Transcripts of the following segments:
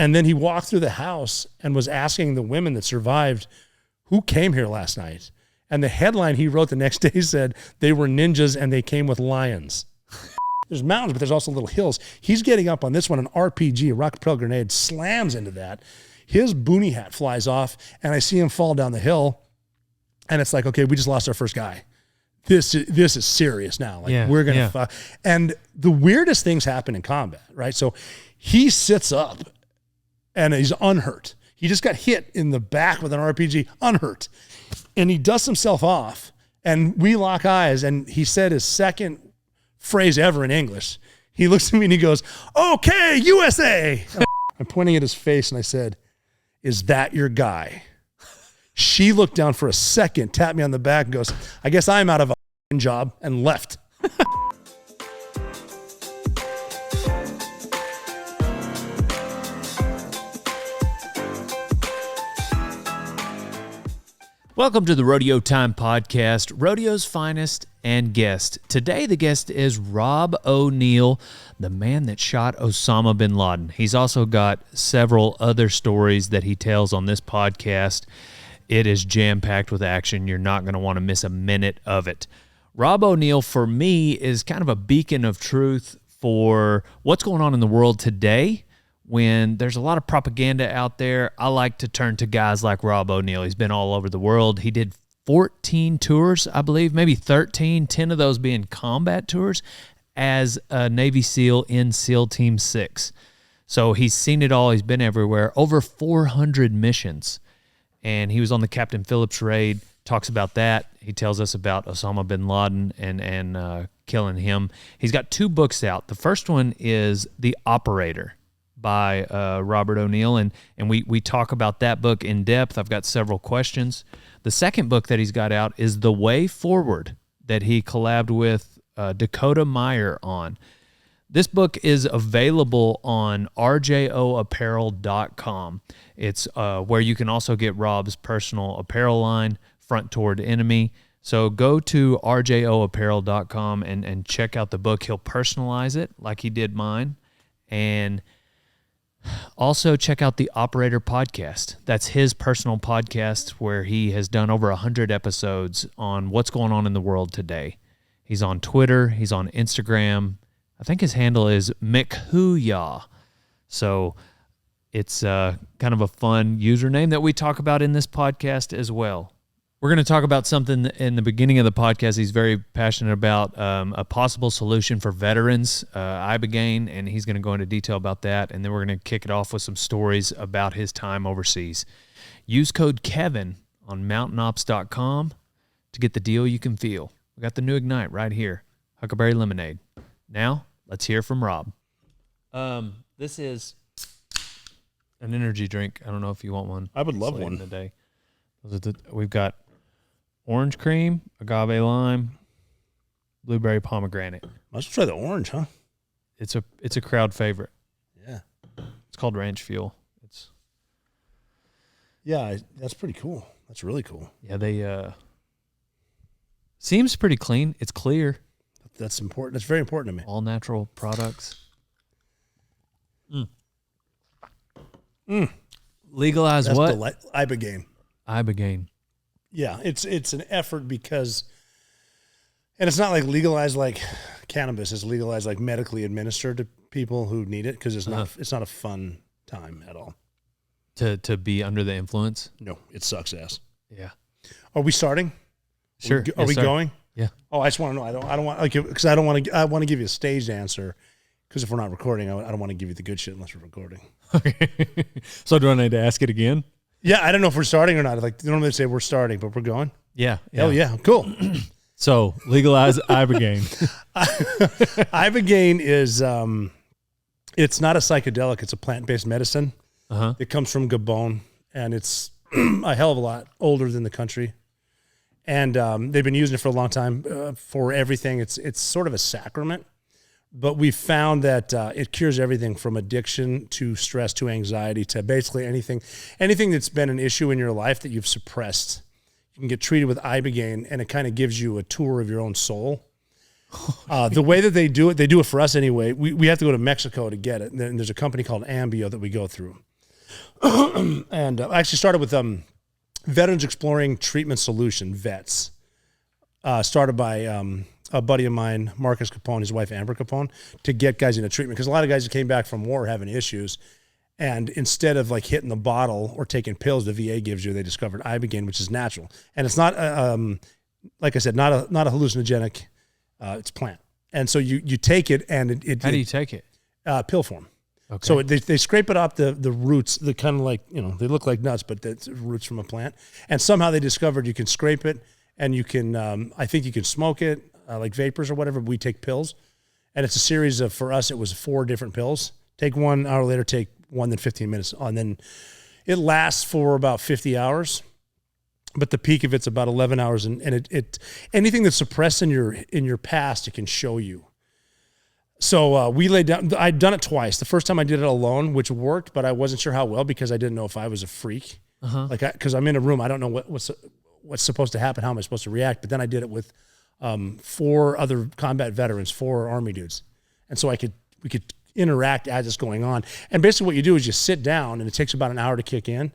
And then he walked through the house and was asking the women that survived, who came here last night? And the headline he wrote the next day said, they were ninjas and they came with lions. There's mountains, but there's also little hills. He's getting up on this one, an RPG, a rocket propelled grenade, slams into that. His boonie hat flies off, and I see him fall down the hill. And it's like, okay, we just lost our first guy. This is serious now. Like we're going to and the weirdest things happen in combat, right? So he sits up and he's unhurt. He just got hit in the back with an RPG, unhurt. And he dusts himself off and we lock eyes. And he said his second phrase ever in English. He looks at me and he goes, okay, USA. I'm pointing at his face and I said, is that your guy? She looked down for a second, tapped me on the back and goes, I guess I'm out of a job, and left. Welcome to the Rodeo Time Podcast, Rodeo's finest and guest. Today, the guest is Rob O'Neill, the man that shot Osama bin Laden. He's also got several other stories that he tells on this podcast. It is jam-packed with action. You're not going to want to miss a minute of it. Rob O'Neill, for me, is kind of a beacon of truth for what's going on in the world today. When there's a lot of propaganda out there, I like to turn to guys like Rob O'Neill. He's been all over the world. He did 14 tours, I believe, maybe 13, 10 of those being combat tours as a Navy SEAL in SEAL Team 6. So he's seen it all. He's been everywhere. Over 400 missions. And he was on the Captain Phillips raid, talks about that. He tells us about Osama bin Laden and killing him. He's got 2 books out. The first one is The Operator by Robert O'Neill, and we talk about that book in depth. I've got several questions. The second book that he's got out is The Way Forward, that he collabed with Dakota Meyer on. This book is available on rjoapparel.com. It's where you can also get Rob's personal apparel line, Front Toward Enemy. So go to rjoapparel.com and check out the book. He'll personalize it like he did mine. And also check out the Operator podcast. That's his personal podcast where he has done over 100 episodes on what's going on in the world today. He's on Twitter. He's on Instagram. I think his handle is McHooyah. So it's kind of a fun username that we talk about in this podcast as well. We're going to talk about something in the beginning of the podcast he's very passionate about, a possible solution for veterans, Iboga, and he's going to go into detail about that, and then we're going to kick it off with some stories about his time overseas. Use code KEVIN on mountainops.com to get the deal you can feel. We got the new Ignite right here, Huckleberry Lemonade. Now, let's hear from Rob. This is an energy drink. I don't know if you want one. I would love one today. We've got orange cream, agave lime, blueberry pomegranate. Let's try the orange, huh? It's a crowd favorite. Yeah. It's called Ranch Fuel. That's pretty cool. That's really cool. Yeah, they seems pretty clean. It's clear. That's important. That's very important to me. All natural products. Legalize That's what? Iboga. Iboga. Yeah, it's an effort because, and it's not like legalized like cannabis. It's legalized like medically administered to people who need it because it's not a fun time at all. To be under the influence? No, it sucks ass. Yeah. Are we starting? Sure. Are we going? Yeah. Oh, I just want to know. I don't want because I don't want to. I want to give you a staged answer because if we're not recording, I don't want to give you the good shit unless we're recording. Okay. So do I need to ask it again? Yeah, I don't know if we're starting or not. Like normally they say we're starting, but we're going. Yeah. Hell yeah, cool. So legalize Iboga. Iboga is it's not a psychedelic. It's a plant-based medicine. It comes from Gabon, and it's a hell of a lot older than the country. And they've been using it for a long time for everything. It's sort of a sacrament. But we found that it cures everything from addiction to stress to anxiety to basically anything that's been an issue in your life that you've suppressed. You can get treated with Iboga, and it kind of gives you a tour of your own soul. The way that they do it for us anyway. We have to go to Mexico to get it. And there's a company called Ambio that we go through. And I actually started with Veterans Exploring Treatment Solution, VETS, started by a buddy of mine, Marcus Capone, his wife Amber Capone, to get guys into treatment. Because a lot of guys who came back from war having issues, and instead of like hitting the bottle or taking pills the VA gives you, they discovered Iboga, which is natural. And it's not, like I said, not a hallucinogenic, it's plant. And so you take it and it How do you take it? Pill form. Okay. So they scrape it off the roots, the kind of like, they look like nuts, but it's roots from a plant. And somehow they discovered you can scrape it and you can, I think you can smoke it, like vapors or whatever. We take pills. And it's a series of, for us, it was 4 different pills. Take 1 hour later, take one, then 15 minutes. And then it lasts for about 50 hours. But the peak of it's about 11 hours. And it anything that's suppressed in your past, it can show you. So we laid down, I'd done it twice. The first time I did it alone, which worked, but I wasn't sure how well because I didn't know if I was a freak. Because I'm in a room, I don't know what's supposed to happen, how am I supposed to react. But then I did it with 4 other combat veterans, 4 Army dudes. And so we could interact as it's going on. And basically what you do is you sit down and it takes about an hour to kick in.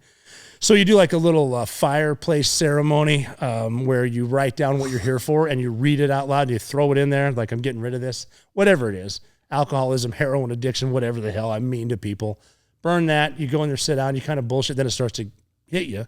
So you do like a little fireplace ceremony where you write down what you're here for and you read it out loud and you throw it in there like I'm getting rid of this, whatever it is, alcoholism, heroin addiction, whatever the hell, I'm mean to people. Burn that, you go in there, sit down, you kind of bullshit, then it starts to hit you.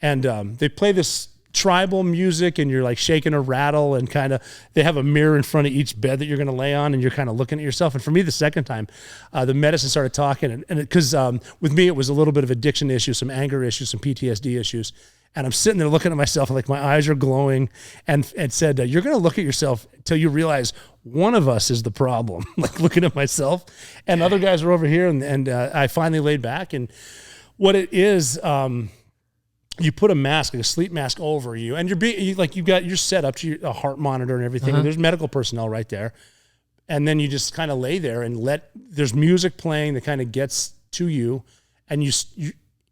And they play this tribal music and you're like shaking a rattle and kind of, they have a mirror in front of each bed that you're going to lay on and you're kind of looking at yourself. And for me, the second time, the medicine started talking and because with me, it was a little bit of addiction issues, some anger issues, some PTSD issues. And I'm sitting there looking at myself and like my eyes are glowing and said, you're going to look at yourself until you realize one of us is the problem. Like looking at myself and other guys are over here. And I finally laid back and what it is, you put a mask, like a sleep mask over you, and you're set up to a heart monitor and everything. And there's medical personnel right there. And then you just kind of lay there and there's music playing that kind of gets to you. And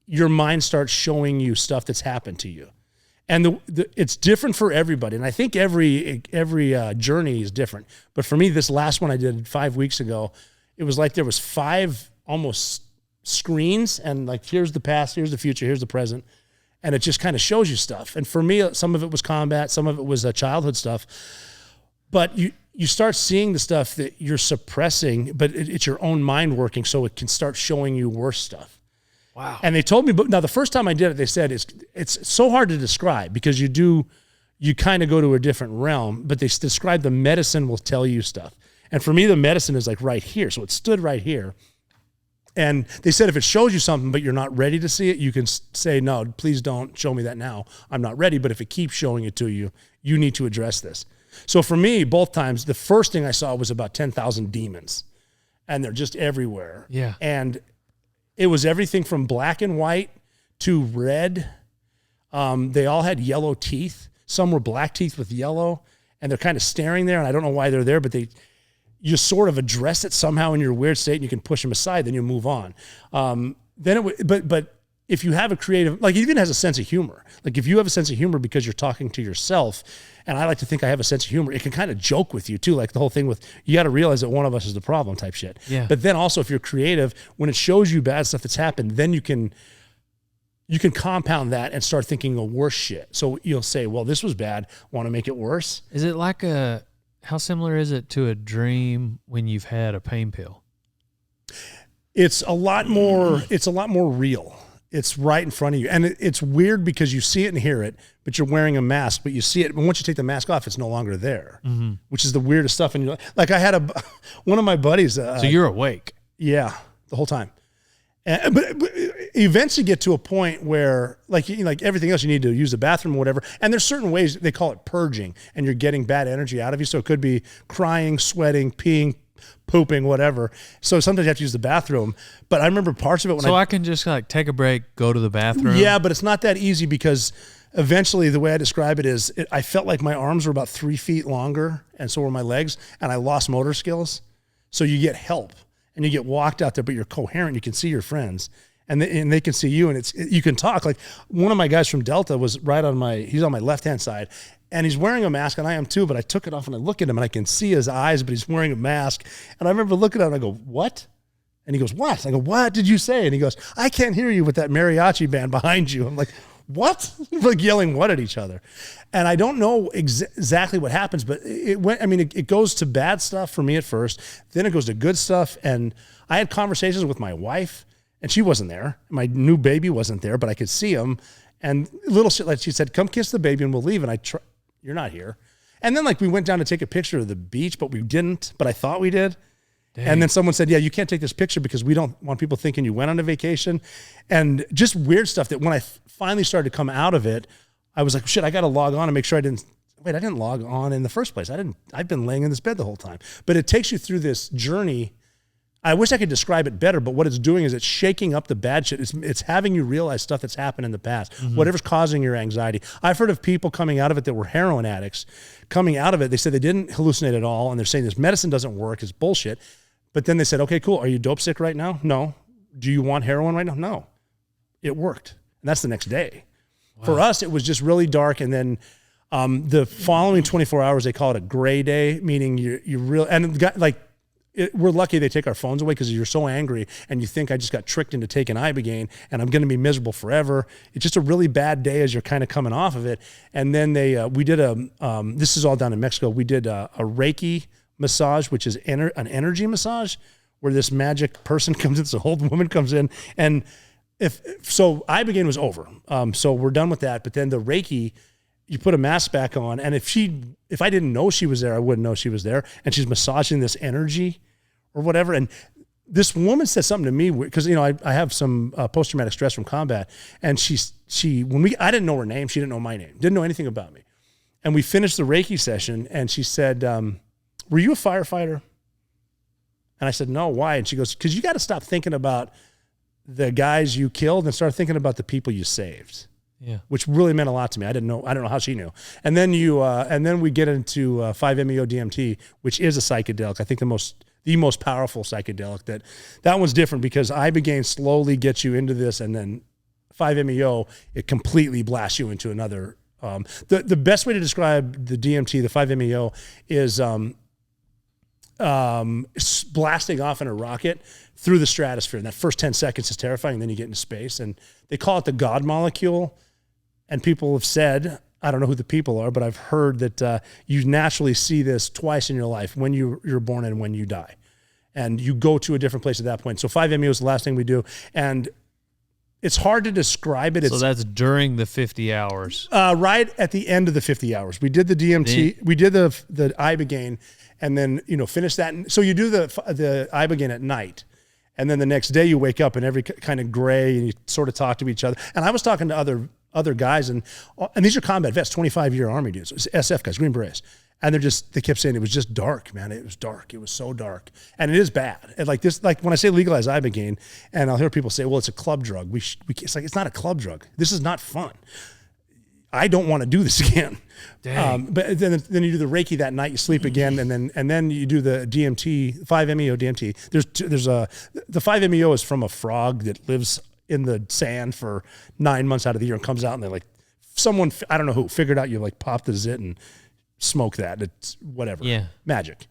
your mind starts showing you stuff that's happened to you. And it's different for everybody. And I think every journey is different. But for me, this last one I did 5 weeks ago, it was like there was 5 almost screens and like, here's the past, here's the future, here's the present. And it just kind of shows you stuff. And for me, some of it was combat, some of it was childhood stuff. But you start seeing the stuff that you're suppressing, but it's your own mind working, so it can start showing you worse stuff. Wow. And they told me, but now the first time I did it, they said it's so hard to describe because you kind of go to a different realm, but they describe the medicine will tell you stuff. And for me, the medicine is like right here. So it stood right here. And they said if it shows you something, but you're not ready to see it, you can say, no, please don't show me that now. I'm not ready. But if it keeps showing it to you, you need to address this. So for me, both times, the first thing I saw was about 10,000 demons. And they're just everywhere. Yeah. And it was everything from black and white to red. They all had yellow teeth. Some were black teeth with yellow. And they're kind of staring there. And I don't know why they're there, but you sort of address it somehow in your weird state and you can push them aside, then you move on. But if you have a creative, like it even has a sense of humor. Like if you have a sense of humor because you're talking to yourself, and I like to think I have a sense of humor, it can kind of joke with you too. Like the whole thing with, you got to realize that one of us is the problem type shit. Yeah. But then also if you're creative, when it shows you bad stuff that's happened, then you can compound that and start thinking of worse shit. So you'll say, well, this was bad. Want to make it worse? Is it like how similar is it to a dream when you've had a pain pill? It's a lot more real. It's right in front of you. And it's weird because you see it and hear it, but you're wearing a mask, but you see it. But once you take the mask off, it's no longer there, which is the weirdest stuff. And like I had one of my buddies. So you're awake. Yeah, the whole time. But eventually get to a point where like everything else, you need to use the bathroom or whatever. And there's certain ways, they call it purging, and you're getting bad energy out of you. So it could be crying, sweating, peeing, pooping, whatever. So sometimes you have to use the bathroom. But I remember parts of it when I can just like take a break, go to the bathroom. Yeah, but it's not that easy because eventually the way I describe it is I felt like my arms were about 3 feet longer and so were my legs, and I lost motor skills. So you get help. And you get walked out there, but you're coherent. You can see your friends, and they can see you, and you can talk. Like one of my guys from Delta was he's on my left-hand side, and he's wearing a mask, and I am too, but I took it off, and I look at him, and I can see his eyes, but he's wearing a mask. And I remember looking at him, and I go, what? And he goes, what? I go, what did you say? And he goes, I can't hear you with that mariachi band behind you. I'm like, what? Like yelling what at each other. And I don't know exactly what happens, but it goes to bad stuff for me at first. Then it goes to good stuff. And I had conversations with my wife, and she wasn't there. My new baby wasn't there, but I could see him. And little shit like she said, come kiss the baby and we'll leave. And you're not here. And then like we went down to take a picture of the beach, but we didn't, but I thought we did. Dang. And then someone said, yeah, you can't take this picture because we don't want people thinking you went on a vacation. And just weird stuff that when I finally started to come out of it, I was like, shit, I got to log on and make sure I didn't log on in the first place. I've been laying in this bed the whole time. But it takes you through this journey. I wish I could describe it better, but what it's doing is it's shaking up the bad shit. It's having you realize stuff that's happened in the past, whatever's causing your anxiety. I've heard of people coming out of it that were heroin addicts. Coming out of it, they said they didn't hallucinate at all, and they're saying this medicine doesn't work, it's bullshit. But then they said, okay, cool. Are you dope sick right now? No. Do you want heroin right now? No. It worked. And that's the next day. Wow. For us, it was just really dark. And then the following 24 hours, they call it a gray day, meaning you really, and we're lucky they take our phones away because you're so angry and you think I just got tricked into taking Ibogaine and I'm going to be miserable forever. It's just a really bad day as you're kind of coming off of it. And then we did this is all down in Mexico. We did a Reiki massage, which is an energy massage where this magic person comes in, this old woman comes in, and so Ibogaine was over. So we're done with that. But then the Reiki, you put a mask back on, and if I didn't know she was there, I wouldn't know she was there. And she's massaging this energy or whatever. And this woman said something to me because I have some post-traumatic stress from combat, and I didn't know her name, she didn't know my name, didn't know anything about me. And we finished the Reiki session, and she said, were you a firefighter? And I said, no, why? And she goes, because you got to stop thinking about the guys you killed and start thinking about the people you saved. Yeah. Which really meant a lot to me. I don't know how she knew. And then then we get into 5-MeO DMT, which is a psychedelic. I think the most powerful psychedelic. That one's different because Ibogaine slowly gets you into this, and then 5-MeO, it completely blasts you into another. The best way to describe the DMT, the 5-MeO, is blasting off in a rocket through the stratosphere. And that first 10 seconds is terrifying. And then you get into space, and they call it the God molecule. And people have said, I don't know who the people are, but I've heard that you naturally see this twice in your life, when you're born and when you die. And you go to a different place at that point. So 5-MeO is the last thing we do. And it's hard to describe it. So that's during the 50 hours. Right at the end of the 50 hours. We did the DMT, we did the Ibogaine, and then, finished that. So you do the Ibogaine at night. And then the next day you wake up and every kind of gray, and you sort of talk to each other. And I was talking to other guys, and these are combat vets, 25-year Army dudes, SF guys, Green Berets. And they kept saying it was just dark, man. It was dark. It was so dark. And it is bad. And when I say legalize Ibogaine, and I'll hear people say, well, it's a club drug. It's like, it's not a club drug. This is not fun. I don't want to do this again. But then you do the Reiki that night, you sleep again, and then you do the DMT, 5-MeO DMT. The 5-MeO is from a frog that lives in the sand for 9 months out of the year and comes out, and they're someone, I don't know who, figured out you pop the zit and smoke that. It's whatever. Yeah. Magic.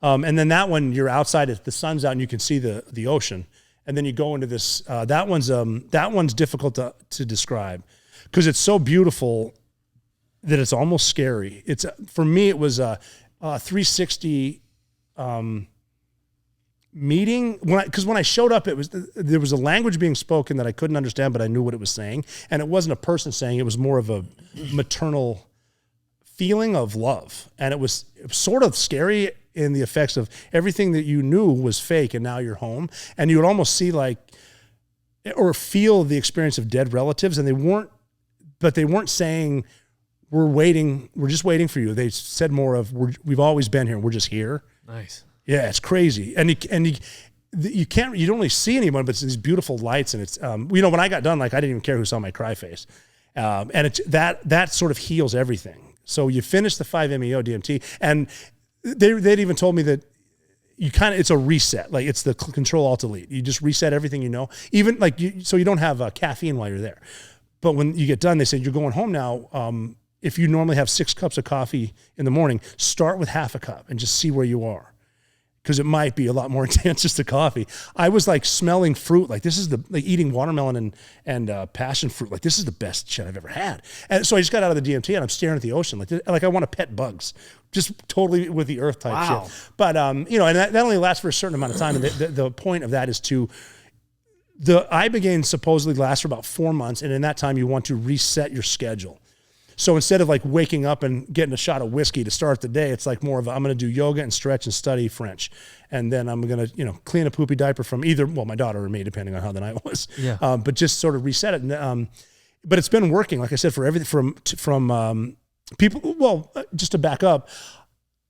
And then that one, you're outside, the sun's out and you can see the ocean. And then you go into this, that one's difficult to describe because it's so beautiful that it's almost scary. For me, it was a 360 meeting. Because when I showed up, there was a language being spoken that I couldn't understand, but I knew what it was saying. And it wasn't a person saying, it was more of a maternal feeling of love. And it was sort of scary in the effects of everything that you knew was fake, and now you're home. And you would almost see or feel the experience of dead relatives, and they weren't saying, we're just waiting for you. They said more of, we've always been here, we're just here. Nice. Yeah, it's crazy. And you don't really see anyone, but it's these beautiful lights, and it's, when I got done, I didn't even care who saw my cry face. And that sort of heals everything. So you finish the 5-MeO DMT, and they'd even told me that it's a reset. It's the Control-Alt-Delete. You just reset everything even so you don't have caffeine while you're there. But when you get done, they said, you're going home now. If you normally have 6 cups of coffee in the morning, start with half a cup and just see where you are. because it might be a lot more intense just the coffee. I was like smelling fruit, like this is eating watermelon and passion fruit, like this is the best shit I've ever had. And so I just got out of the DMT and I'm staring at the ocean, like I want to pet bugs, just totally with the earth type shit. But and that only lasts for a certain amount of time. And the point of that is the Ibogaine supposedly lasts for about 4 months, and in that time you want to reset your schedule. So instead of like waking up and getting a shot of whiskey to start the day, it's like more of I'm going to do yoga and stretch and study French. And then I'm going to, clean a poopy diaper from either, my daughter or me, depending on how the night was. Yeah. But just sort of reset it. And, but it's been working, like I said, for everything from people. Well, just to back up,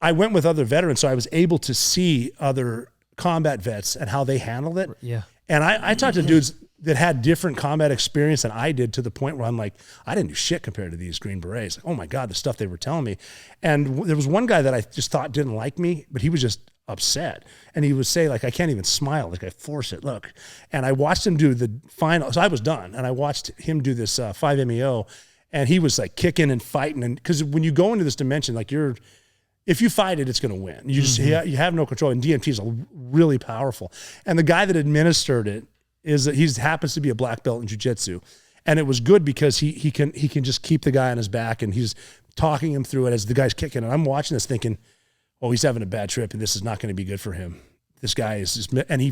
I went with other veterans, so I was able to see other combat vets and how they handled it. Yeah. And I talked to dudes that had different combat experience than I did, to the point where I'm like, I didn't do shit compared to these Green Berets. Like, oh my God, the stuff they were telling me. And there was one guy that I just thought didn't like me, but he was just upset. And he would say, like, I can't even smile. Like, I force it. Look. And I watched him do the final. So I was done. And I watched him do this 5-MeO. And he was like kicking and fighting. And because when you go into this dimension, like if you fight it, it's going to win. You just, you have no control. And DMT is really powerful. And the guy that administered it he happens to be a black belt in jiu-jitsu. And it was good because he can just keep the guy on his back, and he's talking him through it as the guy's kicking. And I'm watching this thinking, oh, he's having a bad trip and this is not going to be good for him. This guy is just, and he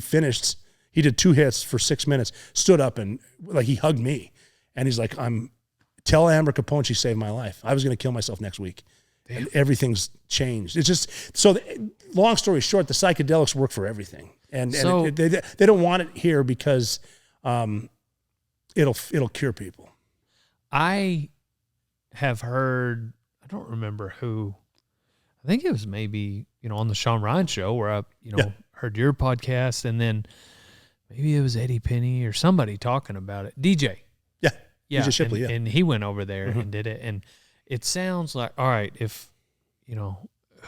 did 2 hits for 6 minutes, stood up and like he hugged me. And he's like, tell Amber Capone she saved my life. I was going to kill myself next week. Damn. And everything's changed. It's just, so long story short, the psychedelics work for everything. And they don't want it here because it'll cure people. I have heard, I don't remember who, I think it was maybe, on the Sean Ryan show where I, heard your podcast, and then maybe it was Eddie Penny or somebody talking about it. DJ. Yeah. Yeah. DJ Shipley, and he went over there and did it. And it sounds like, all right, if,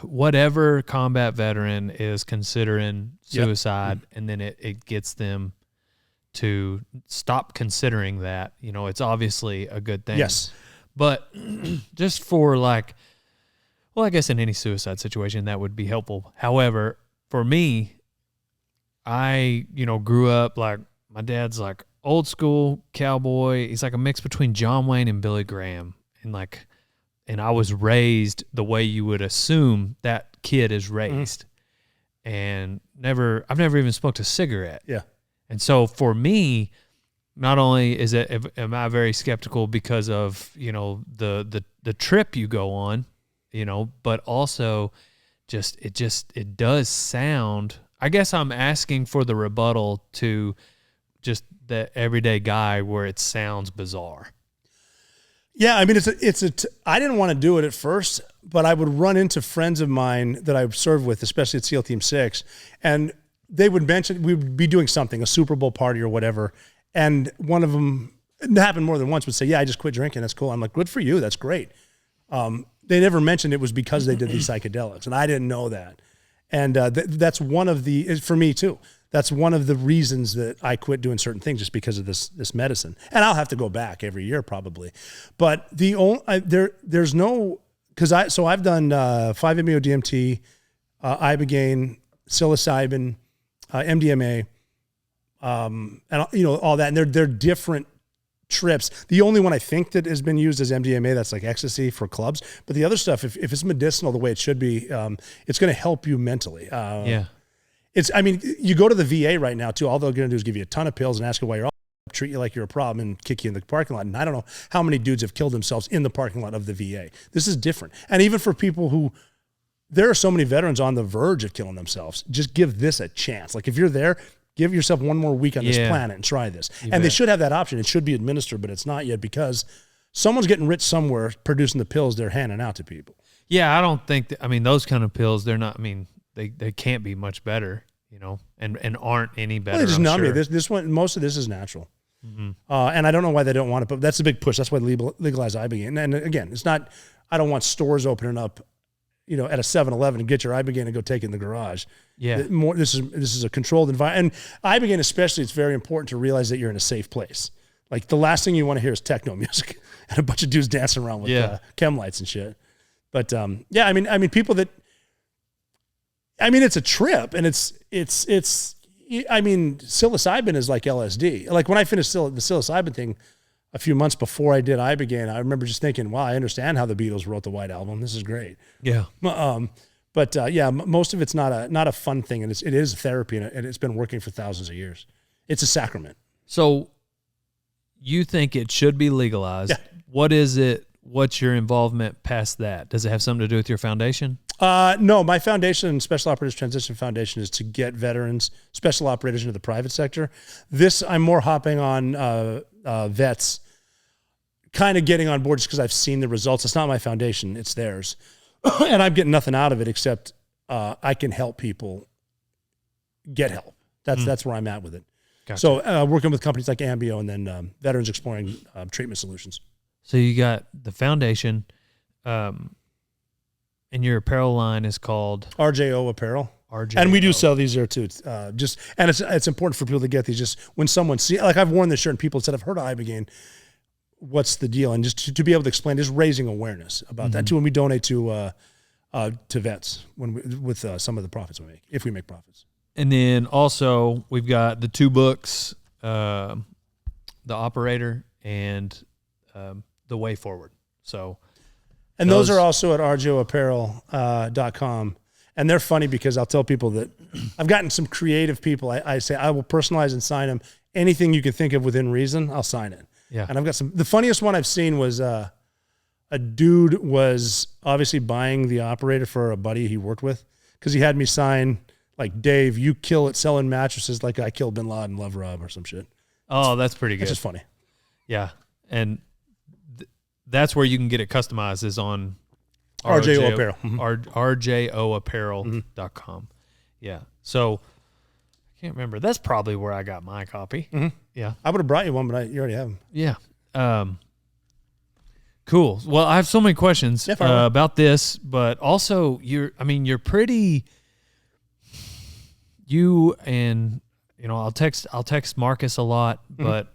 whatever combat veteran is considering suicide, and then it gets them to stop considering that, it's obviously a good thing. Yes. But just for like, well, I guess in any suicide situation that would be helpful. However, for me, I, grew up like, my dad's like old school cowboy. He's like a mix between John Wayne and Billy Graham. And I was raised the way you would assume that kid is raised. And I've never even smoked a cigarette. Yeah. And so for me, not only am I very skeptical because of, the trip you go on, but also it does sound, I guess I'm asking for the rebuttal to just the everyday guy where it sounds bizarre. Yeah, I mean, I didn't want to do it at first, but I would run into friends of mine that I served with, especially at SEAL Team 6, and they would mention, we would be doing something, a Super Bowl party or whatever, and one of them, it happened more than once, would say, yeah, I just quit drinking, that's cool. I'm like, good for you, that's great. They never mentioned it was because they did these psychedelics, and I didn't know that. And that's one of for me too, that's one of the reasons that I quit doing certain things, just because of this medicine. And I'll have to go back every year probably. But there's no, so I've done 5-MeO DMT, Ibogaine, psilocybin, MDMA, and all that. And they're different trips. The only one I think that has been used is MDMA. That's like ecstasy for clubs. But the other stuff, if it's medicinal the way it should be, it's going to help you mentally. You go to the VA right now too. All they're going to do is give you a ton of pills and ask you why you're all, treat you like you're a problem and kick you in the parking lot. And I don't know how many dudes have killed themselves in the parking lot of the VA. This is different. And even for people there are so many veterans on the verge of killing themselves. Just give this a chance. Like if you're there, give yourself one more week on this planet and try this. They should have that option. It should be administered, but it's not yet because someone's getting rich somewhere producing the pills they're handing out to people. Yeah, I don't think those kind of pills, they're not, they can't be much better, and aren't any better. Well, they just numb you. This one, most of this is natural. Mm-hmm. And I don't know why they don't want it, but that's a big push. That's why they legalize Ibogaine. And again, it's not, I don't want stores opening up, at a 7-Eleven and get your Ibogaine and go take it in the garage. Yeah. This is a controlled environment. And Ibogaine especially, it's very important to realize that you're in a safe place. Like the last thing you want to hear is techno music and a bunch of dudes dancing around with chem lights and shit. But people that, I mean, it's a trip, and it's. I mean, psilocybin is like LSD. Like when I finished the psilocybin thing a few months before I did Iboga, I remember just thinking, wow, I understand how the Beatles wrote the White Album. This is great. Yeah. Most of it's not a fun thing, and it is therapy, and it's been working for thousands of years. It's a sacrament. So you think it should be legalized. Yeah. What is it? What's your involvement past that? Does it have something to do with your foundation? No, my foundation, Special Operators Transition Foundation, is to get veterans, special operators into the private sector. I'm more hopping on vets, kind of getting on board just because I've seen the results. It's not my foundation, it's theirs. And I'm getting nothing out of it except I can help people get help. That's where I'm at with it. Gotcha. So working with companies like Ambio and then Veterans Exploring Treatment Solutions. So you got the foundation, and your apparel line is called RJO Apparel. RJO. And we do sell these there too. It's important for people to get these. Just when someone I've worn this shirt and people said, I've heard of Iboga. What's the deal? And just to be able to explain, just raising awareness about that too. When we donate to vets, with some of the profits we make, if we make profits. And then also we've got the 2 books, The Operator and The Way Forward. So, and those are also at rjoapparel.com. And they're funny because I'll tell people that I've gotten some creative people. I say, I will personalize and sign them. Anything you can think of within reason, I'll sign it. Yeah. And I've got the funniest one I've seen was a dude was obviously buying The Operator for a buddy he worked with because he had me sign, like, Dave, you kill it selling mattresses like I killed Bin Laden, love Rob, or some shit. Oh, that's pretty good. It's just funny. Yeah. And that's where you can get it customized is on RJO Apparel. RJOapparel.com. Yeah. So I can't remember. That's probably where I got my copy. Mm-hmm. Yeah. I would have brought you one, but you already have them. Yeah. Cool. Well, I have so many questions about this, but also you and I'll text Marcus a lot, but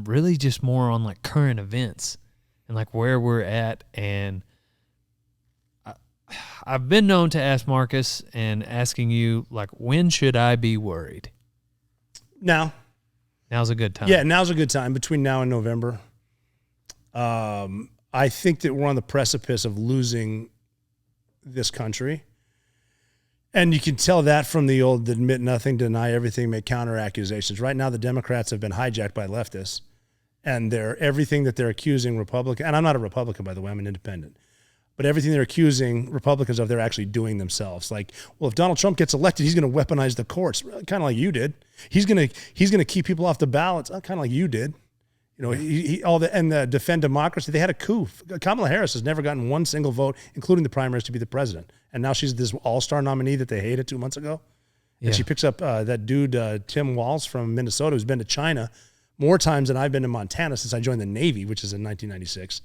really just more on like current events and like where we're at. And I've been known to ask Marcus and asking you, like, when should I be worried? Now's a good time. Yeah, now's a good time between now and November. I think that we're on the precipice of losing this country. And you can tell that from the old admit nothing, deny everything, make counter accusations. Right now, the Democrats have been hijacked by leftists, and everything that they're accusing Republicans, and I'm not a Republican, by the way, I'm an independent, but everything they're accusing Republicans of, they're actually doing themselves. Like, well, if Donald Trump gets elected, he's going to weaponize the courts, kind of like you did. He's going to keep people off the ballots, kind of like you did. And defend democracy. They had a coup. Kamala Harris has never gotten one single vote, including the primaries, to be the president. And now she's this all-star nominee that they hated 2 months ago. Yeah. And she picks up that dude, Tim Walz from Minnesota, who's been to China more times than I've been to Montana since I joined the Navy, which is in 1996.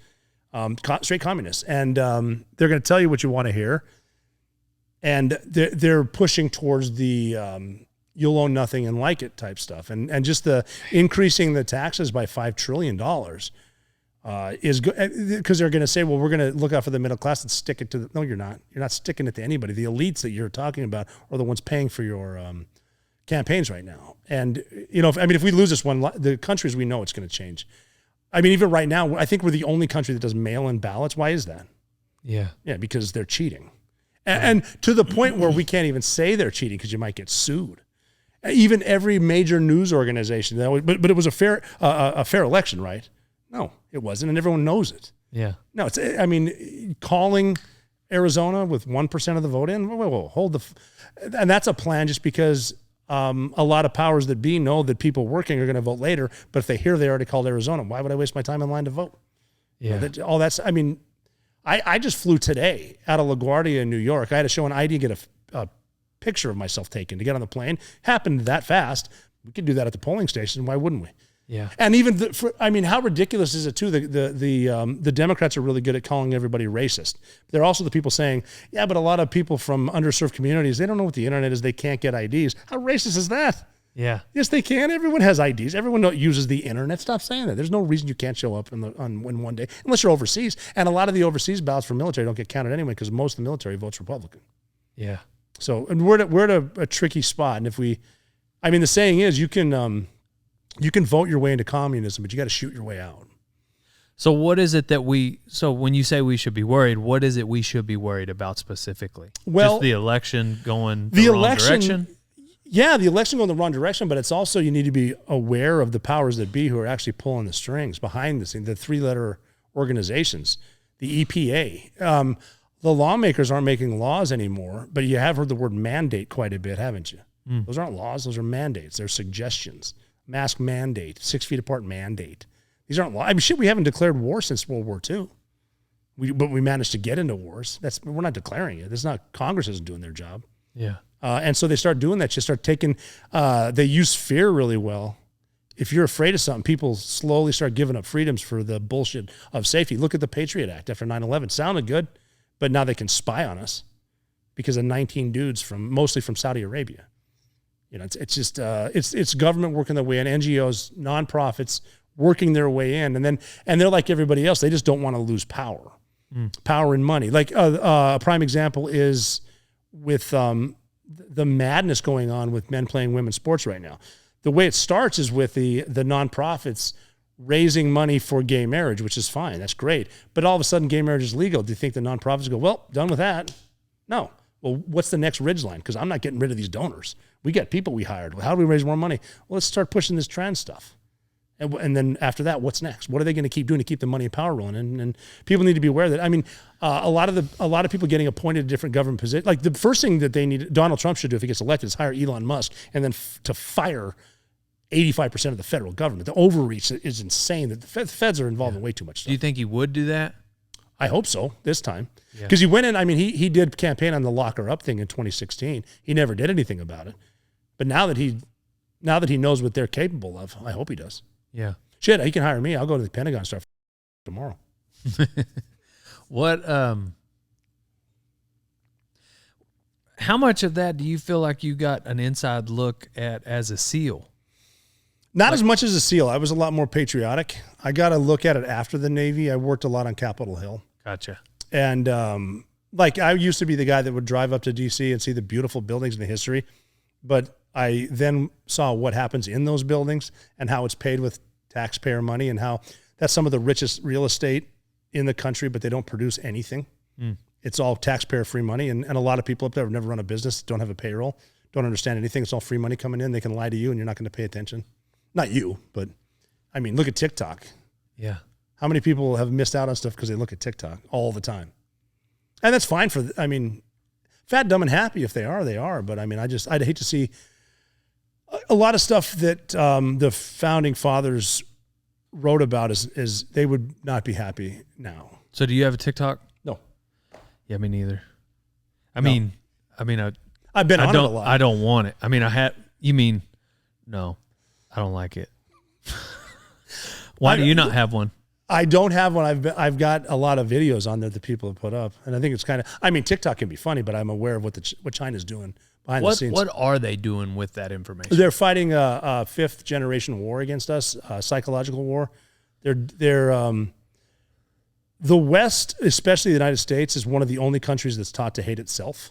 Straight communists. And they're going to tell you what you want to hear. And they're pushing towards the you'll own nothing and like it type stuff. And just the increasing the taxes by $5 trillion is good, because they're going to say, well, we're going to look out for the middle class and stick it to no, you're not. You're not sticking it to anybody. The elites that you're talking about are the ones paying for your campaigns right now. And, if we lose this one, the countries we know it's going to change. I mean, even right now, I think we're the only country that does mail-in ballots. Why is that? Yeah. Yeah, because they're cheating. And to the point where we can't even say they're cheating because you might get sued. Even every major news organization, but it was a fair election, right? No, it wasn't, and everyone knows it. Yeah. No, calling Arizona with 1% of the vote in, whoa, and that's a plan just because a lot of powers that be know that people working are going to vote later, but if they hear they already called Arizona, why would I waste my time in line to vote? Yeah. I just flew today out of LaGuardia in New York. I had to show an ID, get a picture of myself taken to get on the plane. Happened that fast. We could do that at the polling station. Why wouldn't we? Yeah. And even how ridiculous is it too? The Democrats are really good at calling everybody racist. They're also the people saying, yeah, but a lot of people from underserved communities, they don't know what the internet is. They can't get IDs. How racist is that? Yeah. Yes, they can. Everyone has IDs. Everyone uses the internet. Stop saying that. There's no reason you can't show up in one day unless you're overseas. And a lot of the overseas ballots for military don't get counted anyway because most of the military votes Republican. Yeah. So, and we're at a tricky spot. And the saying is you can vote your way into communism, but you got to shoot your way out. So what is it so when you say we should be worried, what is it we should be worried about specifically? Well, just the election going the wrong direction? Yeah, the election going the wrong direction, but it's also you need to be aware of the powers that be who are actually pulling the strings behind the scene, the three-letter organizations, the EPA. The lawmakers aren't making laws anymore, but you have heard the word mandate quite a bit, haven't you? Those aren't laws, those are mandates. They're suggestions. Mask mandate, 6 feet apart mandate. These aren't laws. I mean, shit, we haven't declared war since World War II. But we managed to get into wars. We're not declaring it. It's not, Congress isn't doing their job. Yeah. And so they start doing that. You start taking, they use fear really well. If you're afraid of something, people slowly start giving up freedoms for the bullshit of safety. Look at the Patriot Act after 9/11. Sounded good, but now they can spy on us because of 19 dudes mostly from Saudi Arabia. You know, it's just, it's government working their way in, NGOs, nonprofits working their way in. And they're like everybody else. They just don't want to lose power, power and money. Like a prime example is with, the madness going on with men playing women's sports right now. The way it starts is with the nonprofits raising money for gay marriage, which is fine. That's great. But all of a sudden, gay marriage is legal. Do you think the nonprofits go, well, done with that? No. Well, what's the next ridgeline? Because I'm not getting rid of these donors. We got people we hired. How do we raise more money? Well, let's start pushing this trans stuff. And then after that, what's next? What are they going to keep doing to keep the money and power rolling? And people need to be aware that. I mean, a lot of people getting appointed to different government positions. Like the first thing that Donald Trump should do if he gets elected is hire Elon Musk and then to fire 85% of the federal government. The overreach is insane. That the feds are involved in way too much stuff. Do you think he would do that? I hope so this time. Because he went in. I mean, he did campaign on the lock her up thing in 2016. He never did anything about it. But now that he knows what they're capable of, I hope he does. Yeah. Shit, he can hire me. I'll go to the Pentagon and start tomorrow. What, how much of that do you feel like you got an inside look at as a SEAL? Not as much as a SEAL. I was a lot more patriotic. I got to look at it after the Navy. I worked a lot on Capitol Hill. Gotcha. And I used to be the guy that would drive up to D.C. and see the beautiful buildings and the history. But I then saw what happens in those buildings and how it's paid with taxpayer money and how that's some of the richest real estate in the country, but they don't produce anything. It's all taxpayer-free money. And a lot of people up there have never run a business, don't have a payroll, don't understand anything. It's all free money coming in. They can lie to you and you're not going to pay attention. Not you, but I mean, look at TikTok. Yeah. How many people have missed out on stuff because they look at TikTok all the time? And that's fine fat, dumb, and happy if they are. But I mean, I'd hate to see a lot of stuff that the founding fathers wrote about is they would not be happy now. So do you have a TikTok? No. Yeah, me neither. I've been on it a lot. I don't want it. I mean, no, I don't like it. Why do you not have one? I don't have one. I've got a lot of videos on there that people have put up, and I think it's kind of. TikTok can be funny, but I'm aware of what China's doing behind the scenes. What are they doing with that information? They're fighting a fifth generation war against us, psychological war. The West, especially the United States, is one of the only countries that's taught to hate itself.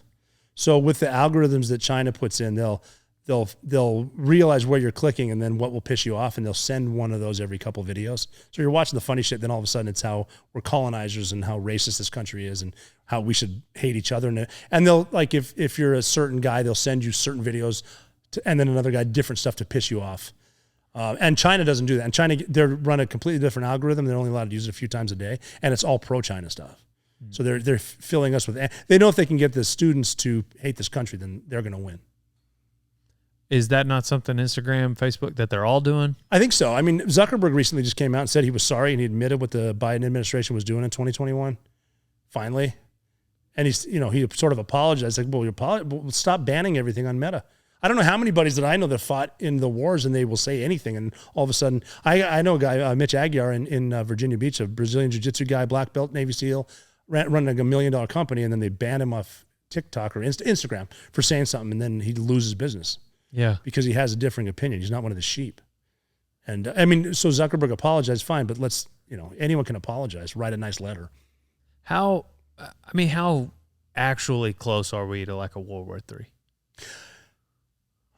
So with the algorithms that China puts in, they'll realize where you're clicking and then what will piss you off, and they'll send one of those every couple of videos. So you're watching the funny shit, then all of a sudden it's how we're colonizers and how racist this country is and how we should hate each other. And they'll, like, if you're a certain guy, they'll send you certain videos and then another guy, different stuff to piss you off. And China doesn't do that. And China, they run a completely different algorithm. They're only allowed to use it a few times a day, and it's all pro-China stuff. So they're filling us with. They know if they can get the students to hate this country, then they're going to win. Is that not something Instagram, Facebook that they're all doing? I think so. I mean, Zuckerberg recently just came out and said he was sorry, and he admitted what the Biden administration was doing in 2021. Finally, and he sort of apologized, like, well, stop banning everything on Meta. I don't know how many buddies that I know that fought in the wars and they will say anything, and all of a sudden, I know a guy, Mitch Aguiar in Virginia Beach, a Brazilian jiu-jitsu guy, black belt, Navy SEAL, running like $1 million company, and then they banned him off TikTok or Instagram for saying something, and then he loses business. Yeah. Because he has a differing opinion. He's not one of the sheep. And so Zuckerberg apologized, fine, but anyone can apologize, write a nice letter. How actually close are we to like a World War III?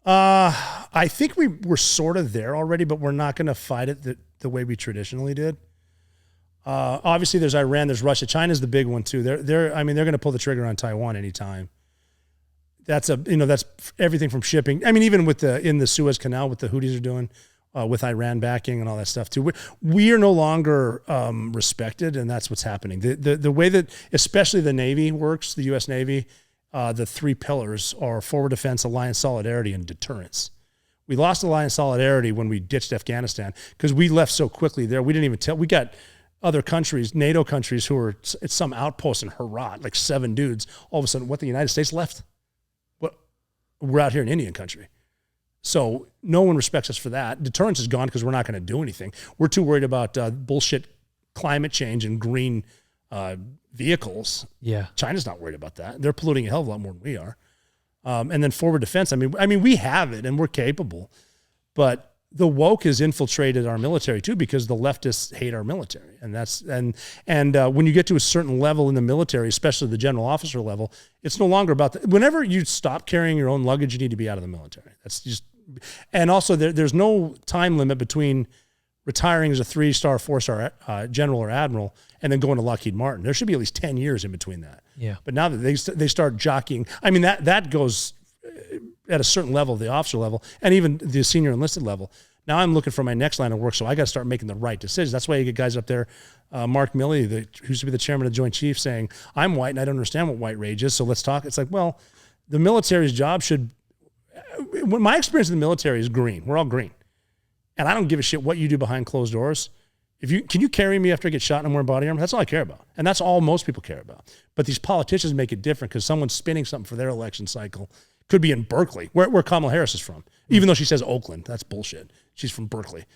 I think we're sort of there already, but we're not going to fight it the way we traditionally did. Obviously, there's Iran, there's Russia. China's the big one too. They're going to pull the trigger on Taiwan anytime. That's everything from shipping. I mean, even in the Suez Canal, what the Houthis are doing with Iran backing and all that stuff too. We are no longer respected, and that's what's happening. The way that especially the Navy works, the U.S. Navy, the three pillars are forward defense, alliance solidarity, and deterrence. We lost alliance solidarity when we ditched Afghanistan because we left so quickly there. We didn't even tell. We got other countries, NATO countries, who were at some outpost in Herat, like 7 dudes. All of a sudden, the United States left? We're out here in Indian country. So no one respects us for that. Deterrence is gone because we're not going to do anything. We're too worried about bullshit climate change and green vehicles. Yeah. China's not worried about that. They're polluting a hell of a lot more than we are. And then forward defense. I mean, we have it and we're capable, but the woke has infiltrated our military too because the leftists hate our military, and when you get to a certain level in the military, especially the general officer level, it's no longer about whenever you stop carrying your own luggage, you need to be out of the military. That's just, and also there's no time limit between retiring as a 3-star, 4-star general or admiral and then going to Lockheed Martin. There should be at least 10 years in between that. Yeah. But now that they start jockeying, I mean that goes at a certain level, the officer level, and even the senior enlisted level. Now I'm looking for my next line of work, so I got to start making the right decisions. That's why you get guys up there, Mark Milley, who used to be the chairman of the Joint Chiefs, saying, I'm white and I don't understand what white rage is, so let's talk. It's like, well, the military's job my experience in the military is green. We're all green. And I don't give a shit what you do behind closed doors. Can you carry me after I get shot and I'm wearing body armor? That's all I care about. And that's all most people care about. But these politicians make it different because someone's spinning something for their election cycle. Could be in Berkeley, where Kamala Harris is from. Even though she says Oakland, that's bullshit. She's from Berkeley.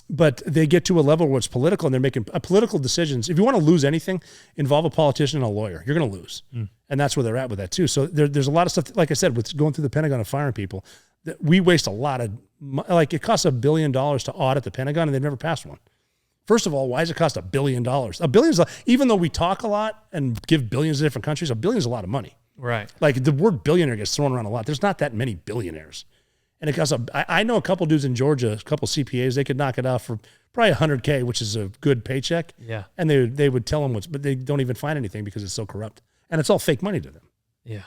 But they get to a level where it's political and they're making political decisions. If you want to lose anything, involve a politician and a lawyer. You're going to lose. And that's where they're at with that too. So there's a lot of stuff, like I said, with going through the Pentagon and firing people, that we waste a lot of, it costs $1 billion to audit the Pentagon and they've never passed one. First of all, why does it cost $1 billion? $1 billion, even though we talk a lot and give billions to different countries, $1 billion is a lot of money. Right. Like the word billionaire gets thrown around a lot. There's not that many billionaires. And it costs I know a couple dudes in Georgia, a couple CPAs, they could knock it off for probably $100K, which is a good paycheck. Yeah. And they would tell them but they don't even find anything because it's so corrupt. And it's all fake money to them. Yeah.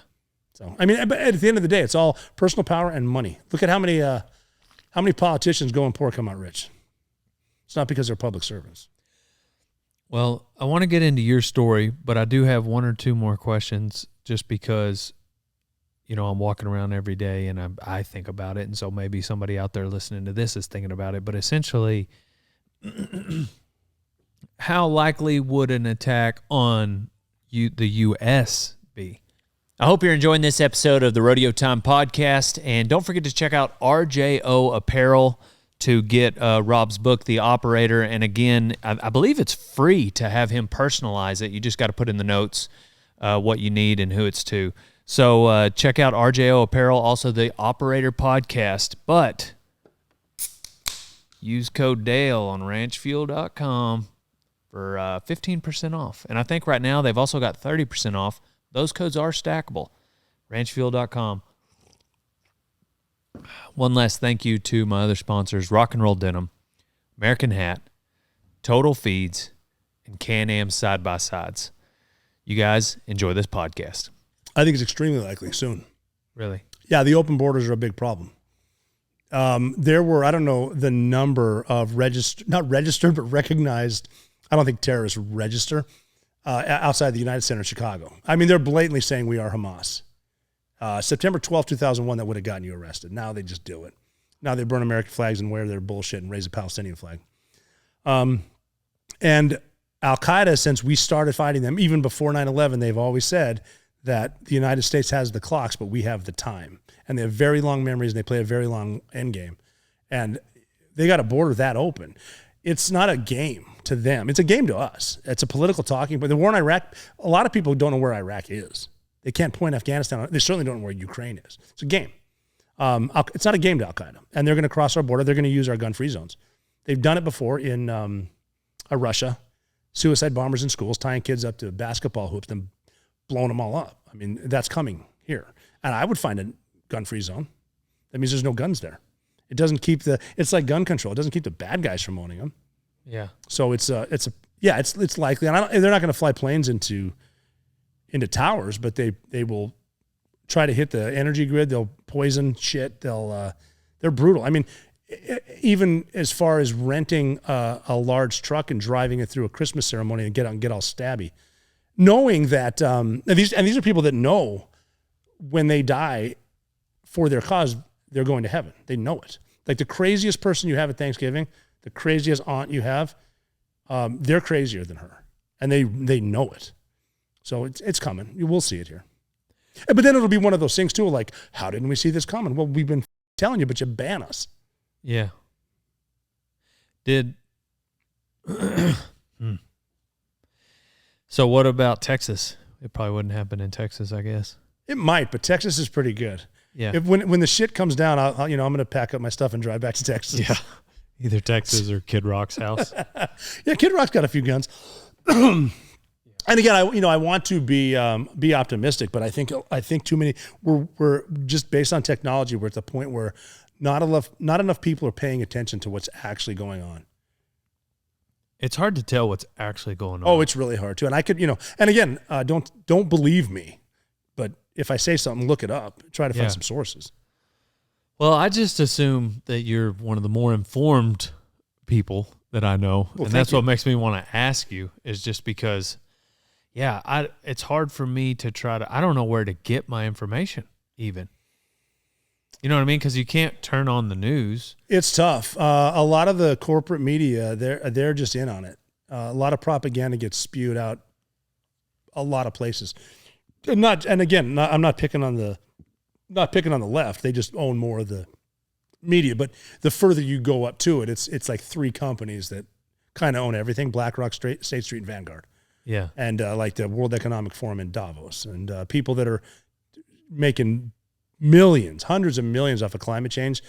So, I mean, but at the end of the day, it's all personal power and money. Look at how many politicians going poor come out rich. It's not because they're public servants. Well, I want to get into your story, but I do have 1 or 2 more questions just because, I'm walking around every day and I think about it. And so maybe somebody out there listening to this is thinking about it. But essentially, how likely would an attack on the U.S. be? I hope you're enjoying this episode of the Rodeo Time Podcast. And don't forget to check out RJO Apparel to get Rob's book, The Operator. And again, I believe it's free to have him personalize it. You just got to put in the notes what you need and who it's to. So check out RJO Apparel, also The Operator Podcast. But use code Dale on ranchfuel.com for 15% off. And I think right now they've also got 30% off. Those codes are stackable. ranchfuel.com. One last thank you to my other sponsors, Rock and Roll Denim, American Hat, Total Feeds, and Can-Am Side-by-Sides. You guys enjoy this podcast. I think it's extremely likely soon. Really? Yeah, the open borders are a big problem. There were, I don't know the number of not registered, but recognized, I don't think terrorists register, outside the United Center in Chicago. I mean, they're blatantly saying we are Hamas. September 12, 2001, that would have gotten you arrested. Now they just do it. Now they burn American flags and wear their bullshit and raise a Palestinian flag. And Al-Qaeda, since we started fighting them, even before 9/11, they've always said that the United States has the clocks, but we have the time. And they have very long memories, and they play a very long end game. And they got a border that open. It's not a game to them. It's a game to us. It's a political talking. But the war in Iraq, a lot of people don't know where Iraq is. They can't point Afghanistan. They certainly don't know where Ukraine is. It's a game. It's not a game to Al-Qaeda. And they're going to cross our border. They're going to use our gun-free zones. They've done it before in Russia. Suicide bombers in schools, tying kids up to basketball hoops, then blown them all up. I mean, that's coming here. And I would find a gun-free zone. That means there's no guns there. It doesn't keep it's like gun control. It doesn't keep the bad guys from owning them. Yeah. So it's likely. And they're not going to fly planes into towers, but they will try to hit the energy grid. They'll poison shit. They're brutal. I mean, even as far as renting a large truck and driving it through a Christmas ceremony and get all stabby, knowing that and these are people that know when they die for their cause, they're going to heaven. They know it. Like the craziest person you have at Thanksgiving, the craziest aunt you have, they're crazier than her, and they know it. So it's coming. You will see it here. But then it'll be one of those things too, like, how didn't we see this coming? Well, we've been telling you, but you ban us. Yeah. So what about Texas? It probably wouldn't happen in Texas, I guess. It might, but Texas is pretty good. Yeah. When the shit comes down, I'm going to pack up my stuff and drive back to Texas. Yeah. Either Texas or Kid Rock's house. Yeah, Kid Rock's got a few guns. And again, I want to be optimistic, but I think too many. We're just based on technology. We're at the point where not enough people are paying attention to what's actually going on. It's hard to tell what's actually going on. Oh, it's really hard too. And I could, and again, don't believe me, but if I say something, look it up. Try to find some sources. Well, I just assume that you're one of the more informed people that I know, and that's what makes me want to ask you. Is just because, it's hard for me to I don't know where to get my information even. You know what I mean? Because you can't turn on the news. It's tough. A lot of the corporate media, they're just in on it. A lot of propaganda gets spewed out a lot of places. I'm not picking on the left. They just own more of the media. But the further you go up to it, it's like three companies that kind of own everything: BlackRock, State Street, and Vanguard. Yeah. And like the World Economic Forum in Davos, and people that are making millions, hundreds of millions off of climate change,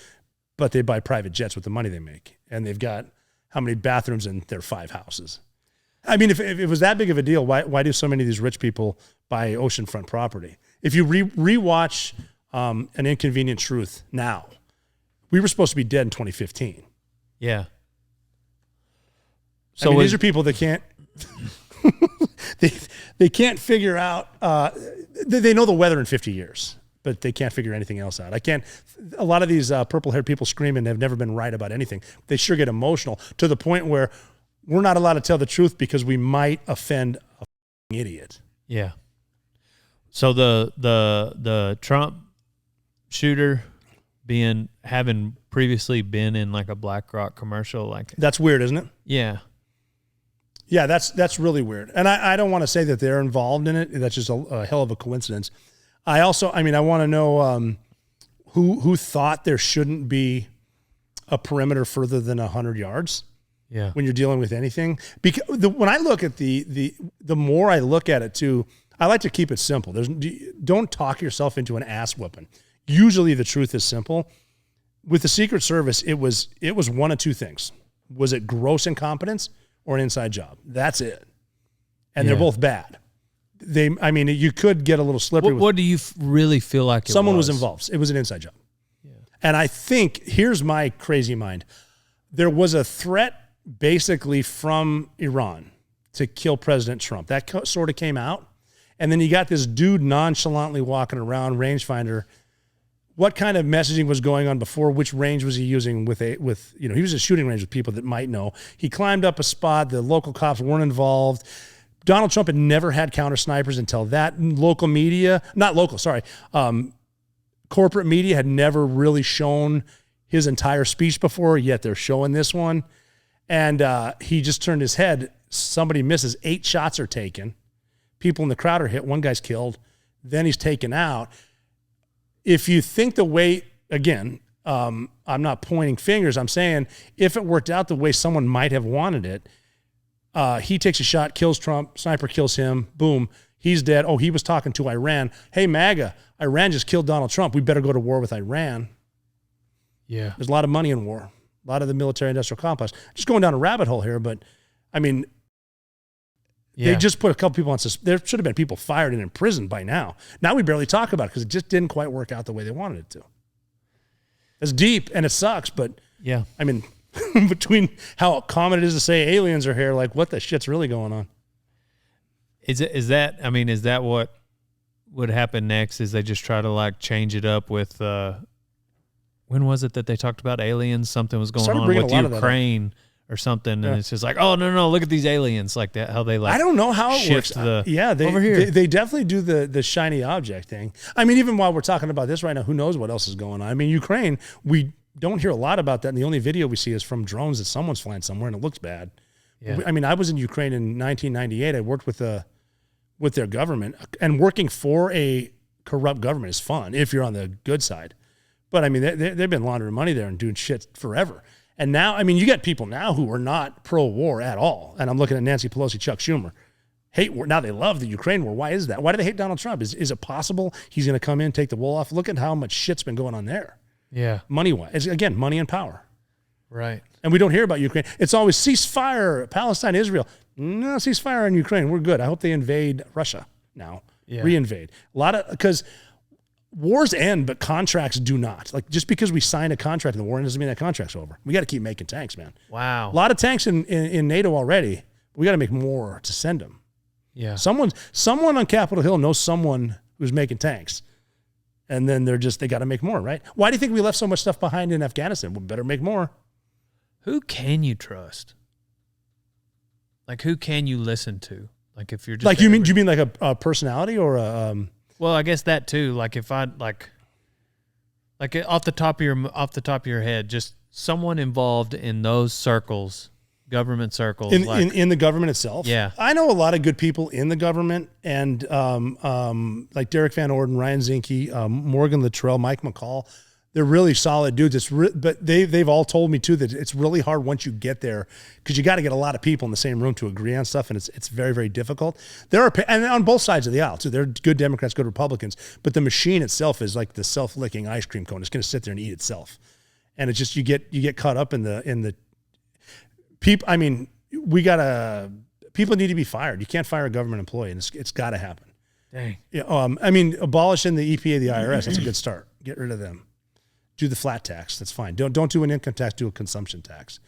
but they buy private jets with the money they make. And they've got how many bathrooms in their 5 houses? I mean, if it was that big of a deal, why do so many of these rich people buy oceanfront property? If you rewatch An Inconvenient Truth now, we were supposed to be dead in 2015. Yeah. So these are people that can't they can't figure out they know the weather in 50 years. But they can't figure anything else out. A lot of these purple-haired people screaming have never been right about anything. They sure get emotional to the point where we're not allowed to tell the truth because we might offend a idiot. Yeah. So the Trump shooter having previously been in like a BlackRock commercial, like that's weird, isn't it? Yeah. Yeah, that's really weird. And I don't want to say that they're involved in it. That's just a hell of a coincidence. I want to know who thought there shouldn't be a perimeter further than 100 yards. Yeah. When you're dealing with anything, because when I look at the more I look at it too, I like to keep it simple. Don't talk yourself into an ass whooping. Usually the truth is simple. With the Secret Service, it was one of two things. Was it gross incompetence or an inside job? That's it. And they're both bad. You could get a little slippery. What do you really feel like someone was involved? It was an inside job. Yeah. And I think, here's my crazy mind. There was a threat basically from Iran to kill President Trump. That sort of came out. And then you got this dude nonchalantly walking around, rangefinder. What kind of messaging was going on before? Which range was he using he was a shooting range with people that might know. He climbed up a spot. The local cops weren't involved. Donald Trump had never had counter snipers until that. Corporate media had never really shown his entire speech before, yet they're showing this one. And he just turned his head. Somebody misses. 8 shots are taken. People in the crowd are hit. One guy's killed. Then he's taken out. If you think the way, again, I'm not pointing fingers. I'm saying if it worked out the way someone might have wanted it, he takes a shot, kills Trump, sniper kills him, boom, he's dead. Oh, he was talking to Iran. Hey, MAGA, Iran just killed Donald Trump. We better go to war with Iran. Yeah. There's a lot of money in war, a lot of the military-industrial complex. Just going down a rabbit hole here, but, They just put a couple people on. There should have been people fired and imprisoned by now. Now we barely talk about it because it just didn't quite work out the way they wanted it to. It's deep and it sucks, but yeah, I mean, between how common it is to say aliens are here, like what the shit's really going on? Is that what would happen next? Is they just try to like change it up with? When was it that they talked about aliens? Something was going on with Ukraine or something, and it's just like, oh no, look at these aliens, like that. How they like? I don't know how it works. Over here. They definitely do the shiny object thing. I mean, even while we're talking about this right now, who knows what else is going on? I mean, Ukraine, we don't hear a lot about that, and the only video we see is from drones that someone's flying somewhere, and it looks bad. Yeah. I mean, I was in Ukraine in 1998. I worked with their government, and working for a corrupt government is fun if you're on the good side. But I mean, they've been laundering money there and doing shit forever. And now, I mean, you got people now who are not pro-war at all. And I'm looking at Nancy Pelosi, Chuck Schumer. Hate war. Now they love the Ukraine war. Why is that? Why do they hate Donald Trump? Is it possible he's going to come in, take the wool off? Look at how much shit's been going on there. Yeah. Money-wise. Again, money and power. Right. And we don't hear about Ukraine. It's always ceasefire, Palestine, Israel. No, ceasefire in Ukraine. We're good. I hope they invade Russia now. Yeah. Reinvade. Because wars end, but contracts do not. Like, just because we sign a contract in the war doesn't mean that contract's over. We got to keep making tanks, man. Wow. A lot of tanks in NATO already. We got to make more to send them. Yeah. Someone on Capitol Hill knows someone who's making tanks. And then they got to make more, right? Why do you think we left so much stuff behind in Afghanistan? We better make more. Who can you trust? Like, who can you listen to? Like, if you're just like, do you mean like a personality or a Well, I guess that too. Like, if I like off the top of your head, just someone involved in those circles, government circles, in the government itself. Yeah, I know a lot of good people in the government, and like Derek Van Orden, Ryan Zinke, Morgan Luttrell, Mike McCall. They're really solid dudes. But they've all told me too that it's really hard once you get there because you got to get a lot of people in the same room to agree on stuff, and it's very, very difficult. And on both sides of the aisle too. There are good Democrats, good Republicans, but the machine itself is like the self-licking ice cream cone. It's going to sit there and eat itself, and it's just you get caught up in the people. I mean, people need to be fired. You can't fire a government employee, and it's got to happen. Dang. Yeah. I mean, abolishing the EPA, the IRS. That's a good start. Get rid of them. Do the flat tax. That's fine. Don't do an income tax. Do a consumption tax.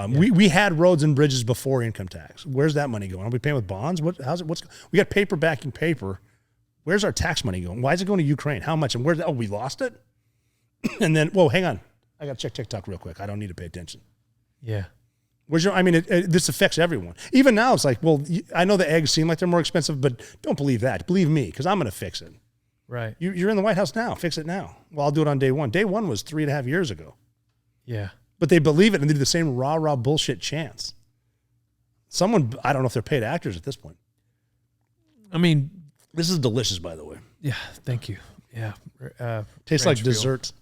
We had roads and bridges before income tax. Where's that money going? Are we paying with bonds? We got paper backing paper. Where's our tax money going? Why is it going to Ukraine? How much? And we lost it. And then, whoa, hang on. I got to check TikTok real quick. I don't need to pay attention. Yeah. This affects everyone. Even now, it's like, well, I know the eggs seem like they're more expensive, but don't believe that. Believe me, because I'm going to fix it. Right. You're in the White House now. Fix it now. Well, I'll do it on day one. Day one was 3.5 years ago. Yeah. But they believe it, and they do the same rah bullshit chants. I don't know if they're paid actors at this point. I mean, this is delicious, by the way. Yeah, thank you. Yeah. Tastes like dessert.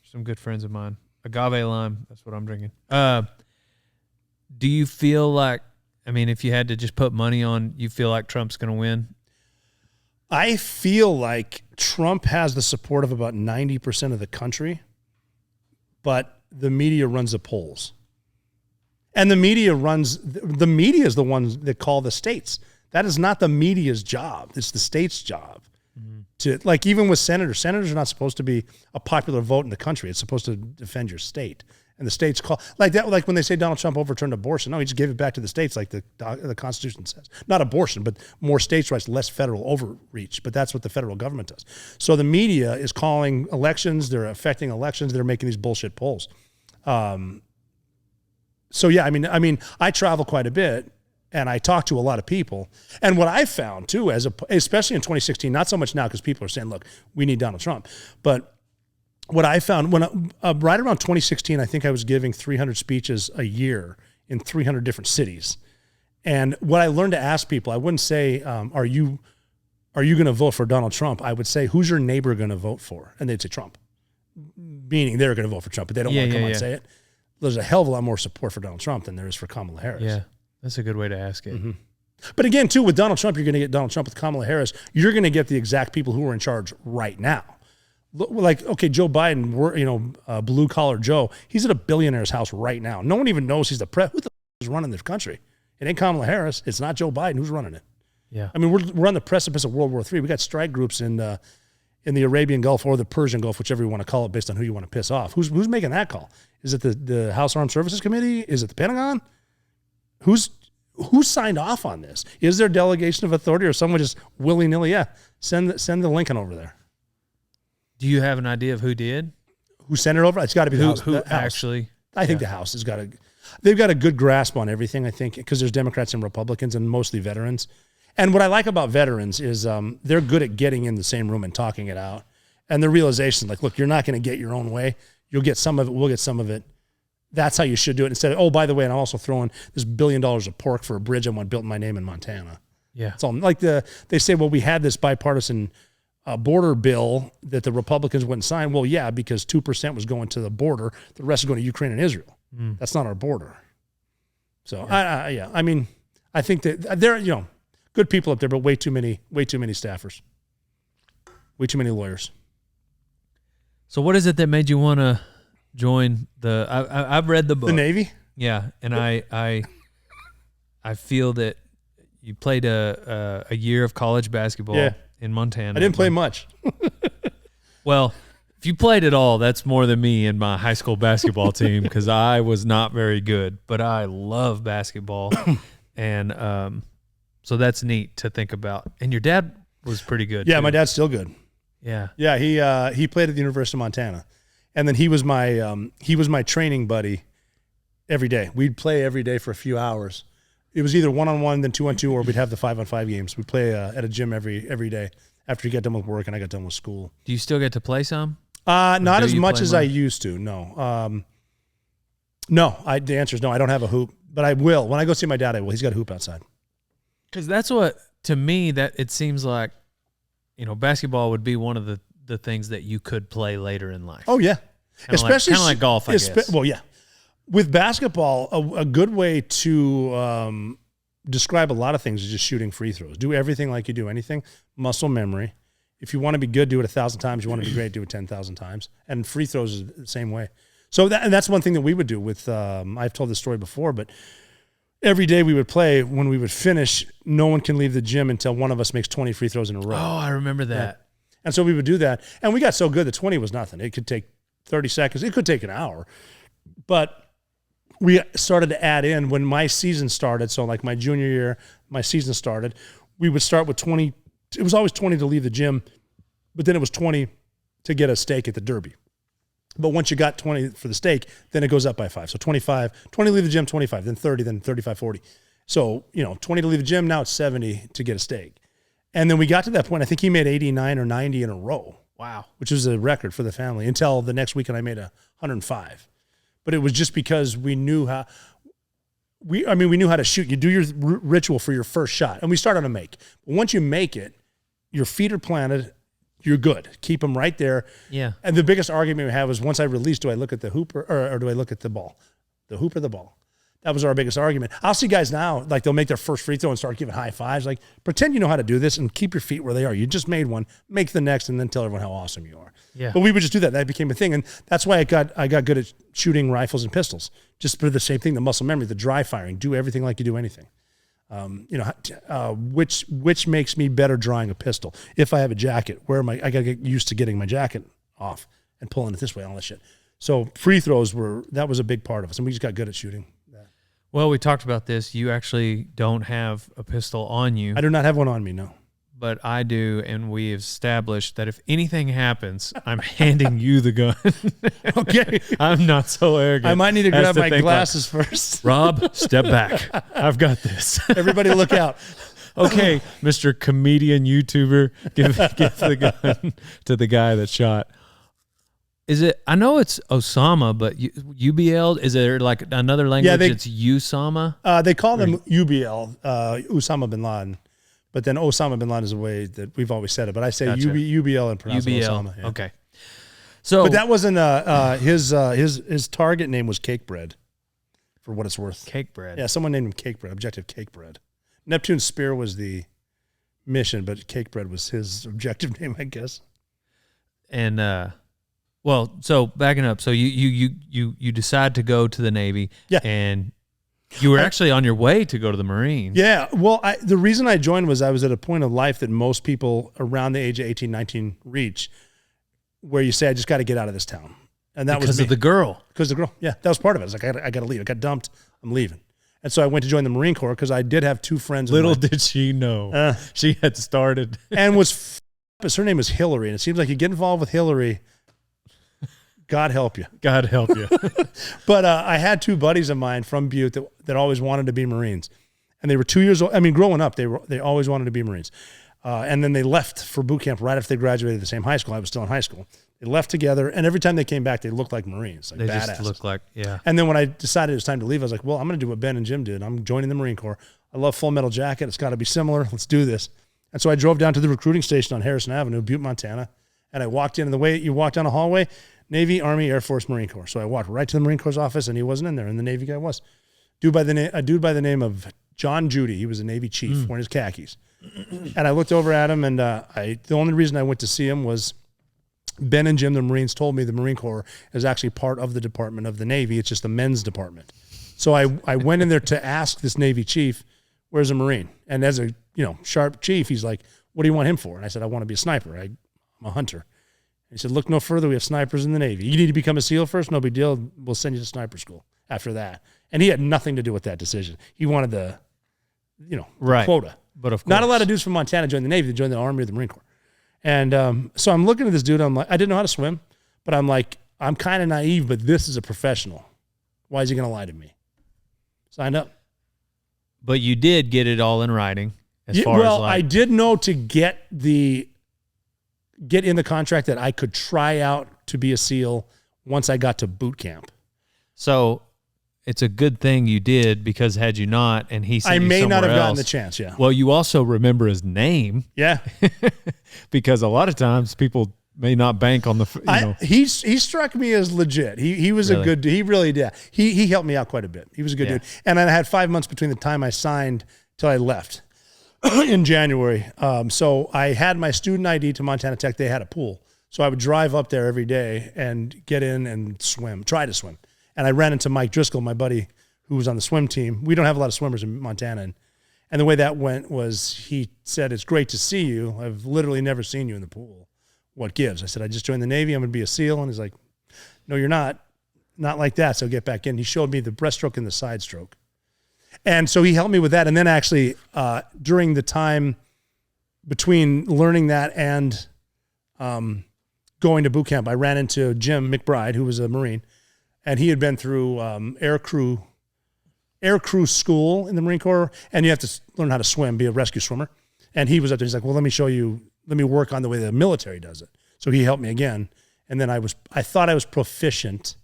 Some good friends of mine. Agave lime, that's what I'm drinking. Do you feel like, if you had to just put money on, you feel like Trump's going to win? I feel like Trump has the support of about 90% of the country, but the media runs the polls. And the media is the ones that call the states. That is not the media's job. It's the state's job. Mm-hmm. Even with senators are not supposed to be a popular vote in the country. It's supposed to defend your state. And the states call like that, like when they say Donald Trump overturned abortion. No, he just gave it back to the states, like the Constitution says. Not abortion, but more states' rights, less federal overreach. But that's what the federal government does. So the media is calling elections. They're affecting elections. They're making these bullshit polls. So yeah, I travel quite a bit, and I talk to a lot of people. And what I found too, especially in 2016, not so much now because people are saying, "Look, we need Donald Trump," but what I found right around 2016, I think I was giving 300 speeches a year in 300 different cities. And what I learned to ask people, I wouldn't say, are you going to vote for Donald Trump? I would say, who's your neighbor going to vote for? And they'd say Trump, meaning they're going to vote for Trump, but they don't want to come out and say it. There's a hell of a lot more support for Donald Trump than there is for Kamala Harris. Yeah, that's a good way to ask it. Mm-hmm. But again, too, with Donald Trump, you're going to get Donald Trump. With Kamala Harris, you're going to get the exact people who are in charge right now. Like, okay, Joe Biden, blue-collar Joe, he's at a billionaire's house right now. No one even knows he's the president. Who the is running this country? It ain't Kamala Harris. It's not Joe Biden. Who's running it? Yeah. I mean, we're on the precipice of World War III. We got strike groups in the Arabian Gulf or the Persian Gulf, whichever you want to call it, based on who you want to piss off. Who's making that call? Is it the House Armed Services Committee? Is it the Pentagon? Who signed off on this? Is there delegation of authority, or someone just willy-nilly? Yeah, send the Lincoln over there. Do you have an idea of who did? Who sent it over? It's got to be the House. Who the House. actually? I think the House has got they've got a good grasp on everything, I think, because there's Democrats and Republicans and mostly veterans. And what I like about veterans is they're good at getting in the same room and talking it out. And the realization, like, look, you're not going to get your own way. You'll get some of it. We'll get some of it. That's how you should do it. Instead of, oh, by the way, and I'm also throwing this $1 billion of pork for a bridge I want built in my name in Montana. Yeah. It's all like they say, well, we had this bipartisan border bill that the Republicans wouldn't sign. Well, yeah, because 2% was going to the border. The rest is going to Ukraine and Israel. That's not our border. So, yeah. I mean, I think that they're, good people up there, but way too many staffers. Way too many lawyers. So what is it that made you want to join I've read the book. The Navy? Yeah, and I feel that you played a year of college basketball in Montana. I didn't play much. Well, if you played at all, that's more than me and my high school basketball team, because I was not very good, but I love basketball. And so that's neat to think about. And your dad was pretty good. Yeah, too. my dad's still good. Yeah. Yeah, he played at the University of Montana. And then he was my training buddy every day. We'd play every day for a few hours. It was either 1-on-1, then 2-on-2, or we'd have the 5-on-5 games. We'd play at a gym every day after he got done with work and I got done with school. Do you still get to play some? Not as much as I used to, no. The answer is no. I don't have a hoop, but I will. When I go see my dad, I will. He's got a hoop outside. Because that's what, to me, that it seems like, basketball would be one of the things that you could play later in life. Oh, yeah. Especially kind of like golf, I guess. Well, yeah. With basketball, a good way to describe a lot of things is just shooting free throws. Do everything like you do anything. Muscle memory. If you want to be good, do it 1,000 times. You want to be great, do it 10,000 times. And free throws is the same way. So that's one thing that we would do with, I've told this story before, but every day we would play, when we would finish, no one can leave the gym until one of us makes 20 free throws in a row. Oh, I remember that. Yeah. And so we would do that. And we got so good that 20 was nothing. It could take 30 seconds. It could take an hour. But we started to add in when my season started. So like my junior year, my season started, we would start with 20. It was always 20 to leave the gym, but then it was 20 to get a steak at the Derby. But once you got 20 for the steak, then it goes up by 5. So 25, 20 to leave the gym, 25, then 30, then 35, 40. So, 20 to leave the gym, now it's 70 to get a steak. And then we got to that point, I think he made 89 or 90 in a row. Wow. Which was a record for the family until the next weekend I made 105. But it was just because we knew how we knew how to shoot. You do your ritual for your first shot, and we start on a make. But once you make it, your feet are planted, you're good. Keep them right there. Yeah. And the biggest argument we have is once I release, do I look at the hoop or do I look at the ball? The hoop or the ball? That was our biggest argument. I'll see guys now, like they'll make their first free throw and start giving high fives. Like, pretend you know how to do this and keep your feet where they are. You just made one, make the next, and then tell everyone how awesome you are. Yeah. But we would just do that. That became a thing. And that's why I got good at shooting rifles and pistols. Just for the same thing, the muscle memory, the dry firing, do everything like you do anything. Which makes me better drawing a pistol. If I have a jacket, I got to get used to getting my jacket off and pulling it this way, all that shit. So free throws that was a big part of us, and we just got good at shooting. Well, we talked about this. You actually don't have a pistol on you. I do not have one on me, no. But I do, and we have established that if anything happens, I'm handing you the gun. Okay. I'm not so arrogant. I might need to grab my glasses first. Rob, step back. I've got this. Everybody look out. Okay, Mr. Comedian YouTuber, give the gun to the guy that shot. Is it? I know it's Osama, but UBL, is there like another language that's Usama? They call them UBL, Osama bin Laden. But then Osama bin Laden is the way that we've always said it. But I say gotcha. UBL and pronounce it Osama. Yeah. Okay. So, but that wasn't his target name was Cake Bread, for what it's worth. Cake Bread. Yeah, someone named him Cake Bread. Objective Cake Bread. Neptune's spear was the mission, but Cake Bread was his objective name, I guess. And well, so backing up, so you decide to go to the Navy. Yeah. And You were actually on your way to go to the Marines. Yeah. Well, the reason I joined was I was at a point of life that most people around the age of 18, 19 reach, where you say, I just got to get out of this town. And that because was me. of the girl. Because of the girl. Yeah, that was part of it. I was like, I got to leave. I got dumped. I'm leaving. And so I went to join the Marine Corps because I did have two friends. Little did she know. She had started. And her name was Hillary. And it seems like you get involved with Hillary, God help you. God help you. But I had two buddies of mine from Butte that always wanted to be Marines. And they were 2 years old. I mean, growing up, they always wanted to be Marines. And then they left for boot camp right after they graduated the same high school. I was still in high school. They left together, and every time they came back, they looked like Marines, like they badass. just looked like, yeah. And then when I decided it was time to leave, I was like, well, I'm going to do what Ben and Jim did. I'm joining the Marine Corps. I love Full Metal Jacket. It's got to be similar. Let's do this. And so I drove down to the recruiting station on Harrison Avenue, Butte, Montana, and I walked in. And the way you walk down a hallway, Navy, Army, Air Force, Marine Corps. So I walked right to the Marine Corps office, and he wasn't in there, and the Navy guy was. A dude by the name of John Judy. He was a Navy chief wearing his khakis. And I looked over at him, and the only reason I went to see him was Ben and Jim, the Marines, told me the Marine Corps is actually part of the Department of the Navy. It's just the men's department. So I went in there to ask this Navy chief, where's a Marine? And as a sharp chief, he's like, what do you want him for? And I said, I want to be a sniper. I'm a hunter. He said, look no further. We have snipers in the Navy. You need to become a SEAL first? No big deal. We'll send you to sniper school after that. And he had nothing to do with that decision. He wanted the quota. But of course. Not a lot of dudes from Montana joined the Navy. They joined the Army or the Marine Corps. And so I'm looking at this dude. I'm like, I didn't know how to swim, but I'm like, I'm kind of naive, but this is a professional. Why is he going to lie to me? Signed up. But you did get it all in writing. I did know to get in the contract that I could try out to be a SEAL once I got to boot camp. So it's a good thing you did, because had you not, and he sent I you may not have somewhere gotten else, the chance. Yeah. Well, you also remember his name. Yeah. Because a lot of times people may not bank on the. He struck me as legit. He was Really? a good dude. He really did. He helped me out quite a bit. He was a good dude. And I had 5 months between the time I signed till I left in January. So I had my student ID to Montana Tech. They had a pool, so I would drive up there every day and get in and try to swim. And I ran into Mike Driscoll, my buddy, who was on the swim team. We don't have a lot of swimmers in Montana. And the way that went was he said, it's great to see you. I've literally never seen you in the pool. What gives? I said, I just joined the Navy. I'm going to be a SEAL. And he's like, no, you're not. Not like that. So get back in. He showed me the breaststroke and the side stroke. And so he helped me with that. And then actually during the time between learning that and going to boot camp, I ran into Jim McBride, who was a Marine. And he had been through air crew school in the Marine Corps, and you have to learn how to swim, be a rescue swimmer. And he was up there. He's like, well, let me show you, let me work on the way the military does it. So he helped me again. And then I thought I was proficient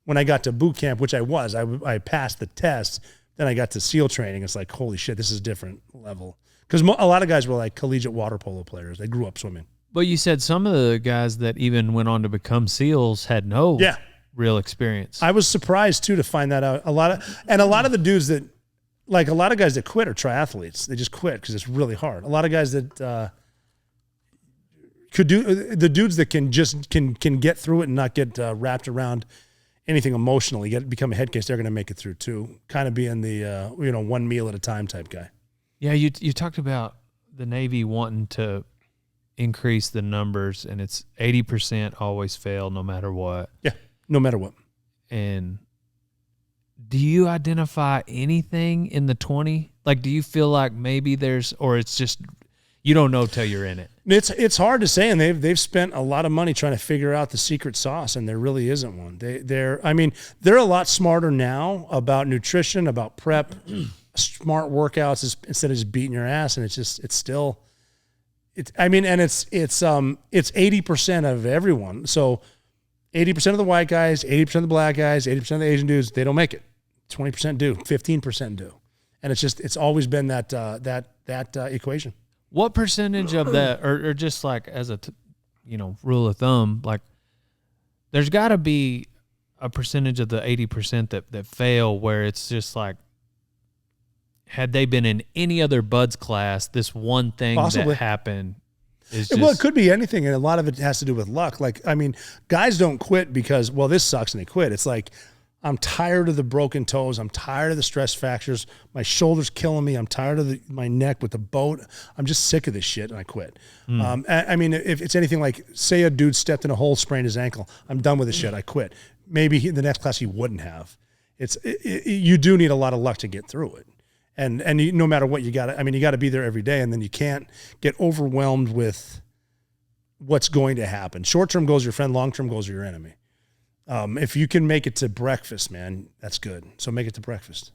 when I got to boot camp, which I was. I passed the test. Then I got to SEAL training. It's like, holy shit, this is a different level. Because a lot of guys were like collegiate water polo players. They grew up swimming. But you said some of the guys that even went on to become SEALs had no real experience. I was surprised too to find that out. A lot of the dudes that, like a lot of guys that quit are triathletes. They just quit because it's really hard. A lot of guys that could do, the dudes that can get through it and not get wrapped around anything emotionally, become a head case, they're going to make it through too. Kind of being the one meal at a time type guy. Yeah, you talked about the Navy wanting to increase the numbers, and it's 80% always fail no matter what. Yeah. No matter what. And do you identify anything in the 20? Like, do you feel like maybe or it's just, you don't know till you're in it? It's hard to say, and they've spent a lot of money trying to figure out the secret sauce, and there really isn't one. They're a lot smarter now about nutrition, about prep, smart workouts instead of just beating your ass, and it's 80% of everyone. So 80% of the white guys, 80% of the black guys, 80% of the Asian dudes, they don't make it. 20% do, 15% do. And it's always been that equation. What percentage of that, or just like as a rule of thumb, like there's got to be a percentage of the 80% that fail where it's just like, had they been in any other buds class, this one thing Possibly. that happened is just... Well, it could be anything, and a lot of it has to do with luck. Like, guys don't quit because, well, this sucks, and they quit. It's like, I'm tired of the broken toes. I'm tired of the stress fractures. My shoulder's killing me. I'm tired of my neck with the boat. I'm just sick of this shit, and I quit. I mean, if it's anything like, say a dude stepped in a hole, sprained his ankle. I'm done with this shit. I quit. Maybe in the next class he wouldn't have. You do need a lot of luck to get through it. And no matter what, you got to be there every day, and then you can't get overwhelmed with what's going to happen. Short-term goals are your friend, long-term goals are your enemy. If you can make it to breakfast, man, that's good. So make it to breakfast.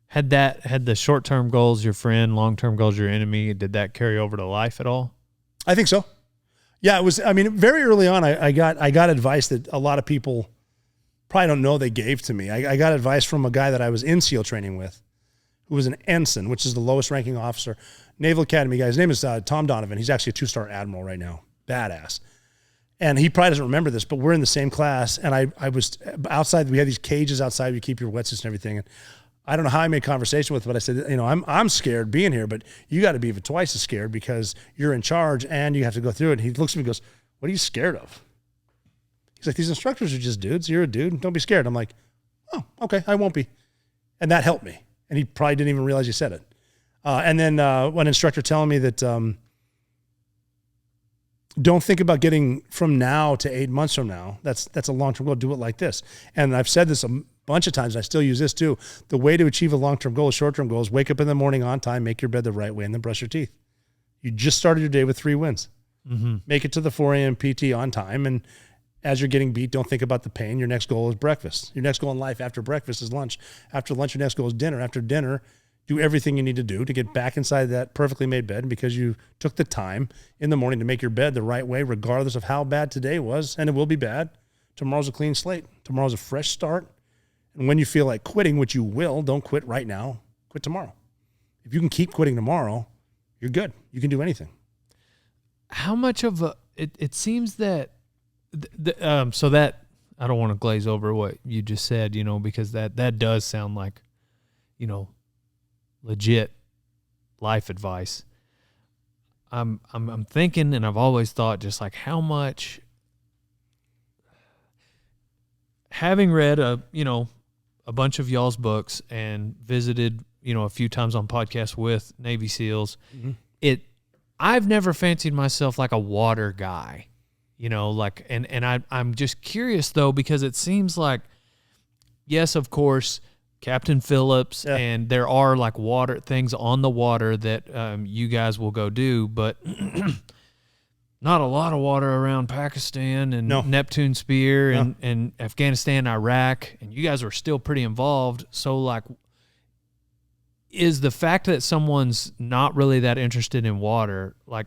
Had the short-term goals your friend, long-term goals your enemy, did that carry over to life at all? I think so. Yeah, it was. I mean, very early on, I got advice that a lot of people probably don't know they gave to me. I got advice from a guy that I was in SEAL training with, who was an ensign, which is the lowest ranking officer, Naval Academy guy. His name is Tom Donovan. He's actually a 2-star admiral right now. Badass. And he probably doesn't remember this, but we're in the same class. And I was outside. We had these cages outside. You keep your wetsuits and everything. And I don't know how I made conversation with him, but I said, I'm scared being here, but you got to be even twice as scared because you're in charge and you have to go through it. And he looks at me and goes, what are you scared of? He's like, these instructors are just dudes. You're a dude. Don't be scared. I'm like, oh, okay, I won't be. And that helped me. And he probably didn't even realize he said it. And then one instructor telling me that don't think about getting from now to 8 months from now. That's a long-term goal. Do it like this. And I've said this a bunch of times. And I still use this too. The way to achieve a long-term goal, a short-term goal, is wake up in the morning on time, make your bed the right way, and then brush your teeth. You just started your day with 3 wins. Mm-hmm. Make it to the 4 a.m. PT on time. And as you're getting beat, don't think about the pain. Your next goal is breakfast. Your next goal in life after breakfast is lunch. After lunch, your next goal is dinner. After dinner, do everything you need to do to get back inside that perfectly made bed because you took the time in the morning to make your bed the right way, regardless of how bad today was, and it will be bad. Tomorrow's a clean slate. Tomorrow's a fresh start. And when you feel like quitting, which you will, don't quit right now. Quit tomorrow. If you can keep quitting tomorrow, you're good. You can do anything. How much of it seems that, so that, I don't want to glaze over what you just said, because that does sound like, legit life advice. I'm thinking, and I've always thought, just like how much, having read a bunch of y'all's books and visited a few times on podcasts with Navy SEALs, mm-hmm. I've never fancied myself like a water guy, and I'm just curious though, because it seems like, yes, of course, Captain Phillips, yeah. And there are like water things on the water that you guys will go do, but not a lot of water around Pakistan and Neptune Spear and Afghanistan, Iraq, and you guys are still pretty involved. So like, is the fact that someone's not really that interested in water, like,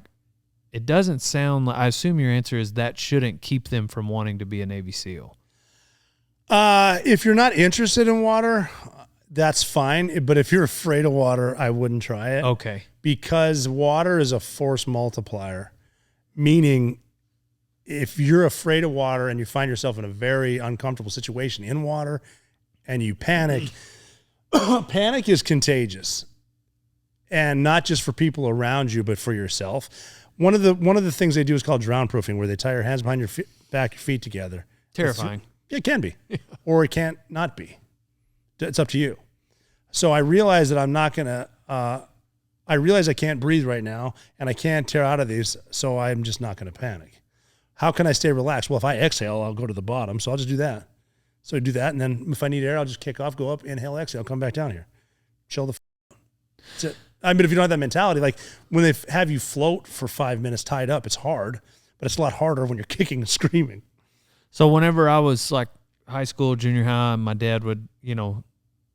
it doesn't sound like, I assume your answer is that shouldn't keep them from wanting to be a Navy SEAL. If you're not interested in water, that's fine. But if you're afraid of water, I wouldn't try it. Okay. Because water is a force multiplier, meaning if you're afraid of water and you find yourself in a very uncomfortable situation in water and you panic, panic is contagious. And not just for people around you, but for yourself. One of the things they do is called drown proofing, where they tie your hands behind your back, your feet together. Terrifying. It can be, or it can't not be. It's up to you. So I realize that I'm not going to, I realize I can't breathe right now and I can't tear out of these. So I'm just not going to panic. How can I stay relaxed? Well, if I exhale, I'll go to the bottom. So I'll just do that. So I do that. And then if I need air, I'll just kick off, go up, inhale, exhale, come back down here. Chill the That's it. I mean, if you don't have that mentality, like when they have you float for 5 minutes tied up, it's hard, but it's a lot harder when you're kicking and screaming. So whenever I was like high school, junior high, my dad would,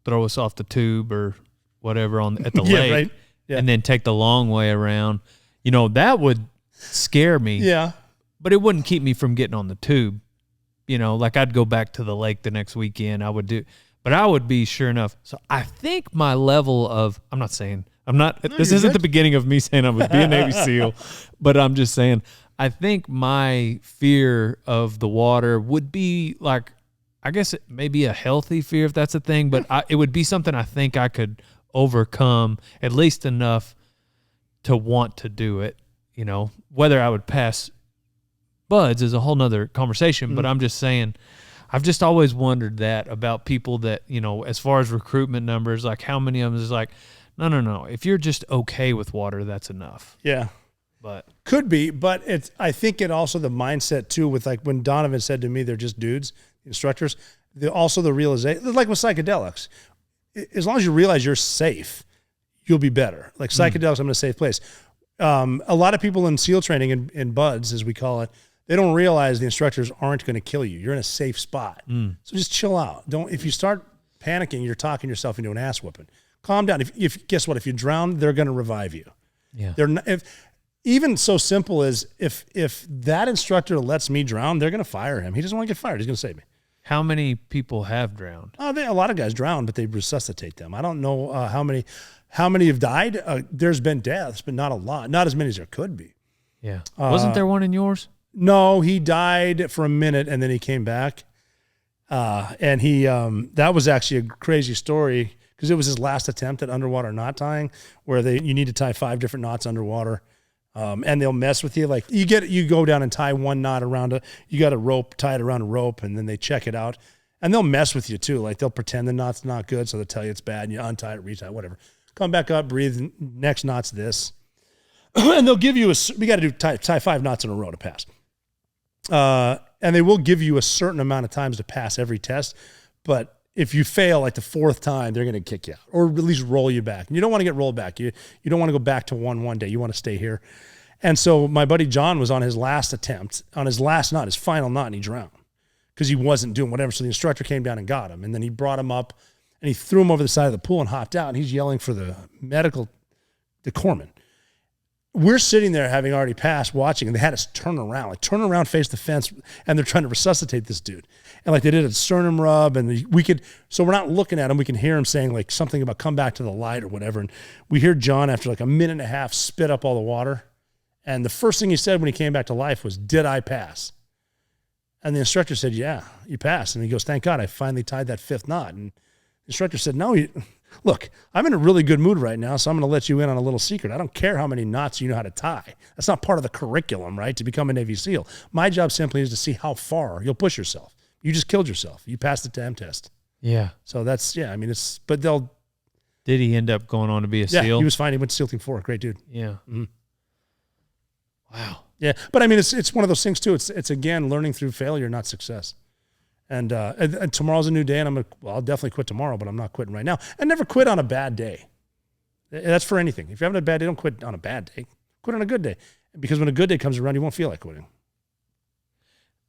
throw us off the tube or whatever at the lake, right? Yeah. And then take the long way around. That would scare me. Yeah. But it wouldn't keep me from getting on the tube. Like I'd go back to the lake the next weekend. I would be sure enough. So I think my level of, this isn't the beginning of me saying I would be a Navy SEAL, but I'm just saying, I think my fear of the water would be like, I guess it may be a healthy fear if that's a thing, but it would be something I think I could overcome at least enough to want to do it. Whether I would pass buds is a whole nother conversation, but I'm just saying, I've just always wondered that about people that, as far as recruitment numbers, like how many of them is like, no. If you're just okay with water, that's enough. Yeah. But could be, but I think it also the mindset too, with like when Donovan said to me, they're just dudes, instructors, also the realization, like with psychedelics, as long as you realize you're safe, you'll be better. Like psychedelics, I'm in a safe place. A lot of people in SEAL training, in BUDS, as we call it, they don't realize the instructors aren't going to kill you. You're in a safe spot. So just chill out. If you start panicking, you're talking yourself into an ass whooping. Calm down. If guess what? If you drown, they're going to revive you. Yeah. They're not, even so simple as if that instructor lets me drown, they're going to fire him. He doesn't want to get fired. He's going to save me. How many people have drowned? A lot of guys drown, but they resuscitate them. I don't know how many have died. There's been deaths, but not a lot. Not as many as there could be. Yeah. Wasn't there one in yours? No, he died for a minute and then he came back. And he that was actually a crazy story because it was his last attempt at underwater knot tying, where you need to tie 5 different knots underwater. And they'll mess with you. Like you go down and tie one knot around you got a rope, tie it around a rope, and then they check it out. And they'll mess with you too. Like they'll pretend the knot's not good, so they'll tell you it's bad, and you untie it, retie it, whatever. Come back up, breathe. Next knot's this. And they'll give you we got to tie 5 knots in a row to pass. And they will give you a certain amount of times to pass every test. But if you fail like the 4th time, they're going to kick you out or at least roll you back. And you don't want to get rolled back. You don't want to go back to one day. You want to stay here. And so my buddy John was on his last attempt, on his last knot, his final knot, and he drowned because he wasn't doing whatever. So the instructor came down and got him. And then he brought him up and he threw him over the side of the pool and hopped out. And he's yelling for the corpsman. We're sitting there having already passed watching, and they had us turn around, face the fence, and they're trying to resuscitate this dude. And like they did a sternum rub, and so we're not looking at him. We can hear him saying like something about come back to the light or whatever. And we hear John after like a minute and a half spit up all the water. And the first thing he said when he came back to life was, "Did I pass?" And the instructor said, "Yeah, you passed." And he goes, "Thank God I finally tied that 5th knot." And the instructor said, "No, look, I'm in a really good mood right now, so I'm going to let you in on a little secret. I don't care how many knots you know how to tie. That's not part of the curriculum, right, to become a Navy SEAL. My job simply is to see how far you'll push yourself. You just killed yourself. You passed the TAM test." Yeah. So that's, yeah, I mean, Did he end up going on to be a SEAL? Yeah, he was fine. He went to SEAL Team 4. Great dude. Yeah. Mm-hmm. Wow. Yeah, but I mean, it's one of those things too. It's again, learning through failure, not success. And tomorrow's a new day, and I'll definitely quit tomorrow, but I'm not quitting right now. And never quit on a bad day. That's for anything. If you're having a bad day, don't quit on a bad day. Quit on a good day, because when a good day comes around, you won't feel like quitting.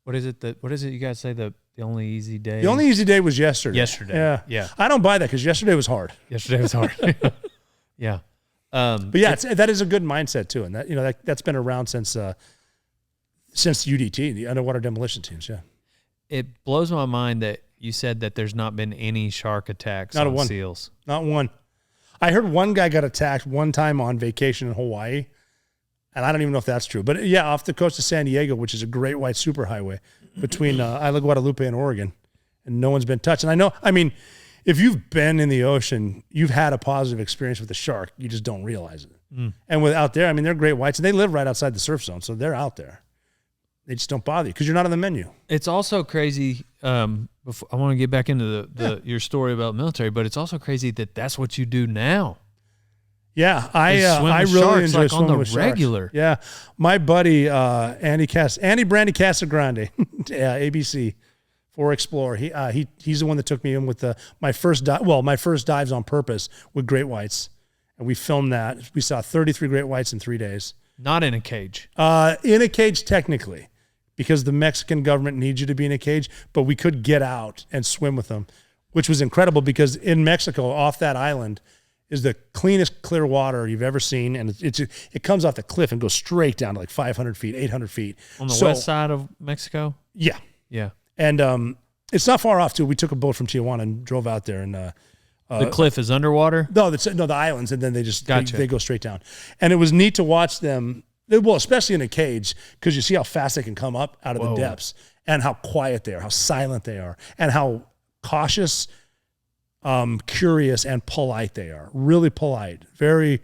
What is it you guys say the only easy day? The only easy day was yesterday. Yeah. I don't buy that because yesterday was hard. Yeah. But yeah, that is a good mindset too, and that's been around since UDT, the underwater demolition teams. Yeah. It blows my mind that you said that there's not been any shark attacks on SEALs. Not one. I heard one guy got attacked one time on vacation in Hawaii, and I don't even know if that's true. But yeah, off the coast of San Diego, which is a great white superhighway between Isla Guadalupe and Oregon, and no one's been touched. And I mean, if you've been in the ocean, you've had a positive experience with a shark. You just don't realize it. And out there, I mean, they're great whites, and they live right outside the surf zone, so they're out there. They just don't bother you because you're not on the menu. It's also crazy. Before, I want to get back into your story about military, but it's also crazy that that's what you do now. Yeah, I really enjoy swimming with sharks. Regular. Yeah, my buddy Andy Brandy Casagrande, ABC, for Explorer. He's the one that took me in with my first dives on purpose with great whites, and we filmed that. We saw 33 great whites in 3 days. Not in a cage. In a cage, technically, because the Mexican government needs you to be in a cage, but we could get out and swim with them, which was incredible because in Mexico, off that island, is the cleanest clear water you've ever seen, and it comes off the cliff and goes straight down to like 500 feet, 800 feet. On the west side of Mexico? Yeah. Yeah. And it's not far off, too. We took a boat from Tijuana and drove out there, and the cliff is underwater? No, the islands, and then they go straight down. And it was neat to watch them, well, especially in a cage, because you see how fast they can come up out of the depths, and how quiet they are, how silent they are, and how cautious, curious, and polite they are. Really polite, very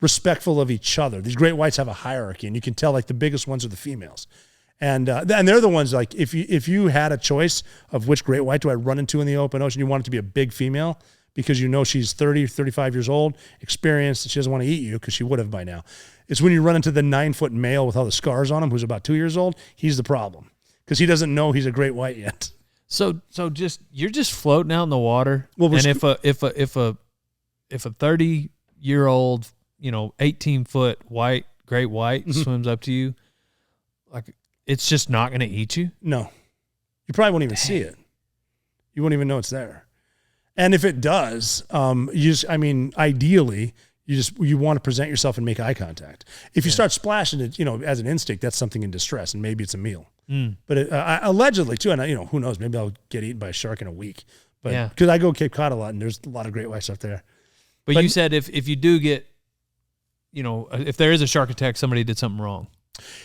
respectful of each other. These great whites have a hierarchy, and you can tell like the biggest ones are the females. And they're the ones like if you had a choice of which great white do I run into in the open ocean, you want it to be a big female because you know she's 30, 35 years old, experienced, she doesn't want to eat you because she would have by now. It's when you run into the 9-foot male with all the scars on him who's about 2 years old, he's the problem because he doesn't know he's a great white yet. So you're just floating out in the water. Well, and if a 30-year-old, 18-foot great white swims up to you, like it's just not going to eat you? No. You probably won't even see it. You won't even know it's there. And if it does, ideally, you want to present yourself and make eye contact. If you start splashing it, as an instinct, that's something in distress, and maybe it's a meal. But allegedly, too, and who knows, maybe I'll get eaten by a shark in a week. But because I go Cape Cod a lot, and there's a lot of great whites up there. But you said if you do get, if there is a shark attack, somebody did something wrong.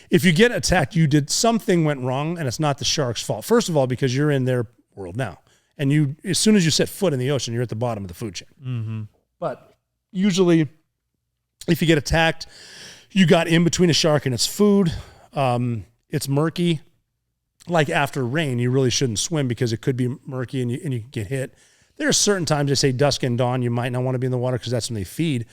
If you get attacked, something went wrong, and it's not the shark's fault. First of all, because you're in their world now, and as soon as you set foot in the ocean, you're at the bottom of the food chain. Mm-hmm. But usually, if you get attacked, you got in between a shark and its food. It's murky. Like after rain, you really shouldn't swim because it could be murky and you can get hit. There are certain times, they say dusk and dawn, you might not want to be in the water because that's when they feed.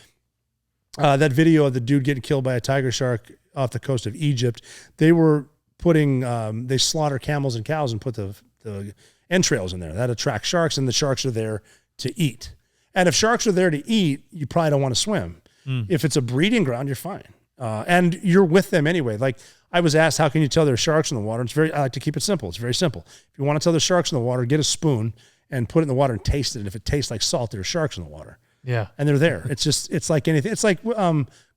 That video of the dude getting killed by a tiger shark off the coast of Egypt, they were putting, they slaughter camels and cows and put the entrails in there. That attracts sharks, and the sharks are there to eat. And if sharks are there to eat, you probably don't want to swim. If it's a breeding ground, you're fine. And you're with them anyway. Like I was asked, how can you tell there's sharks in the water? I like to keep it simple. It's very simple. If you want to tell there's sharks in the water, get a spoon and put it in the water and taste it. And if it tastes like salt, there's sharks in the water. Yeah. And they're there. It's like anything. It's like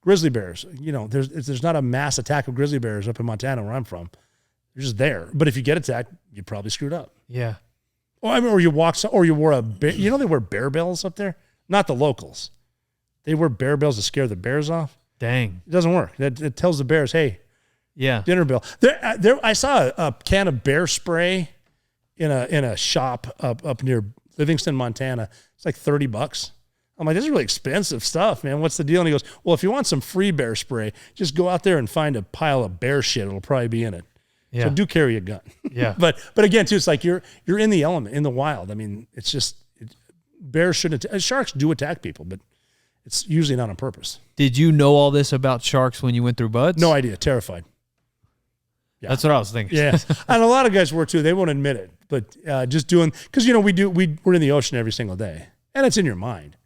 grizzly bears. There's not a mass attack of grizzly bears up in Montana where I'm from. They're just there. But if you get attacked, you probably screwed up. Yeah. Or you wore a bear. They wear bear bells up there? Not the locals. They wear bear bells to scare the bears off. Dang. It doesn't work. It tells the bears, hey, dinner bell. I saw a can of bear spray in a shop up near Livingston, Montana. It's like $30. I'm like, this is really expensive stuff, man. What's the deal? And he goes, well, if you want some free bear spray, just go out there and find a pile of bear shit. It'll probably be in it. Yeah. So do carry a gun. Yeah. But again, too, it's like you're in the element, in the wild. I mean, it's just bears shouldn't. Sharks do attack people, but it's usually not on purpose. Did you know all this about sharks when you went through BUD/S? No idea. Terrified. Yeah. That's what I was thinking. Yeah. And a lot of guys were too. They won't admit it, but just doing, because, we're in the ocean every single day, and it's in your mind.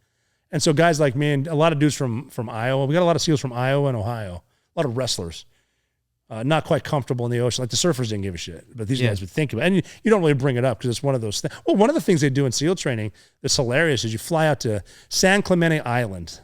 And so guys like me and a lot of dudes from Iowa, we got a lot of SEALs from Iowa and Ohio, a lot of wrestlers, not quite comfortable in the ocean. Like the surfers didn't give a shit, but these guys would think about it. And you don't really bring it up because it's one of those things. Well, one of the things they do in SEAL training that's hilarious is you fly out to San Clemente Island,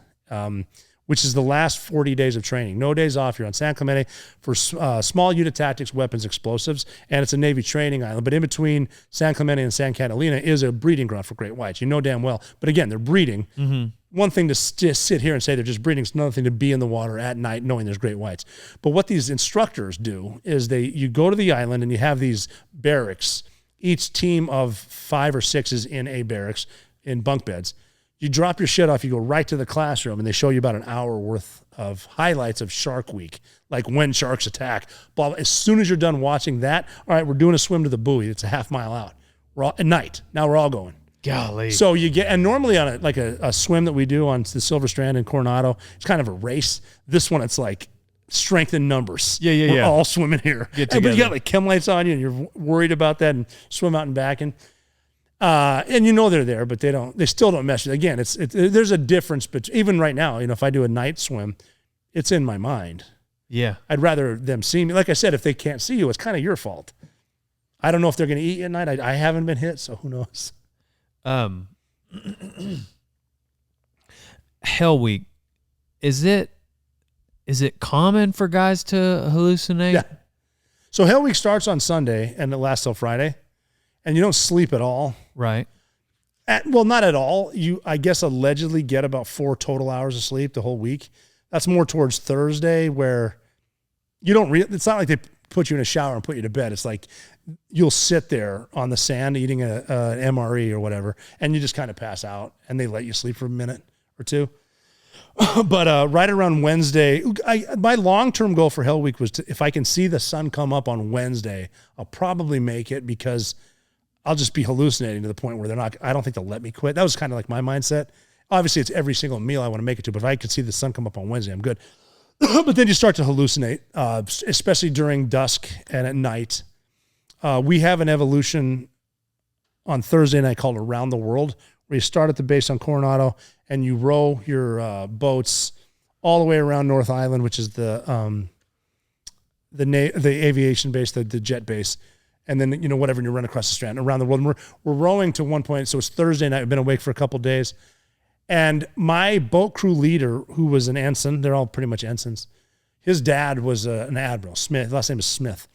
which is the last 40 days of training. No days off. You're on San Clemente for small unit tactics, weapons, explosives, and it's a Navy training island. But in between San Clemente and San Catalina is a breeding ground for great whites. You know damn well. But again, they're breeding. Mm-hmm. One thing to just sit here and say they're just breeding. It's another thing to be in the water at night knowing there's great whites. But what these instructors do is you go to the island and you have these barracks. Each team of 5 or 6 is in a barracks in bunk beds. You drop your shit off, you go right to the classroom, and they show you about an hour worth of highlights of Shark Week, like when sharks attack. Blah, blah. As soon as you're done watching that, all right, we're doing a swim to the buoy. It's a half mile out. We're all, at night. Now we're all going. Golly. So you get, and normally on a swim that we do on the Silver Strand in Coronado, it's kind of a race. This one, it's like strength in numbers. Yeah. We're all swimming here. But you got like chem lights on you, and you're worried about that, and swim out and back. And they're there, but they still don't mess with it. Again, there's a difference, but even right now, if I do a night swim, it's in my mind. Yeah. I'd rather them see me. Like I said, if they can't see you, it's kind of your fault. I don't know if they're going to eat at night. I haven't been hit, so who knows? Hell Week, is it common for guys to hallucinate? Yeah. So Hell Week starts on Sunday and it lasts till Friday, and you don't sleep at all. Right. Well, not at all. You, I guess, allegedly get about 4 total hours of sleep the whole week. That's more towards Thursday, where you don't. It's not like they put you in a shower and put you to bed. It's like you'll sit there on the sand eating an MRE or whatever, and you just kind of pass out, and they let you sleep for a minute or two. But right around Wednesday, my long-term goal for Hell Week was if I can see the sun come up on Wednesday, I'll probably make it because I'll just be hallucinating to the point where I don't think they'll let me quit. That was kind of like my mindset. Obviously, it's every single meal I want to make it to, but if I could see the sun come up on Wednesday, I'm good. But then you start to hallucinate, especially during dusk and at night. We have an evolution on Thursday night called Around the World, where you start at the base on Coronado and you row your boats all the way around North Island, which is the aviation base, the jet base, and then whatever, and you run across the Strand around the world. And we're rowing to one point, so it's Thursday night. We've been awake for a couple of days. And my boat crew leader, who was an ensign, they're all pretty much ensigns. His dad was an admiral, Smith. Last name is Smith.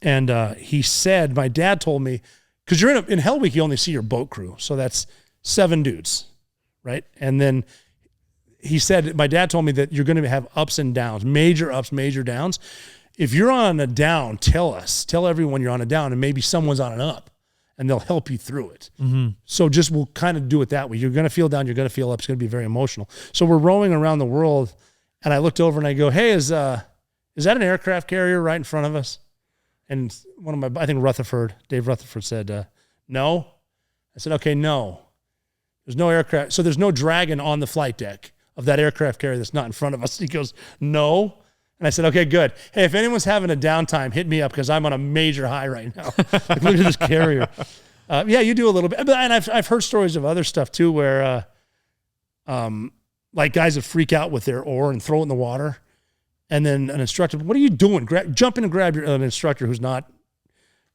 And he said, my dad told me, because you're in Hell Week, you only see your boat crew. So that's 7 dudes, right? And then he said, my dad told me that you're going to have ups and downs, major ups, major downs. If you're on a down, tell us. Tell everyone you're on a down, and maybe someone's on an up. And they'll help you through it. Mm-hmm. So we'll kind of do it that way. You're going to feel down. You're going to feel up. It's going to be very emotional. So we're rowing around the world, and I looked over and I go, hey, is that an aircraft carrier right in front of us? And I think Dave Rutherford said, no. I said, okay, no. There's no aircraft. So there's no dragon on the flight deck of that aircraft carrier that's not in front of us. He goes, no. And I said, okay, good. Hey, if anyone's having a downtime, hit me up because I'm on a major high right now. Like, look at this carrier. Yeah, you do a little bit. And I've heard stories of other stuff too where like guys that freak out with their oar and throw it in the water. And then an instructor, what are you doing? Jump in and grab an instructor who's not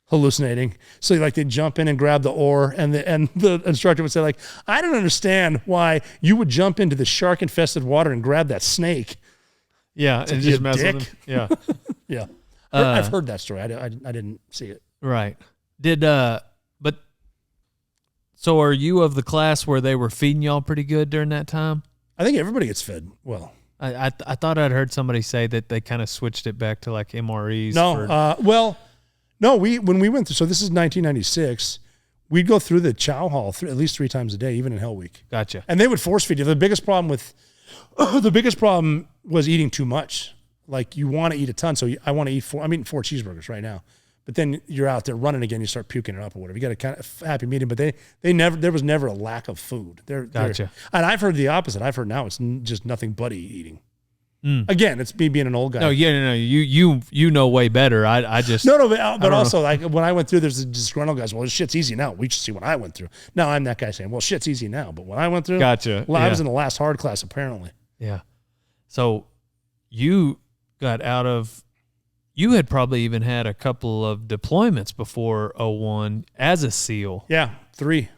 hallucinating. So they jump in and grab the oar, and the instructor would say, like, I don't understand why you would jump into the shark-infested water and grab that snake. Yeah, and just mess with them. Yeah. Yeah. I've heard that story. I didn't see it. Right. So are you of the class where they were feeding y'all pretty good during that time? I think everybody gets fed well. I thought I'd heard somebody say that they kind of switched it back to like MREs. No, no. When we went through, so this is 1996. We'd go through the chow hall at least 3 times a day, even in Hell Week. Gotcha. And they would force feed you. The biggest problem was eating too much. Like, you want to eat a ton, so I'm eating 4 cheeseburgers right now. But then you're out there running again, you start puking it up or whatever. You got a kind of happy medium, but there was never a lack of food. Gotcha. And I've heard the opposite. I've heard now it's just nothing but eating. Again, it's me being an old guy. No, you know way better. I just but also like when I went through, there's disgruntled guys. Well, shit's easy now. We should see what I went through. Now I'm that guy saying, well, shit's easy now. But when I went through, gotcha. Well, I was in the last hard class apparently. Yeah. So you got out of. You had probably even had a couple of deployments before 01 as a SEAL. Yeah, 3.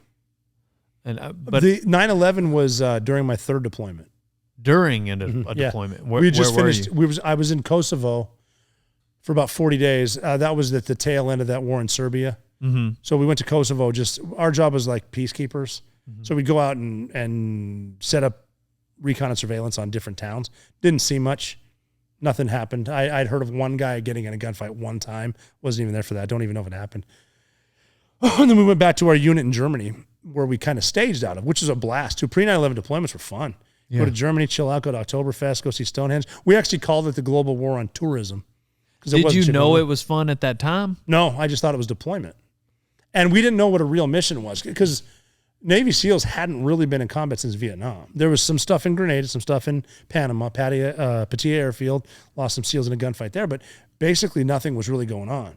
But the 9/11 was during my 3rd deployment. During a deployment, where finished. Were you? I was in Kosovo for about 40 days. That was at the tail end of that war in Serbia. Mm-hmm. So we went to Kosovo. Our job was like peacekeepers. Mm-hmm. So we'd go out and set up recon and surveillance on different towns. Didn't see much. Nothing happened. I'd heard of one guy getting in a gunfight one time. Wasn't even there for that. Don't even know if it happened. And then we went back to our unit in Germany where we kind of staged out of, which is a blast. 2 pre-9/11 deployments were fun. Yeah. Go to Germany, chill out, go to Oktoberfest, go see Stonehenge. We actually called it the Global War on Tourism. Did you know it was fun at that time? No, I just thought it was deployment. And we didn't know what a real mission was because Navy SEALs hadn't really been in combat since Vietnam. There was some stuff in Grenada, some stuff in Panama, Patia Airfield, lost some SEALs in a gunfight there, but basically nothing was really going on.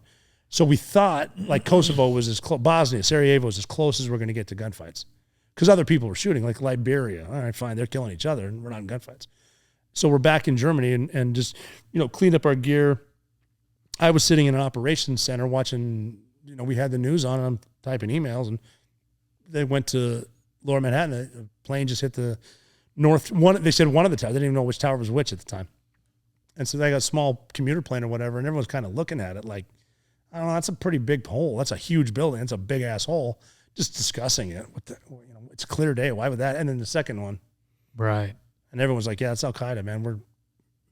So we thought like Kosovo was as close, Bosnia, Sarajevo was as close as we're going to get to gunfights. Because other people were shooting, like Liberia. All right, fine, they're killing each other, and we're not in gunfights. So we're back in Germany and just, cleaned up our gear. I was sitting in an operations center watching, we had the news on, and I'm typing emails, and they went to Lower Manhattan. A plane just hit the north one. They said one of the towers. They didn't even know which tower was which at the time. And so they got a small commuter plane or whatever, and everyone's kind of looking at it like, I don't know, that's a pretty big hole. That's a huge building. It's a big ass hole. Just discussing it. It's a clear day. Why would that? And then the second one. Right. And everyone's like, yeah, it's Al-Qaeda, man.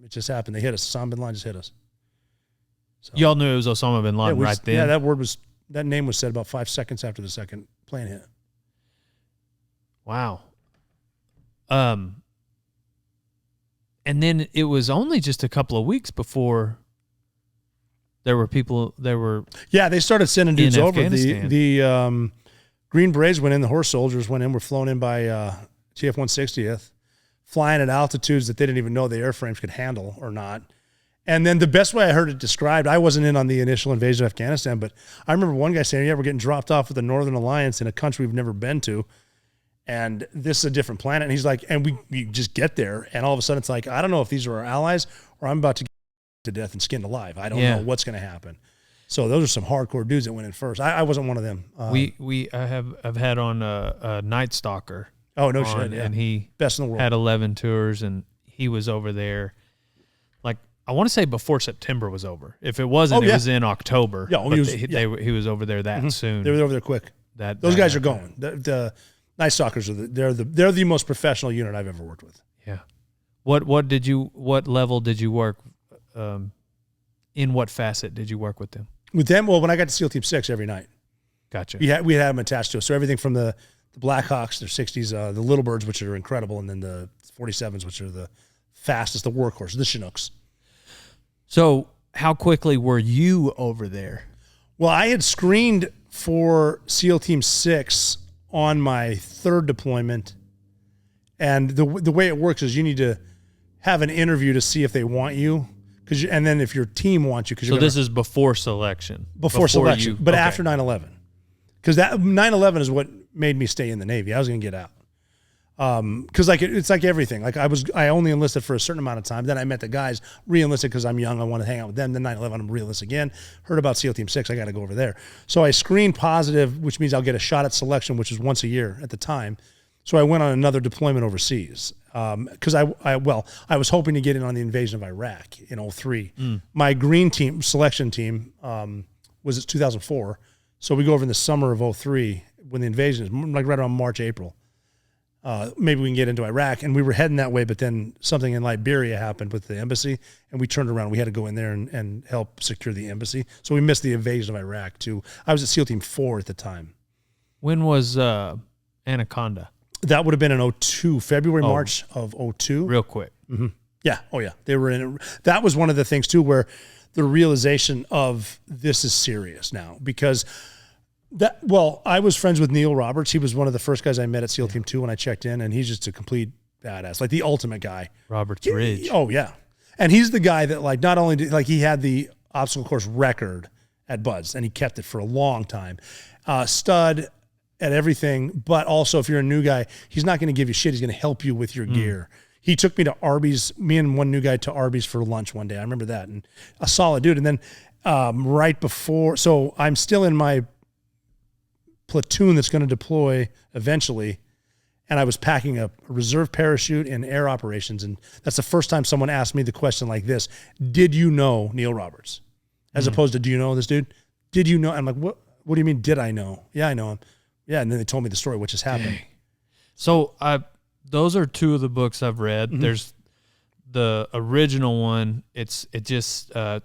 It just happened. They hit us. Osama bin Laden just hit us. So, y'all knew it was Osama bin Laden right then? Yeah, that name was said about 5 seconds after the second plane hit. Wow. And then it was only just a couple of weeks before there were people Yeah, they started sending dudes over. Afghanistan. The Green Berets went in, the horse soldiers went in, were flown in by TF-160th, flying at altitudes that they didn't even know the airframes could handle or not. And then the best way I heard it described, I wasn't in on the initial invasion of Afghanistan, but I remember one guy saying, yeah, we're getting dropped off with the Northern Alliance in a country we've never been to. And this is a different planet. And he's like, and we just get there. And all of a sudden it's like, I don't know if these are our allies or I'm about to get to death and skinned alive. I don't know what's going to happen. So those are some hardcore dudes that went in first. I wasn't one of them. I've had on a Night Stalker. Oh, no shit. Yeah. And he best in the world. Had 11 tours and he was over there. Like, I want to say before September was over. If it wasn't, it was in October. Yeah, he was over there that soon. They were over there quick. Those guys are going. The Night Stalkers they're the most professional unit I've ever worked with. Yeah. What level did you work? In what facet did you work with them? With them, well, when I got to SEAL Team 6 every night. Gotcha. We had them attached to us. So everything from the Blackhawks, their 60s, the Little Birds, which are incredible, and then the 47s, which are the fastest, the workhorse, the Chinooks. So how quickly were you over there? Well, I had screened for SEAL Team 6 on my third deployment. And the way it works is you need to have an interview to see if they want you. And then if your team wants you. So this is before selection? Before selection, but after 9/11. Because that 9/11 is what made me stay in the Navy. I was going to get out. Because it's like everything. Like I only enlisted for a certain amount of time. Then I met the guys, re-enlisted because I'm young. I want to hang out with them. Then 9/11, I'm re-enlisted again. Heard about SEAL Team 6. I got to go over there. So I screened positive, which means I'll get a shot at selection, which is once a year at the time. So I went on another deployment overseas because I was hoping to get in on the invasion of Iraq in 2003. My green team selection team was 2004. So we go over in the summer of 2003 when the invasion is like right around March, April. Maybe we can get into Iraq. And we were heading that way, but then something in Liberia happened with the embassy, and we turned around. We had to go in there and help secure the embassy. So we missed the invasion of Iraq, too. I was at SEAL Team 4 at the time. When was Anaconda? That would have been in 2002, March of 2002. Real quick. Mm-hmm. Yeah. Oh, yeah. They were in it. That was one of the things, too, where the realization of this is serious now because I was friends with Neil Roberts. He was one of the first guys I met at SEAL Team 2 when I checked in, and he's just a complete badass, like the ultimate guy. Roberts Ridge. Oh, yeah. And he's the guy that, like, not only he had the obstacle course record at Buds, and he kept it for a long time. Stud at everything, but also if you're a new guy, he's not going to give you shit. He's going to help you with your gear. He took me to Arby's, me and one new guy to Arby's for lunch one day. I remember that. And a solid dude. And then right before, so I'm still in my platoon that's going to deploy eventually. And I was packing a reserve parachute in air operations. And that's the first time someone asked me the question like this: did you know Neil Roberts? As opposed to, do you know this dude? Did you know? I'm like, what do you mean, did I know? Yeah, I know him. Yeah, and then they told me the story, which has happened. So those are two of the books I've read. Mm-hmm. There's the original one. It's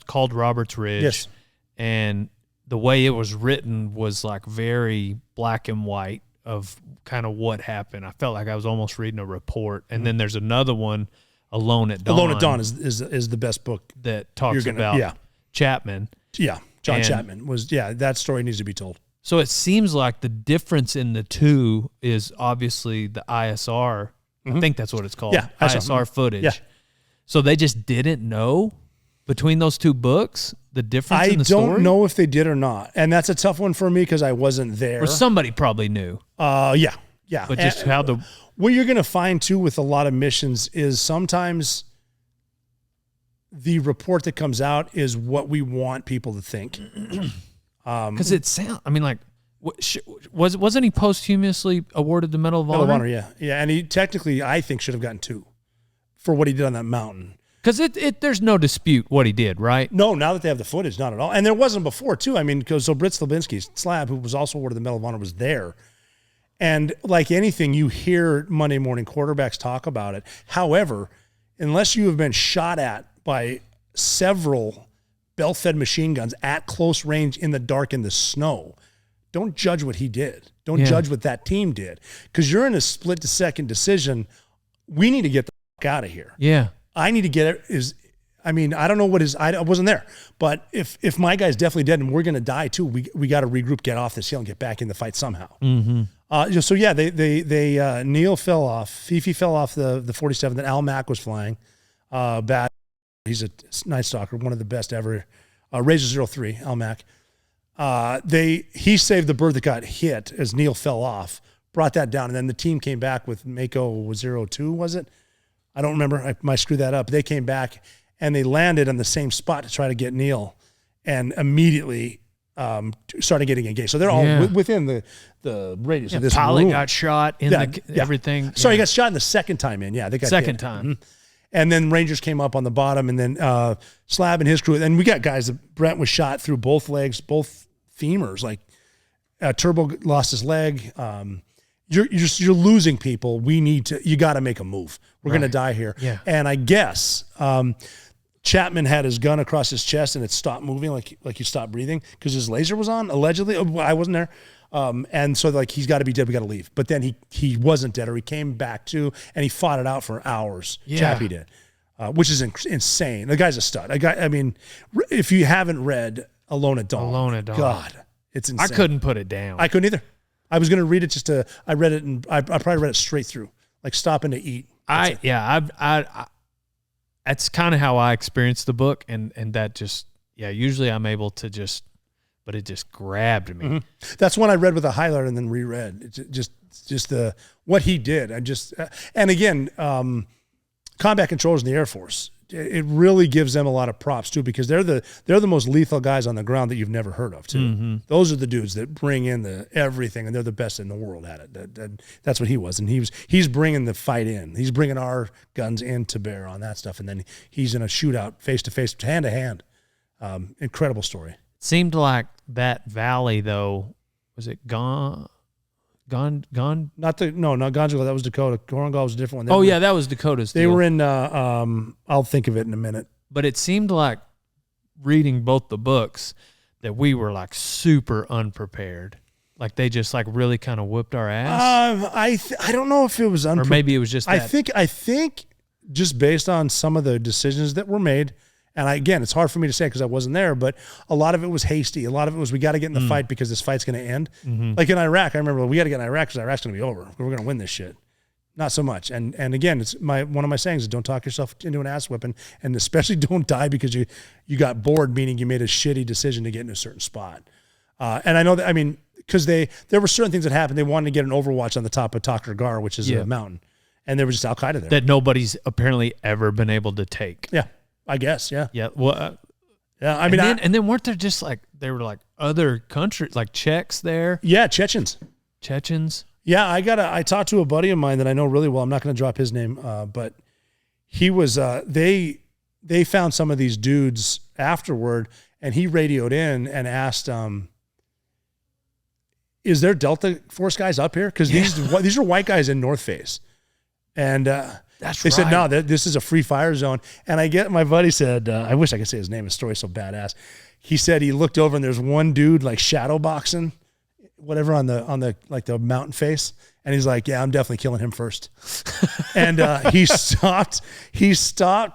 called Roberts Ridge. Yes. And the way it was written was like very black and white of kind of what happened. I felt like I was almost reading a report. And then there's another one, Alone at Dawn. Alone at Dawn is the best book that talks about Chapman. Yeah, John Chapman that story needs to be told. So it seems like the difference in the two is obviously the ISR. I think that's what it's called. Yeah, ISR footage. Yeah. So they just didn't know between those two books the difference in the story? I don't know if they did or not. And that's a tough one for me because I wasn't there. Or somebody probably knew. Yeah. But just how the... What you're going to find, too, with a lot of missions is sometimes the report that comes out is what we want people to think. Because it sounds, I mean, like, wasn't he posthumously awarded the Medal of Honor? Medal of Honor, yeah. And he technically, I think, should have gotten 2 for what he did on that mountain. Because there's no dispute what he did, right? No, now that they have the footage, not at all. And there wasn't before, too. I mean, because Brett Slabinski, Slab, who was also awarded the Medal of Honor, was there. And like anything, you hear Monday morning quarterbacks talk about it. However, unless you have been shot at by several belt-fed machine guns at close range in the dark in the snow, don't judge what he did. Don't judge what that team did. Because you're in a split-second decision. We need to get the fuck out of here. Yeah. I need to get it is, I mean, I don't know what is, I wasn't there, but if my guy's definitely dead and we're going to die too, we got to regroup, get off this hill and get back in the fight somehow. So yeah, Neil fell off. Fifi fell off the 47 that Al Mack was flying. Bad. He's a Night Stalker, one of the best ever. Razor 03, Al Mack. He saved the bird that got hit as Neil fell off, brought that down, and then the team came back with Mako 02, was it? I don't remember. I might screw that up. They came back and they landed on the same spot to try to get Neil, and immediately started getting engaged. So they're all within the radius of this pilot room. got shot in everything. Sorry, he got shot in the second time in. Yeah, they got second hit. time. Mm-hmm. And then Rangers came up on the bottom, and then Slab and his crew. And we got guys that Brent was shot through both legs, both femurs. Like Turbo lost his leg. You're losing people. You got to make a move. We're going to die here. Yeah. And I guess Chapman had his gun across his chest and it stopped moving, like he stopped breathing because his laser was on, allegedly. I wasn't there. And so like, he's got to be dead. We got to leave. But then he wasn't dead, or he came back to, and he fought it out for hours. Yeah. Chappie did, which is insane. The guy's a stud. I mean, if you haven't read Alone at Dawn, God, it's insane. I couldn't put it down. I couldn't either. I was going to read it I read it and I probably read it straight through, like stopping to eat. That's kind of how I experienced the book, and that just, usually I'm able to but it just grabbed me. Mm-hmm. That's one I read with a highlighter and then reread. It's just what he did. And again, combat controllers in the Air Force, it really gives them a lot of props too, because they're the most lethal guys on the ground that you've never heard of too. Mm-hmm. Those are the dudes that bring in the everything, and they're the best in the world at it. That's what he was, and he's bringing the fight in. He's bringing our guns in to bear on that stuff, and then he's in a shootout, face to face, hand to hand. Incredible story. Seemed like that valley though, was it gone? Not Gonzalo. That was Dakota. Korangal was a different one. That was Dakota's. They were in. I'll think of it in a minute. But it seemed like reading both the books that we were like super unprepared. Like they just like really kind of whipped our ass. I don't know if it was unprepared, or maybe it was just. I think just based on some of the decisions that were made. And again, it's hard for me to say because I wasn't there, but a lot of it was hasty. A lot of it was, we got to get in the fight because this fight's going to end. Mm-hmm. Like in Iraq, I remember we got to get in Iraq because Iraq's going to be over. We're going to win this shit. Not so much. And again, it's one of my sayings is don't talk yourself into an ass whipping, and especially don't die because you got bored, meaning you made a shitty decision to get in a certain spot. And I know that, I mean, because there were certain things that happened. They wanted to get an overwatch on the top of Takr Gar, which is a mountain. And there was just Al-Qaeda there. That nobody's apparently ever been able to take. Yeah. I guess, yeah. Yeah, well, I mean, and then weren't there just like, there were like other countries, like Czechs there? Yeah, Chechens. Yeah, I talked to a buddy of mine that I know really well. I'm not going to drop his name, but he was, they found some of these dudes afterward, and he radioed in and asked, is there Delta Force guys up here? Because these are white guys in North Face. And they said, no, this is a free fire zone. And my buddy said, I wish I could say his name. His story's so badass. He said he looked over and there's one dude like shadow boxing, whatever, on the like the mountain face. And he's like, yeah, I'm definitely killing him first. And he stopped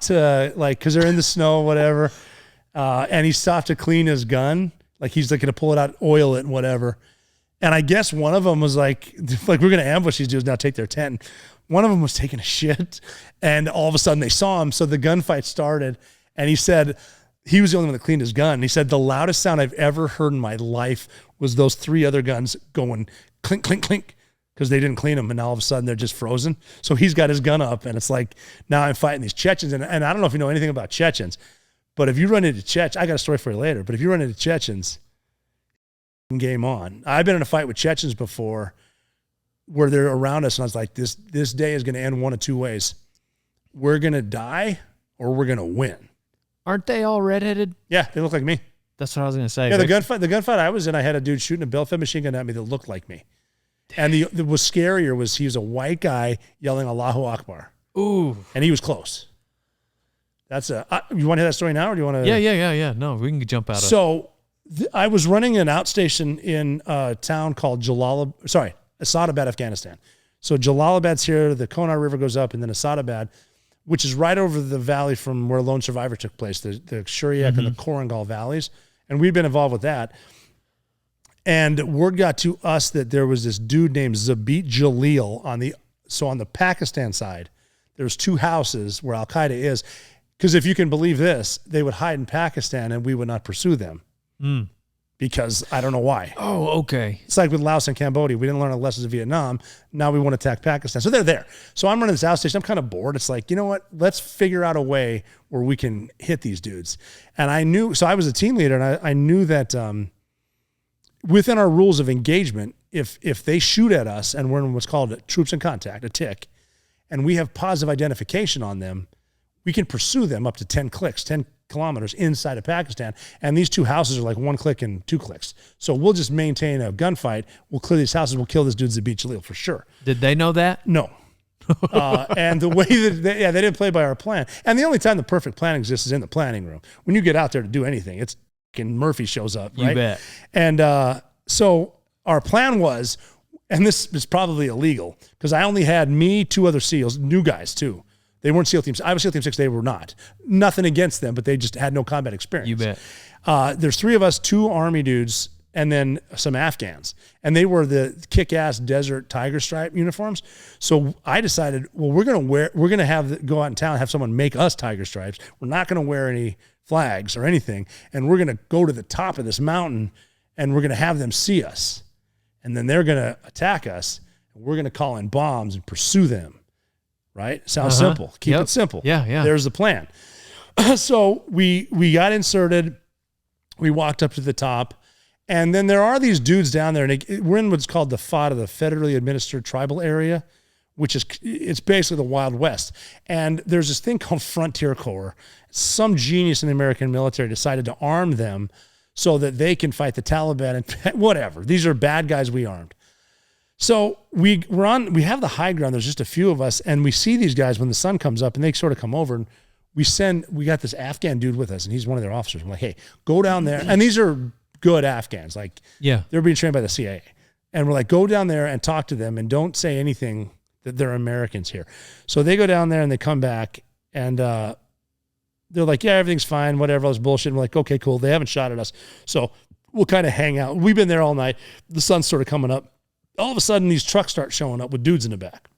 like, cause they're in the snow, whatever. And he stopped to clean his gun. Like he's like going to pull it out, oil it and whatever. And I guess one of them was like we're going to ambush these dudes now, take their tent. One of them was taking a shit, and all of a sudden they saw him. So the gunfight started, and he said he was the only one that cleaned his gun. And he said the loudest sound I've ever heard in my life was those three other guns going clink, clink, clink, because they didn't clean them, and all of a sudden they're just frozen. So he's got his gun up, and it's like, now I'm fighting these Chechens. And I don't know if you know anything about Chechens, but if you run into Chechens, I got a story for you later, but if you run into Chechens, game on. I've been in a fight with Chechens before where they're around us, and I was like, this day is going to end one of two ways. We're going to die or we're going to win. Aren't they all redheaded? Yeah, they look like me. That's what I was going to say. Yeah, the gunfight I was in, I had a dude shooting a belt-fed machine gun at me that looked like me. Damn. And the was scarier was he was a white guy yelling Allahu Akbar. Ooh. And he was close. That's you want to hear that story now, or do you want to? Yeah. No, we can jump out of it. So I was running an outstation in a town called Assadabad, Afghanistan. So Jalalabad's here, the Konar River goes up, and then Assadabad. which is right over the valley from where Lone Survivor took place, the Shuriak and the Korangal valleys. And we'd been involved with that. And word got to us that there was this dude named Zabit Jalil on the Pakistan side. There's 2 houses where Al-Qaeda is. Because if you can believe this, they would hide in Pakistan and we would not pursue them. Because I don't know why. Oh, okay. It's like with Laos and Cambodia. We didn't learn our lessons of Vietnam. Now we want to attack Pakistan. So they're there. So I'm running this outstation. I'm kind of bored. It's like, you know what? Let's figure out a way where we can hit these dudes. And I knew, so I was a team leader, and I knew that within our rules of engagement, if they shoot at us and we're in what's called troops in contact, a TIC, and we have positive identification on them, we can pursue them up to 10 kilometers inside of Pakistan. And these 2 houses are like 1 click and 2 clicks. So we'll just maintain a gunfight. We'll clear these houses. We'll kill this dude Zabit Jalil for sure. Did they know that? No. And the way that they didn't play by our plan. And the only time the perfect plan exists is in the planning room. When you get out there to do anything, it's fucking Murphy shows up, right? You bet. And so our plan was, and this is probably illegal, because I only had me, 2 other SEALs, new guys too. They weren't SEAL Teams. I was SEAL Team 6. They were not. Nothing against them, but they just had no combat experience. You bet. There's 3 of us, 2 Army dudes, and then some Afghans. And they were the kick-ass desert tiger stripe uniforms. So I decided, well, we're going to go out in town and have someone make us tiger stripes. We're not going to wear any flags or anything. And we're going to go to the top of this mountain, and we're going to have them see us. And then they're going to attack us. And we're going to call in bombs and pursue them. Right? Sounds simple. Keep it simple. Yeah. There's the plan. So we got inserted. We walked up to the top. And then there are these dudes down there. And we're in what's called the FATA, the Federally Administered Tribal Area, it's basically the Wild West. And there's this thing called Frontier Corps. Some genius in the American military decided to arm them so that they can fight the Taliban and whatever. These are bad guys we armed. So we have the high ground. There's just a few of us, and we see these guys when the sun comes up, and they sort of come over, and we got this Afghan dude with us, and he's one of their officers. I'm like, hey, go down there. And these are good Afghans. Like, they're being trained by the CIA. And we're like, go down there and talk to them, and don't say anything that they're Americans here. So they go down there, and they come back, and they're like, yeah, everything's fine, whatever, all this bullshit. And we're like, okay, cool. They haven't shot at us. So we'll kind of hang out. We've been there all night. The sun's sort of coming up. All of a sudden, these trucks start showing up with dudes in the back.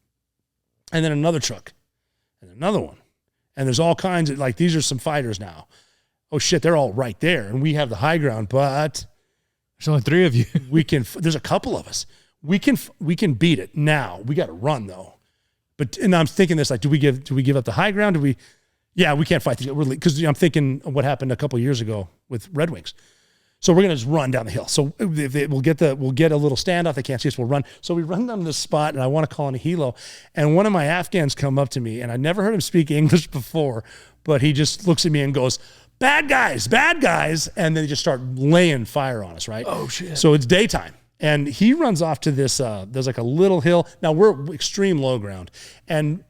And then another truck. And another one. And there's all kinds of, like, these are some fighters now. Oh, shit, they're all right there. And we have the high ground, but there's only 3 of you. There's a couple of us. We can beat it now. We got to run, though. And I'm thinking this, like, do we give up the high ground? We can't fight these. Because I'm thinking what happened a couple of years ago with Red Wings. So we're going to just run down the hill. So we'll get a little standoff. They can't see us. We'll run. So we run down to this spot, and I want to call in a helo. And one of my Afghans come up to me, and I never heard him speak English before, but he just looks at me and goes, bad guys. And then they just start laying fire on us, right? Oh, shit. So it's daytime. And he runs off to this, there's like a little hill. Now we're extreme low ground. And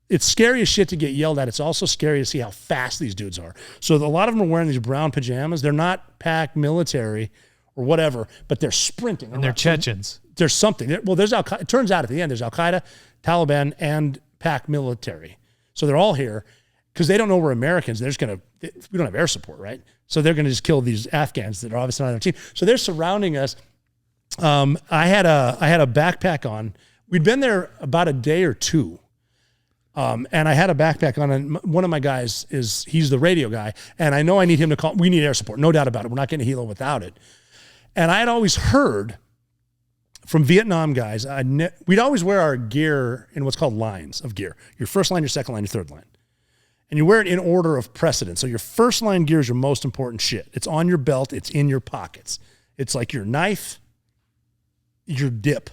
it's scary as shit to get yelled at. It's also scary to see how fast these dudes are. So a lot of them are wearing these brown pajamas. They're not pack military or whatever, but they're sprinting. And they're Chechens. There's something. Well, there's Al-Qaeda. It turns out at the end, there's Al-Qaeda, Taliban, and pack military. So they're all here because they don't know we're Americans. They're just we don't have air support, right? So they're going to just kill these Afghans that are obviously not on their team. So they're surrounding us. I had a backpack on. We'd been there about a day or two. And I had a backpack on, and one of my guys he's the radio guy, and I know I need him to call. We need air support, no doubt about it. We're not getting a helo without it. And I had always heard from Vietnam guys, we'd always wear our gear in what's called lines of gear. Your first line, your second line, your third line. And you wear it in order of precedence. So your first line gear is your most important shit. It's on your belt. It's in your pockets. It's like your knife, your dip.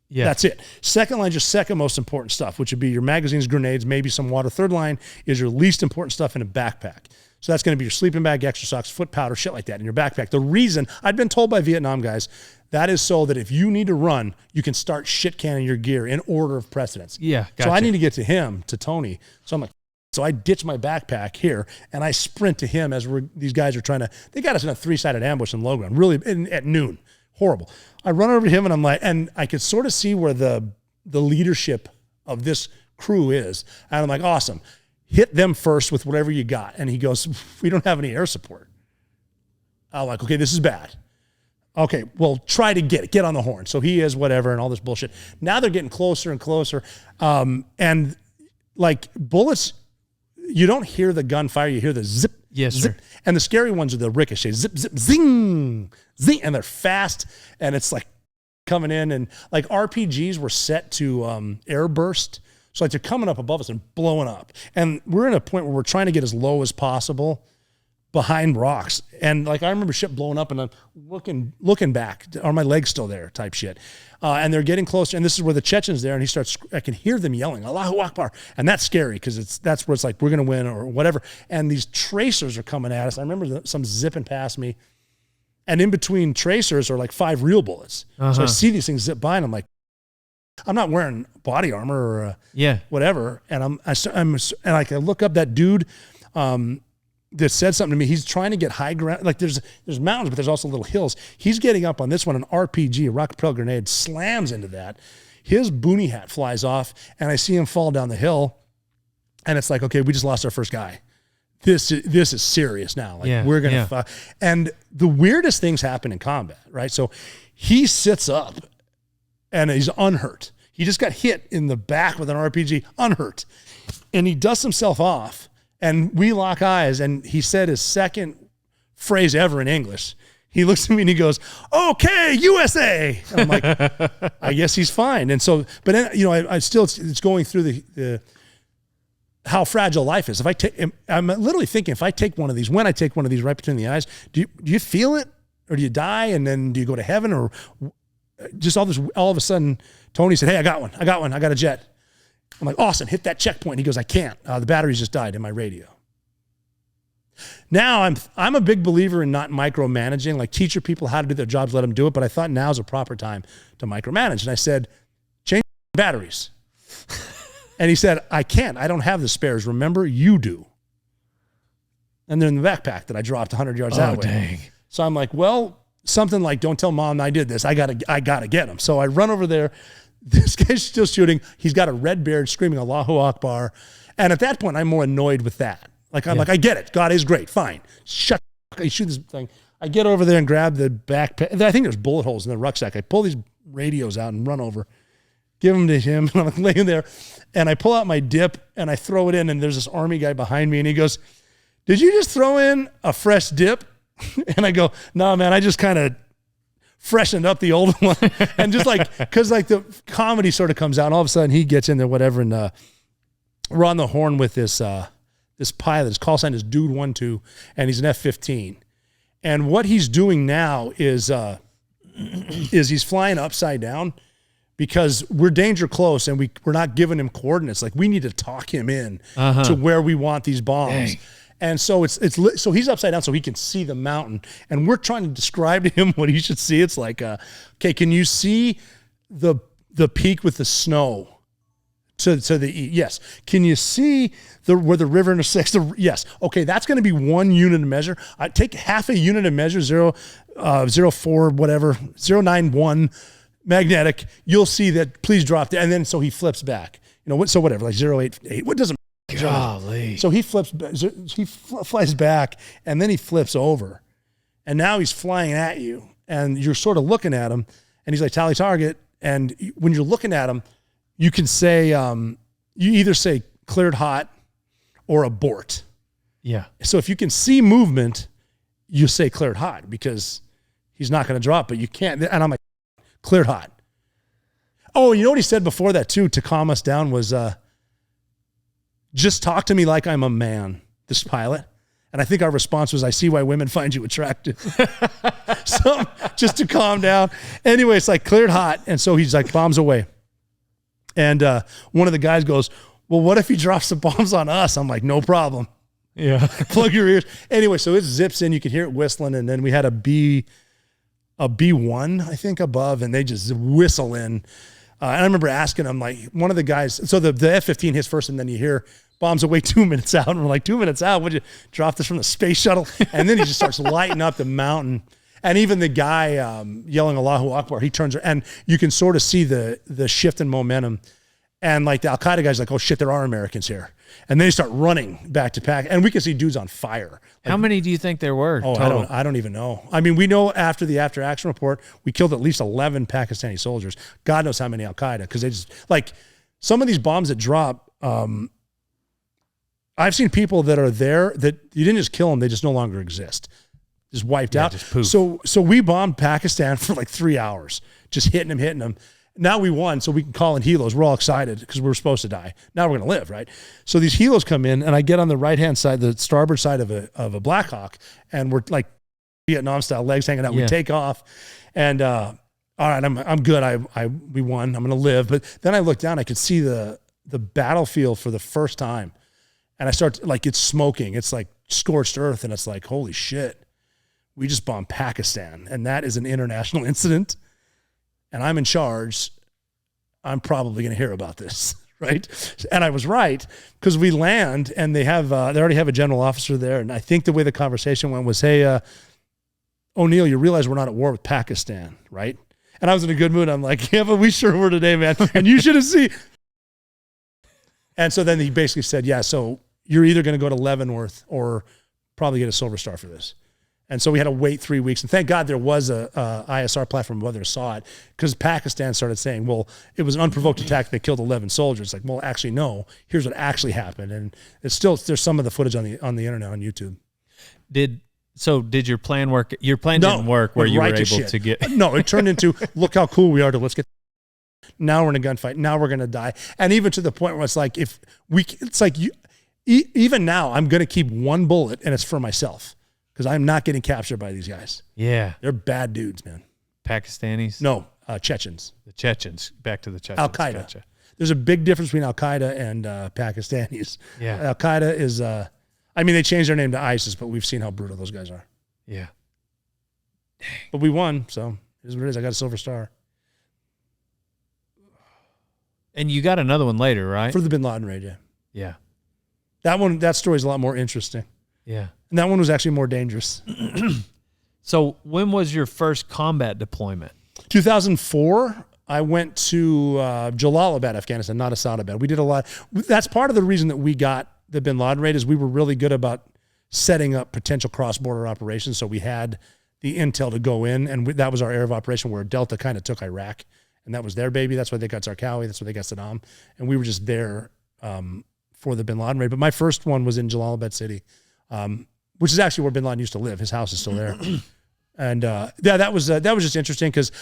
Yeah. That's it. Second line is your second most important stuff, which would be your magazines, grenades, maybe some water. Third line is your least important stuff in a backpack. So that's going to be your sleeping bag, extra socks, foot powder, shit like that in your backpack. The reason, I'd been told by Vietnam guys, that is so that if you need to run, you can start shit canning your gear in order of precedence. Yeah, gotcha. So I need to get to Tony. So I'm like, so I ditch my backpack here, and I sprint to him as these guys are they got us in a 3-sided ambush in low ground, really at noon. Horrible. I run over to him, and I'm like, and I could sort of see where the leadership of this crew is. And I'm like, awesome. hit them first with whatever you got. And he goes, we don't have any air support. I'm like, okay, this is bad. Okay, well, try to get on the horn. So he is whatever and all this bullshit. Now they're getting closer and closer. And like bullets, you don't hear the gunfire, you hear the zip, yes, zip. Sir. And the scary ones are the ricochet, zip, zip, zing, zing. And they're fast and it's like coming in. And like RPGs were set to air burst. So like they're coming up above us and blowing up. And we're in a point where we're trying to get as low as possible behind rocks. And like I remember shit blowing up and I'm looking back, are my legs still there type shit. And they're getting closer. And this is where the Chechen's there. And I can hear them yelling, Allahu Akbar. And that's scary because that's where it's like, we're going to win or whatever. And these tracers are coming at us. I remember some zipping past me. And in between tracers are like 5 real bullets. So I see these things zip by and I'm like, I'm not wearing body armor or whatever. And I look up that dude that said something to me. He's trying to get high ground. Like there's mountains, but there's also little hills. He's getting up on this one, an RPG, a rocket propelled grenade, slams into that. His boonie hat flies off, and I see him fall down the hill. And it's like, okay, we just lost our first guy. This is serious now. Like we're gonna. And the weirdest things happen in combat, right? So he sits up, and he's unhurt. He just got hit in the back with an RPG, unhurt, and he dusts himself off. And we lock eyes, and he said his second phrase ever in English. He looks at me and he goes, "Okay, USA." And I'm like, I guess he's fine. And so, but then, I still, it's going through the how fragile life is. I'm literally thinking, if I take one of these, when I take one of these right between the eyes, do you feel it, or do you die, and then do you go to heaven, or just all of a sudden, Tony said, "Hey, I got one. I got a jet." I'm like, awesome, hit that checkpoint. He goes, I can't. The batteries just died in my radio. Now I'm a big believer in not micromanaging, like teach your people how to do their jobs, let them do it. But I thought now's a proper time to micromanage. And I said, change batteries. And he said, I can't. I don't have the spares. Remember, you do. And they're in the backpack that I dropped 100 yards that way. Dang. So I'm like, well, something like, don't tell mom I did this. I gotta get him. So I run over there. This guy's still shooting. He's got a red beard screaming Allahu Akbar. And at that point, I'm more annoyed with that. Like, I'm like, I get it. God is great. Fine. Shut up. I shoot this thing. I get over there and grab the backpack. I think there's bullet holes in the rucksack. I pull these radios out and run over, give them to him. And I'm laying there. And I pull out my dip and I throw it in. And there's this army guy behind me. And he goes, "Did you just throw in a fresh dip?" And I go, "No, man, I just kind of freshened up the old one." And just like, because like the comedy sort of comes out, and all of a sudden he gets in there, whatever, and we're on the horn with this pilot. His call sign is Dude 12, and he's an F-15. And what he's doing now is he's flying upside down because we're danger close, and we're not giving him coordinates. Like, we need to talk him in to where we want these bombs. Dang. And so so he's upside down so he can see the mountain, and we're trying to describe to him what he should see. It's like, okay, can you see the peak with the snow to the east? Yes. Can you see where the river intersects? Yes. Okay, that's going to be 1 unit of measure. I take half a unit of measure, 0.04 whatever, 0.91 magnetic. You'll see that. Please drop that. And then so he flips back. So whatever, like 0.88. What doesn't? Golly. So he flies back, and then he flips over, and now he's flying at you, and you're sort of looking at him, and he's like, "Tally target." And when you're looking at him, you can say, you either say "cleared hot" or "abort." Yeah. So if you can see movement, you say "cleared hot" because he's not going to drop, but you can't. And I'm like, "Cleared hot." Oh, you know what he said before that too to calm us down was, "Just talk to me like I'm a man," this pilot. And I think our response was, "I see why women find you attractive." So just to calm down. Anyway, it's like cleared hot. And so he's like, bombs away. And one of the guys goes, "Well, what if he drops the bombs on us?" I'm like, "No problem." Yeah. Plug your ears. Anyway, so it zips in. You can hear it whistling. And then we had a B1, I think, above, and they just whistle in. And I remember asking him, like, one of the guys, so the F-15 hits first, and then you hear bombs away 2 minutes out. And we're like, 2 minutes out? Would you drop this from the space shuttle? And then he just starts lighting up the mountain. And even the guy yelling Allahu Akbar, he turns, and you can sort of see the shift in momentum. And like the Al-Qaeda guy's like, oh shit, there are Americans here. And then they start running back to Pakistan. And we can see dudes on fire. Like, how many do you think there were? Oh, total? I don't even know. I mean, we know after the after action report, we killed at least 11 Pakistani soldiers. God knows how many Al-Qaeda, because they just, like, some of these bombs that drop, I've seen people that are there that you didn't just kill them, they just no longer exist. Just wiped out. Just poof. So we bombed Pakistan for like 3 hours, just hitting them. Now we won, so we can call in helos. We're all excited because we were supposed to die. Now we're going to live, right? So these helos come in, and I get on the right-hand side, the starboard side of a Black Hawk, and we're like Vietnam-style, legs hanging out. We take off, and all right, I'm good. We won. I'm going to live. But then I look down. I could see the battlefield for the first time, and I start like it's smoking. It's like scorched earth, and it's like, holy shit, we just bombed Pakistan, and that is an international incident. And I'm in charge, I'm probably going to hear about this, right? And I was right, because we land and they already have a general officer there. And I think the way the conversation went was, hey, O'Neill, you realize we're not at war with Pakistan, right? And I was in a good mood. I'm like, yeah, but we sure were today, man. And you should have seen. And so then he basically said, yeah, so you're either going to go to Leavenworth or probably get a Silver Star for this. And so we had to wait 3 weeks. And thank God there was a ISR platform where they saw it, because Pakistan started saying, well, it was an unprovoked attack. They killed 11 soldiers. Like, well, actually, no. Here's what actually happened. And there's some of the footage on the internet on YouTube. Did your plan work? Your plan didn't work where you were able to get. No, it turned into, look how cool we are to let's get. Now we're in a gunfight. Now we're going to die. And even to the point where it's like, even now, I'm going to keep one bullet, and it's for myself. Because I'm not getting captured by these guys. Yeah. They're bad dudes, man. Pakistanis? No, Chechens. The Chechens. Back to the Chechens. Al-Qaeda. Gotcha. There's a big difference between Al-Qaeda and Pakistanis. Yeah. Al-Qaeda is, they changed their name to ISIS, but we've seen how brutal those guys are. Yeah. But we won, so it is what it is. I got a Silver Star. And you got another one later, right? For the Bin Laden raid, yeah. Yeah. That story is a lot more interesting. Yeah. And that one was actually more dangerous. So when was your first combat deployment? 2004. I went to Jalalabad, Afghanistan, not Assadabad. We did a lot. That's part of the reason that we got the Bin Laden raid, is we were really good about setting up potential cross-border operations. So we had the intel to go in, and that was our area of operation, where Delta kind of took Iraq, and that was their baby. That's why they got Zarqawi. That's why they got Saddam. And we were just there for the Bin Laden raid. But my first one was in Jalalabad City, which is actually where Bin Laden used to live. His house is still there. And that was just interesting, because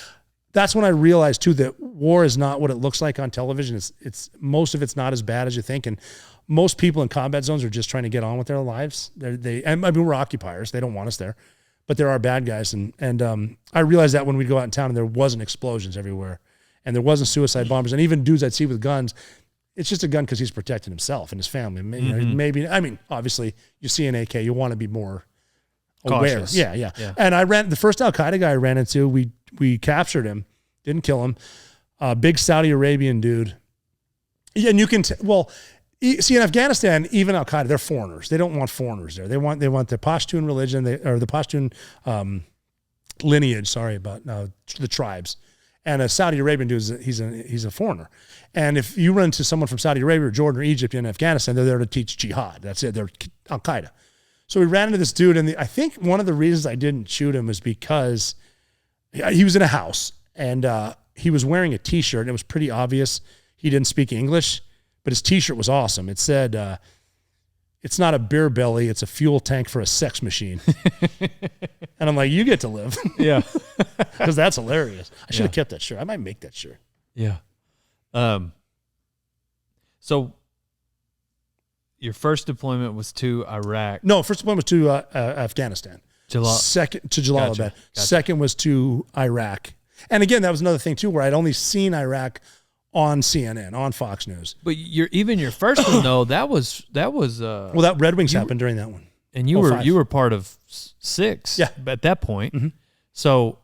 that's when I realized too that war is not what it looks like on television. It's most of it's not as bad as you think, and most people in combat zones are just trying to get on with their lives. We're occupiers; they don't want us there, but there are bad guys, and I realized that when we'd go out in town and there wasn't explosions everywhere, and there wasn't suicide bombers, and even dudes I'd see with guns. It's just a gun because he's protecting himself and his family. Maybe, obviously, you see an AK, you want to be more aware. Cautious. Yeah. And the first Al-Qaeda guy I ran into, we captured him, didn't kill him. Big Saudi Arabian dude. Yeah, and you can see in Afghanistan, even Al-Qaeda, they're foreigners. They don't want foreigners there. They want the Pashtun religion, or the Pashtun lineage. Sorry about the tribes. And a Saudi Arabian dude, he's a foreigner. And if you run into someone from Saudi Arabia or Jordan or Egypt in Afghanistan, they're there to teach jihad. That's it. They're Al-Qaeda. So we ran into this dude, and I think one of the reasons I didn't shoot him was because he was in a house, and he was wearing a T-shirt, and it was pretty obvious he didn't speak English, but his T-shirt was awesome. It said, it's not a beer belly, it's a fuel tank for a sex machine. And I'm like, you get to live. Yeah. Because that's hilarious. I should have kept that shirt. I might make that shirt. Yeah. So your first deployment was to Iraq. No, first deployment was to Afghanistan. Second to Jalalabad. Gotcha. Second was to Iraq. And again, that was another thing too, where I'd only seen Iraq on CNN, on Fox News. But your first one though, that was well, that Red Wings happened during that one. And you were part of 6 at that point. Mm-hmm. So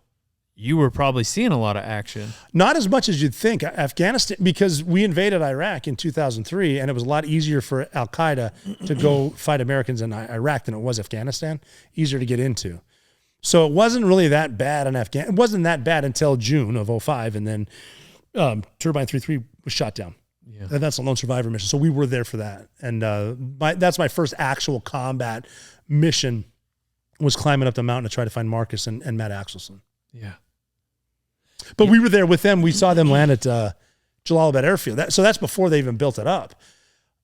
you were probably seeing a lot of action. Not as much as you'd think. Afghanistan, because we invaded Iraq in 2003, and it was a lot easier for Al-Qaeda to go fight Americans in Iraq than it was Afghanistan. Easier to get into. So it wasn't really that bad in Afghanistan. It wasn't that bad until June of 2005, and then Turbine 33 was shot down. Yeah. And that's a lone survivor mission. So we were there for that. And that's my first actual combat mission, was climbing up the mountain to try to find Marcus and Matt Axelson. Yeah. But we were there with them. We saw them land at Jalalabad Airfield. So that's before they even built it up.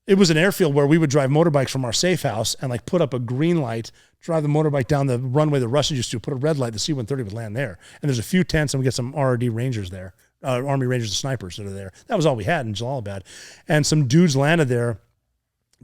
It was an airfield where we would drive motorbikes from our safe house and like put up a green light, drive the motorbike down the runway the Russians used to, put a red light, the C-130 would land there. And there's a few tents, and we get some RRD Rangers there, Army Rangers and snipers that are there. That was all we had in Jalalabad. And some dudes landed there.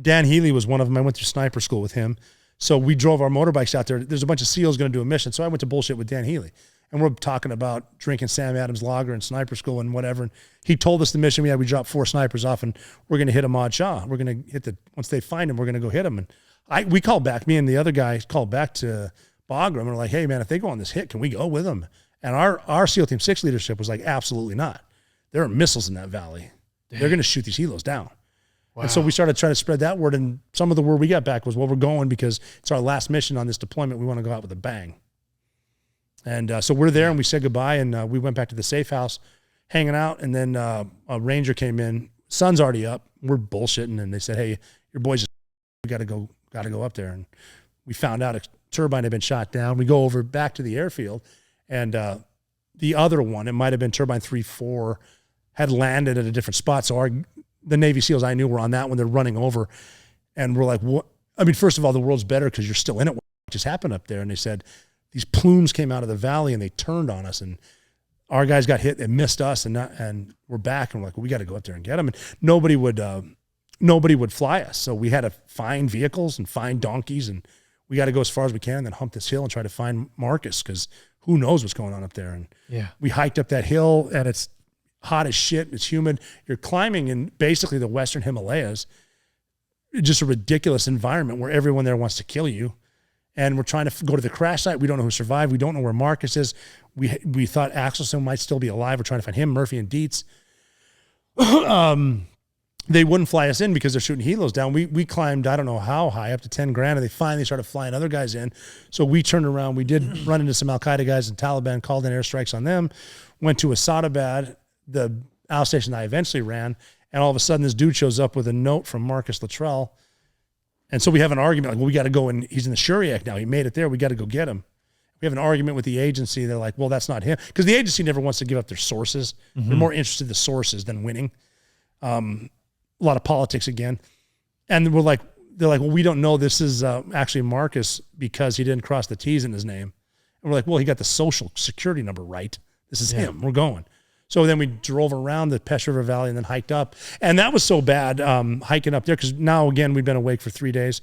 Dan Healy was one of them. I went through sniper school with him. So we drove our motorbikes out there. There's a bunch of SEALs going to do a mission. So I went to bullshit with Dan Healy. And we're talking about drinking Sam Adams lager and sniper school and whatever. And he told us the mission we dropped 4 snipers off, and we're going to hit Ahmad Shah. We're going to hit once they find him, we're going to go hit him. And we called back, me and the other guy called back to Bagram, and we're like, hey man, if they go on this hit, can we go with them? And our SEAL Team 6 leadership was like, absolutely not. There are missiles in that valley. Damn. They're going to shoot these helos down. Wow. And so we started trying to spread that word, and some of the word we got back was, well, we're going because it's our last mission on this deployment. We want to go out with a bang. And so we're there, and we said goodbye, and we went back to the safe house, hanging out, and then a ranger came in. Sun's already up. We're bullshitting, and they said, hey, your boys, we got to go up there. And we found out a turbine had been shot down. We go over back to the airfield, and the other one, it might have been turbine 3-4, had landed at a different spot. So the Navy SEALs I knew were on that one. They're running over, and we're like, what? I mean, first of all, the world's better because you're still in it. What just happened up there? And they said, these plumes came out of the valley and they turned on us, and our guys got hit and missed us, and we're back, and we're like, well, we got to go up there and get them. And nobody would fly us. So we had to find vehicles and find donkeys, and we got to go as far as we can and then hump this hill and try to find Marcus, because who knows what's going on up there. And we hiked up that hill, and it's hot as shit. It's humid. You're climbing in basically the Western Himalayas, just a ridiculous environment where everyone there wants to kill you. And we're trying to go to the crash site. We don't know who survived. We don't know where Marcus is. We thought Axelson might still be alive. We're trying to find him, Murphy and Dietz. They wouldn't fly us in because they're shooting helos down. We climbed, I don't know how high, up to 10 grand, and they finally started flying other guys in. So we turned around. We did run into some Al-Qaeda guys, and Taliban called in airstrikes on them, went to Asadabad, the outstation I eventually ran, and all of a sudden this dude shows up with a note from Marcus Luttrell. And so we have an argument, like, well, we got to go, and he's in the Shuriak now. He made it there. We got to go get him. We have an argument with the agency. They're like, well, that's not him. Because the agency never wants to give up their sources. Mm-hmm. They're more interested in the sources than winning. A lot of politics again. And they're like, well, we don't know this is actually Marcus because he didn't cross the T's in his name. And we're like, well, he got the social security number right. This is him. We're going. So then we drove around the Pesh River Valley and then hiked up. And that was so bad, hiking up there, because now, again, we've been awake for 3 days,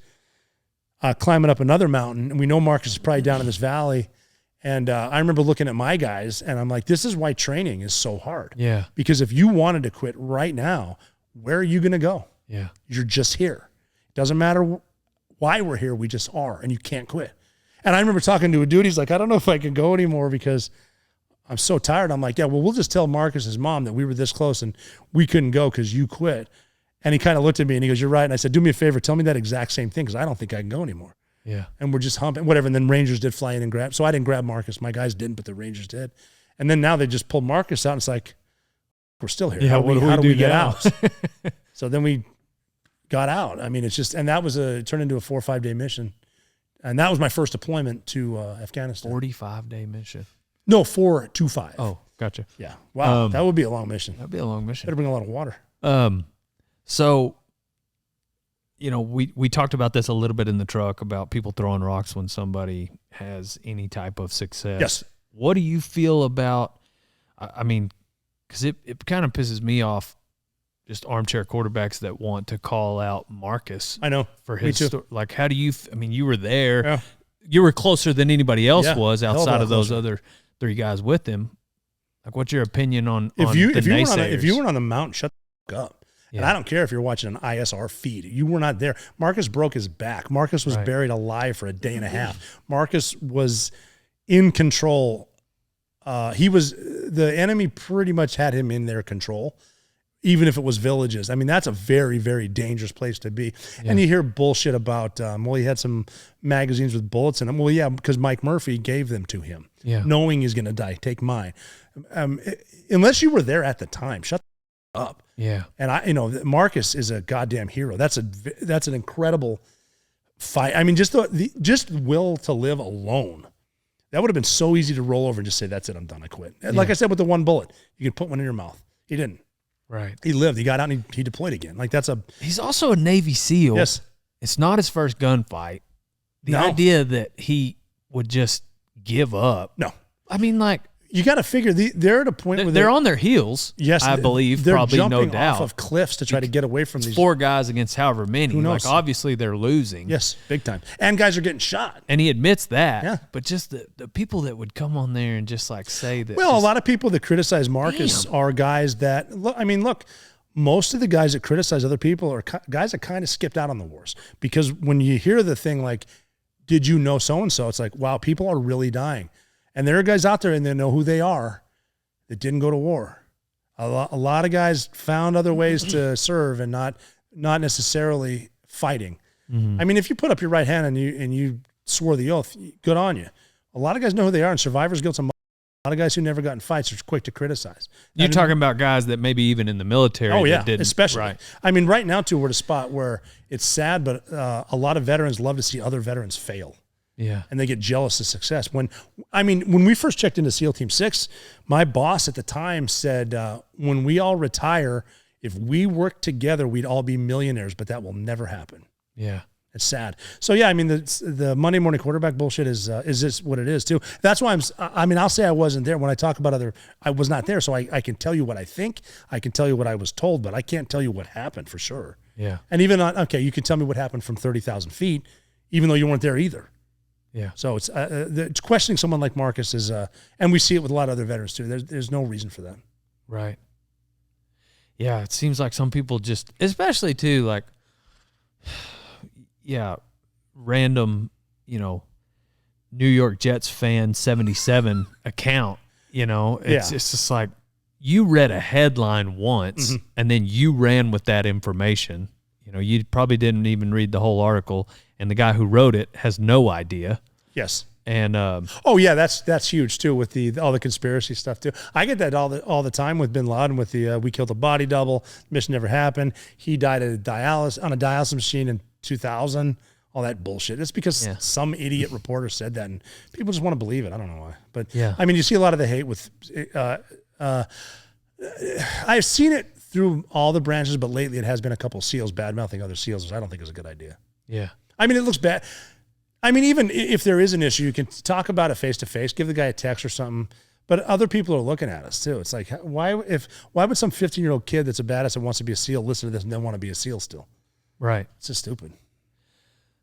climbing up another mountain. And we know Marcus is probably down in this valley. And I remember looking at my guys, and I'm like, this is why training is so hard. Yeah. Because if you wanted to quit right now, where are you going to go? Yeah. You're just here. It doesn't matter why we're here. We just are, and you can't quit. And I remember talking to a dude. He's like, I don't know if I can go anymore because I'm so tired. I'm like, yeah, well, we'll just tell Marcus's mom that we were this close and we couldn't go because you quit. And he kind of looked at me and he goes, you're right. And I said, do me a favor, tell me that exact same thing because I don't think I can go anymore. Yeah. And we're just humping, whatever. And then Rangers did fly in and grab. So I didn't grab Marcus. My guys didn't, but the Rangers did. And then now they just pulled Marcus out. And it's like, we're still here. Yeah, how do we get now? out? So then we got out. I mean, it's just, and that was it turned into a 4 or 5 day mission. And that was my first deployment to Afghanistan. 45-day mission. No, 4 to 5. Oh, gotcha. Yeah. Wow. That would be a long mission. That'd be a long mission. Better bring a lot of water. So, you know, we talked about this a little bit in the truck about people throwing rocks when somebody has any type of success. Yes. What do you feel about, I mean, because it kind of pisses me off, just armchair quarterbacks that want to call out Marcus. I know. For his story. Like, how do you, I mean, you were there. Yeah. You were closer than anybody else was outside of those closer. other 3 guys with him. Like, what's your opinion on if the you naysayers? weren't on the mountain, shut the fuck up. Yeah. And I don't care if you're watching an ISR feed. You were not there. Marcus broke his back. Marcus was buried alive for a day and a half. Marcus was in control. The enemy pretty much had him in their control, even if it was villages. I mean, that's a very, very dangerous place to be. Yeah. And you hear bullshit about, well, he had some magazines with bullets in them. Well, yeah, because Mike Murphy gave them to him, knowing he's going to die. Take mine. Unless you were there at the time, shut up. Yeah. And Marcus is a goddamn hero. That's an incredible fight. I mean, just just will to live alone. That would have been so easy to roll over and just say, that's it, I'm done, I quit. And like I said, with the one bullet, you can put one in your mouth. He didn't. Right. He lived. He got out and he deployed again. Like He's also a Navy SEAL. Yes. It's not his first gunfight. The idea that he would just give up. No. I mean, like, you got to figure they're at a point where they're on their heels. Yes, I believe they're probably jumping no doubt off of cliffs to try to get away from these 4 guys against however many. Who knows? Like, obviously they're losing. Yes, big time. And guys are getting shot. And he admits that. Yeah. But just the people that would come on there and just like say that. Well, a lot of people that criticize Marcus are guys that look. Most of the guys that criticize other people are guys that kind of skipped out on the wars, because when you hear the thing like, "Did you know so and so?" It's like, wow, people are really dying, and there are guys out there and they know who they are that didn't go to war. A lot of guys found other ways to serve and not necessarily fighting. Mm-hmm. I mean, if you put up your right hand and you swore the oath, good on you. A lot of guys know who they are, and survivor's guilt's a lot of guys who never got in fights are quick to criticize. You're talking about guys that maybe even in the military. Oh yeah, didn't, especially. Right. I mean, right now too, we're at a spot where it's sad, but a lot of veterans love to see other veterans fail. Yeah. And they get jealous of success. When we first checked into SEAL Team 6, my boss at the time said, when we all retire, if we work together, we'd all be millionaires, but that will never happen. Yeah. It's sad. So yeah, I mean, the Monday morning quarterback bullshit is just what it is too. That's why I'll say I wasn't there. When I talk about I was not there. So I can tell you what I think. I can tell you what I was told, but I can't tell you what happened for sure. Yeah. And even you can tell me what happened from 30,000 feet, even though you weren't there either. Yeah. So it's questioning someone like Marcus is, and we see it with a lot of other veterans too. There's no reason for that. Right. Yeah. It seems like some people just, especially too, like, yeah, random, New York Jets fan 77 account, it's just like you read a headline once and then you ran with that information. You probably didn't even read the whole article, and the guy who wrote it has no idea. Yes. And that's huge too with all the conspiracy stuff too. I get that all the time with bin Laden with the we killed a body double, mission never happened. He died on a dialysis machine in 2000. All that bullshit. It's because some idiot reporter said that, and people just want to believe it. I don't know why, but I mean, you see a lot of the hate with. I've seen it through all the branches, but lately it has been a couple of SEALs bad-mouthing other SEALs, which I don't think is a good idea. Yeah. I mean, it looks bad. I mean, even if there is an issue, you can talk about it face-to-face, give the guy a text or something, but other people are looking at us too. It's like, why would some 15-year-old kid that's a badass that wants to be a SEAL listen to this and then want to be a SEAL still? Right. It's just stupid.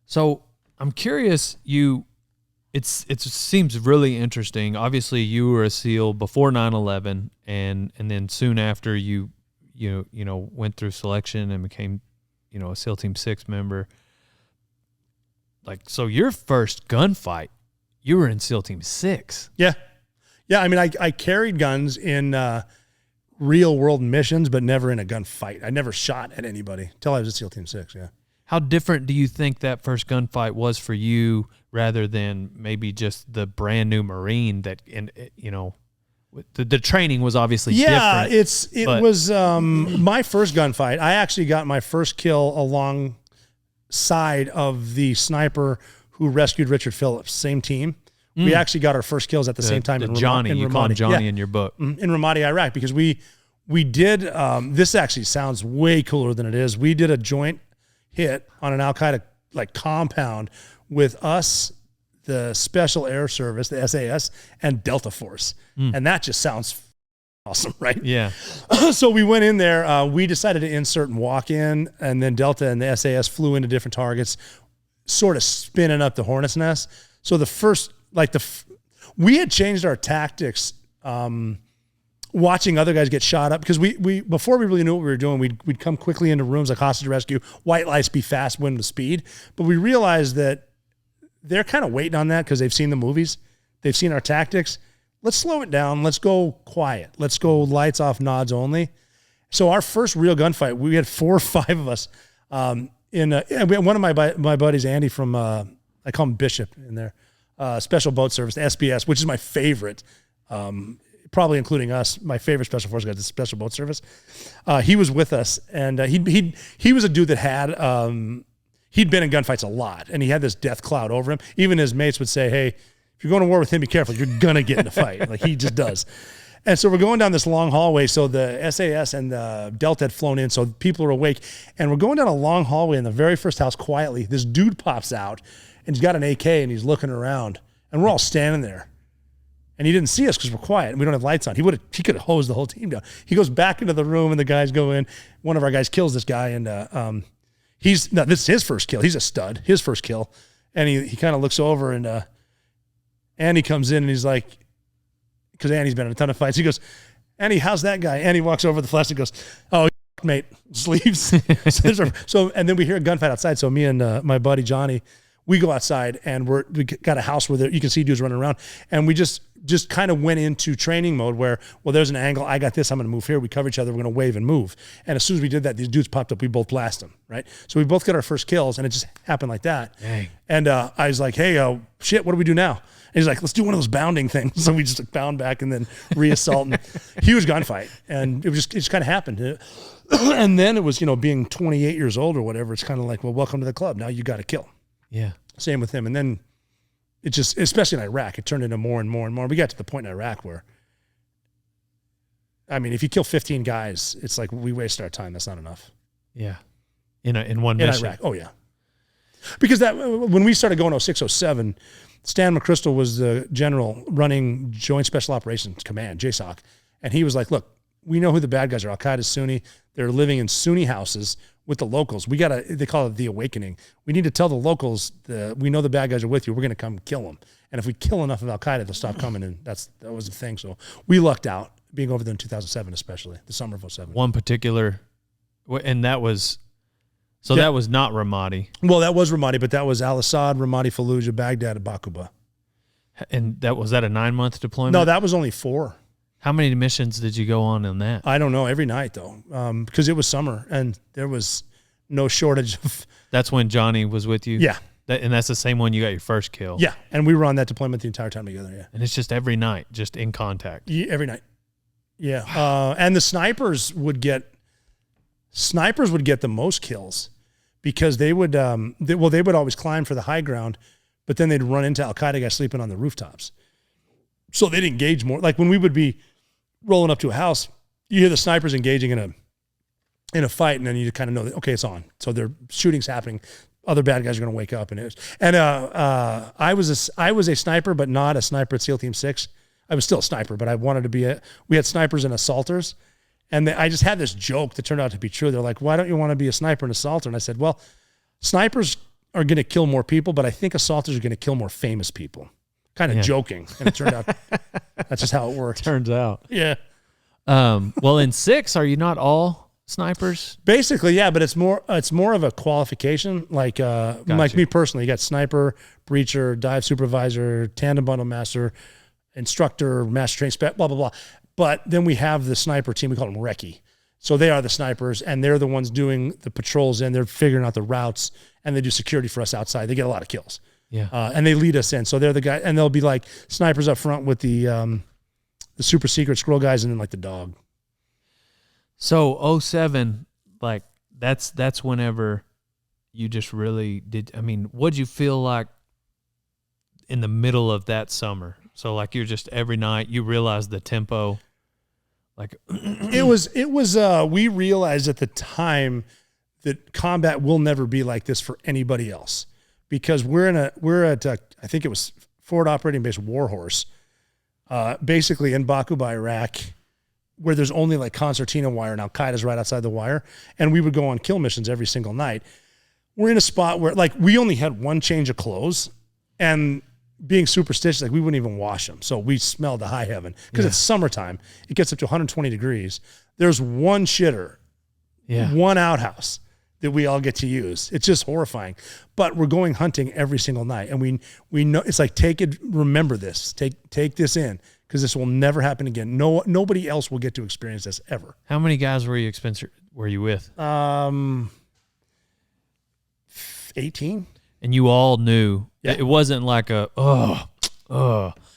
So I'm curious, it seems really interesting. Obviously you were a SEAL before 9/11 and then soon after you went through selection and became, a SEAL Team 6 member. Like, so your first gunfight, you were in SEAL Team 6. Yeah. Yeah. I mean, I carried guns in real world missions, but never in a gunfight. I never shot at anybody until I was at SEAL Team 6. Yeah. How different do you think that first gunfight was for you rather than maybe just the brand new Marine that, the training was obviously different. Yeah, it was my first gunfight. I actually got my first kill alongside of the sniper who rescued Richard Phillips, same team. We actually got our first kills at the same time in Johnny. in you call him Johnny in your book. In Ramadi, Iraq, because we did, this actually sounds way cooler than it is. We did a joint hit on an Al-Qaeda compound with us, the Special Air Service, the SAS, and Delta Force. And that just sounds awesome, right? Yeah. So we went in there. We decided to insert and walk in, and then Delta and the SAS flew into different targets, sort of spinning up the hornet's nest. So the first, we had changed our tactics watching other guys get shot up, because we before we really knew what we were doing, we'd come quickly into rooms like hostage rescue, white lights, be fast, win the speed. But we realized that they're kind of waiting on that because they've seen the movies, they've seen our tactics. Let's slow it down. Let's go quiet. Let's go lights off, nods only. So our first real gunfight, we had 4 or 5 of us. One of my buddies, Andy from I call him Bishop in there, Special Boat Service, SBS, which is my favorite. probably including us, my favorite special forces guy, the Special Boat Service. He was with us, and he was a dude that had he'd been in gunfights a lot, and he had this death cloud over him. Even his mates would say, "Hey, if you're going to war with him, be careful. You're gonna get in a fight." Like he just does. And so we're going down this long hallway. So the SAS and the Delta had flown in, so people are awake, and we're going down a long hallway. In the very first house, quietly, this dude pops out, and he's got an AK, and he's looking around, and we're all standing there. And he didn't see us because we're quiet and we don't have lights on. He could have hosed the whole team down. He goes back into the room and the guys go in. One of our guys kills this this is his first kill. He's a stud. His first kill. And he kind of looks over and Annie comes in and he's like, because Annie's been in a ton of fights. He goes, "Annie, how's that guy?" Annie walks over to the flash and goes, "Oh, mate, sleeves." So and then we hear a gunfight outside. So me and my buddy Johnny, we go outside and we got a house where you can see dudes running around, and we just kind of went into training mode where, well, there's an angle. I got this. I'm going to move here. We cover each other. We're going to wave and move. And as soon as we did that, these dudes popped up. We both blast them, right? So we both got our first kills, and it just happened like that. Dang. And I was like, "Hey, shit, what do we do now?" And he's like, "Let's do one of those bounding things." So we just bound back and then re-assault. And huge gunfight. And it just kind of happened. And then it was, being 28 years old or whatever, it's kind of like, well, welcome to the club. Now you got to kill. Yeah. Same with him. And then it just, especially in Iraq, it turned into more and more and more. We got to the point in Iraq where, I mean, if you kill 15 guys, it's like we waste our time. That's not enough. Yeah. In one mission. In Iraq. Oh, yeah. Because when we started going 06, 07, Stan McChrystal was the general running Joint Special Operations Command, JSOC. And he was like, "Look, we know who the bad guys are. Al-Qaeda's Sunni. They're living in Sunni houses with the locals. They call it the awakening. We need to tell the locals, we know the bad guys are with you. We're going to come kill them. And if we kill enough of Al-Qaeda, they'll stop coming. And that was the thing. So we lucked out, being over there in 2007, especially the summer of 07. One particular, and that was, that was not Ramadi. Well, that was Ramadi, but that was Al-Assad, Ramadi, Fallujah, Baghdad, and Bakuba. And was that a 9-month deployment? No, that was only 4. How many missions did you go on that? I don't know. Every night, though, because it was summer and there was no shortage of. That's when Johnny was with you? Yeah. And that's the same one you got your first kill? Yeah. And we were on that deployment the entire time together, yeah. And it's just every night, just in contact? Yeah, every night. Yeah. Wow. And the snipers would get the most kills because they would always climb for the high ground, but then they'd run into Al-Qaeda guys sleeping on the rooftops. So they'd engage more. Like when we would be rolling up to a house, you hear the snipers engaging in a fight, and then you kind of know that, okay, it's on. So their shooting's happening. Other bad guys are going to wake up, I was a sniper, but not a sniper at SEAL Team 6. I was still a sniper, but I wanted to be we had snipers and assaulters, and I just had this joke that turned out to be true. They're like, "Why don't you want to be a sniper and assaulter?" And I said, "Well, snipers are going to kill more people, but I think assaulters are going to kill more famous people." Kind of joking, and it turned out that's just how it worked. Turns out. Yeah. Well, in 6, are you not all snipers? Basically, yeah, but it's more of a qualification. Like like me personally, you got sniper, breacher, dive supervisor, tandem bundle master, instructor, master train spec, blah blah blah. But then we have the sniper team. We call them recce. So they are the snipers, and they're the ones doing the patrols, and they're figuring out the routes, and they do security for us outside. They get a lot of kills. Yeah. And they lead us in. So they're the guy, and they'll be like snipers up front with the super secret squirrel guys, and then like the dog. So 07, like that's whenever you just really did. I mean, what'd you feel like in the middle of that summer? So like you're just every night you realize the tempo. Like it was we realized at the time that combat will never be like this for anybody else. Because we're at I think it was Forward Operating Base Warhorse, basically in Bakuba, Iraq, where there's only like concertina wire and Al-Qaeda's right outside the wire, and we would go on kill missions every single night. We're in a spot where like we only had one change of clothes, and being superstitious, like we wouldn't even wash them, so we smelled to high heaven because it's summertime. It gets up to 120 degrees. There's one shitter, one outhouse that we all get to use. It's just horrifying. But we're going hunting every single night. And we know it's like, remember this, take this in, because this will never happen again. Nobody else will get to experience this ever. How many guys were you with? 18. And you all knew it wasn't like no,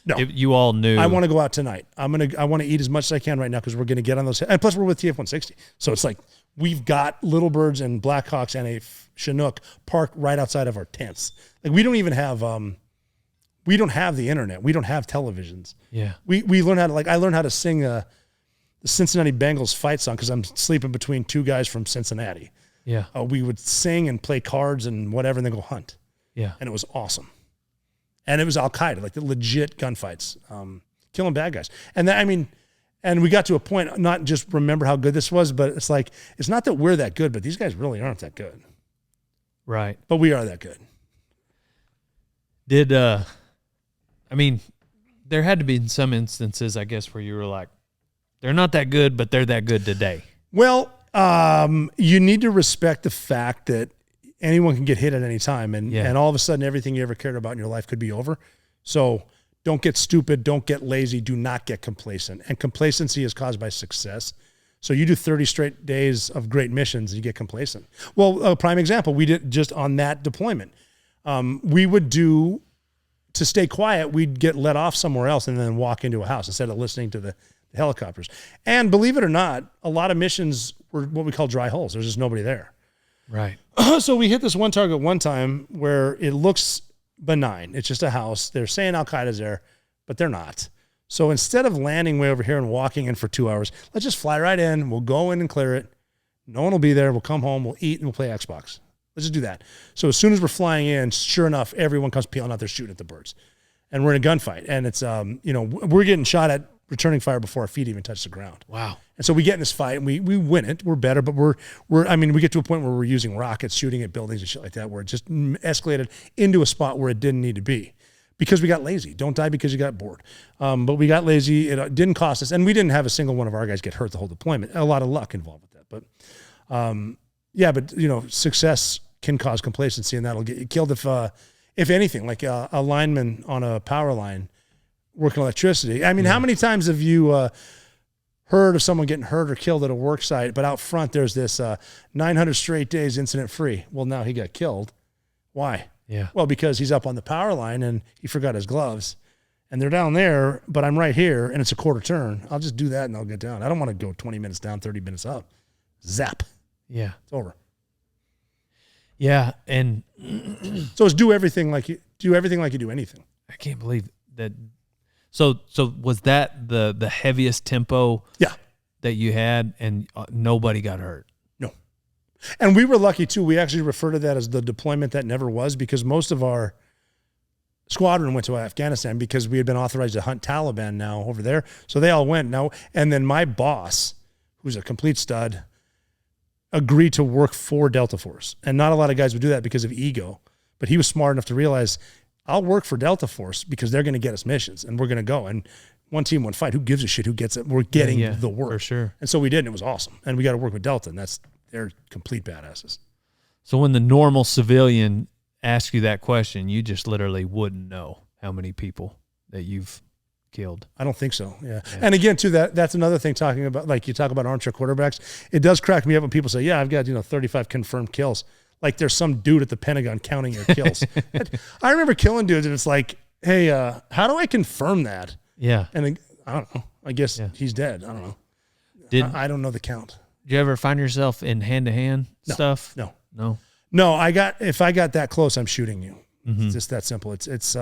No. You all knew. I want to go out tonight. I want to eat as much as I can right now because we're going to get on those. And plus, we're with TF-160. So it's like we've got Little Birds and Blackhawks and a Chinook parked right outside of our tents. Like we don't even have we don't have the internet. We don't have televisions. Yeah. We learn how to, like, I learned how to sing the Cincinnati Bengals fight song because I'm sleeping between two guys from Cincinnati. Yeah. We would sing and play cards and whatever and then go hunt. Yeah. And it was awesome. And it was Al-Qaeda, like the legit gunfights, killing bad guys. And that, I mean, and we got to a point, not just remember how good this was, but it's like, it's not that we're that good, but these guys really aren't that good. Right. But we are that good. I mean, there had to be some instances, I guess, where you were like, they're not that good, but they're that good today. Well, you need to respect the fact that anyone can get hit at any time, and all of a sudden everything you ever cared about in your life could be over. So don't get stupid, don't get lazy, do not get complacent. And complacency is caused by success. So you do 30 straight days of great missions and you get complacent. Well, a prime example, we did just on that deployment. We would do, to stay quiet, we'd get let off somewhere else and then walk into a house instead of listening to the helicopters. And believe it or not, a lot of missions were what we call dry holes. There's just nobody there. Right. So we hit this one target one time where it looks benign. It's just a house. They're saying Al-Qaeda's there, but they're not. So instead of landing way over here and walking in for 2 hours, let's just fly right in. We'll go in and clear it. No one will be there. We'll come home. We'll eat and we'll play Xbox. Let's just do that. So as soon as we're flying in, sure enough, everyone comes peeling out there shooting at the birds. And we're in a gunfight. And it's, we're getting shot at returning fire before our feet even touch the ground. Wow. And so we get in this fight and we win it. We're better, but we get to a point where we're using rockets, shooting at buildings and shit like that, where it just escalated into a spot where it didn't need to be because we got lazy. Don't die because you got bored. But we got lazy. It didn't cost us. And we didn't have a single one of our guys get hurt the whole deployment. A lot of luck involved with that. But, success can cause complacency and that'll get you killed if anything, like a lineman on a power line working electricity. I mean, how many times have you heard of someone getting hurt or killed at a work site, but out front there's this 900 straight days incident free? Well, now he got killed. Why? Yeah. Well, because he's up on the power line and he forgot his gloves and they're down there, but I'm right here and it's a quarter turn. I'll just do that and I'll get down. I don't want to go 20 minutes down, 30 minutes up. Zap. Yeah. It's over. Yeah. And so it's do everything like you do anything. I can't believe that. So was that the heaviest tempo that you had and nobody got hurt? No. And we were lucky too. We actually refer to that as the deployment that never was because most of our squadron went to Afghanistan because we had been authorized to hunt Taliban now over there. So they all went now. And then my boss, who's a complete stud, agreed to work for Delta Force. And not a lot of guys would do that because of ego. But he was smart enough to realize I'll work for Delta Force because they're going to get us missions and we're going to go. And one team, one fight. Who gives a shit who gets it? We're getting the work. For sure. And so we did, and it was awesome. And we got to work with Delta, and they're complete badasses. So when the normal civilian asks you that question, you just literally wouldn't know how many people that you've killed. I don't think so. Yeah. And again, too, that's another thing talking about, like you talk about armchair quarterbacks. It does crack me up when people say, yeah, I've got, 35 confirmed kills. Like there's some dude at the Pentagon counting your kills. I remember killing dudes and it's like, hey, how do I confirm that? Yeah. And I don't know. I guess he's dead. I don't know. I don't know the count. Did you ever find yourself in hand-to-hand stuff? No. Mm-hmm. If I got that close, I'm shooting you. It's just that simple. It's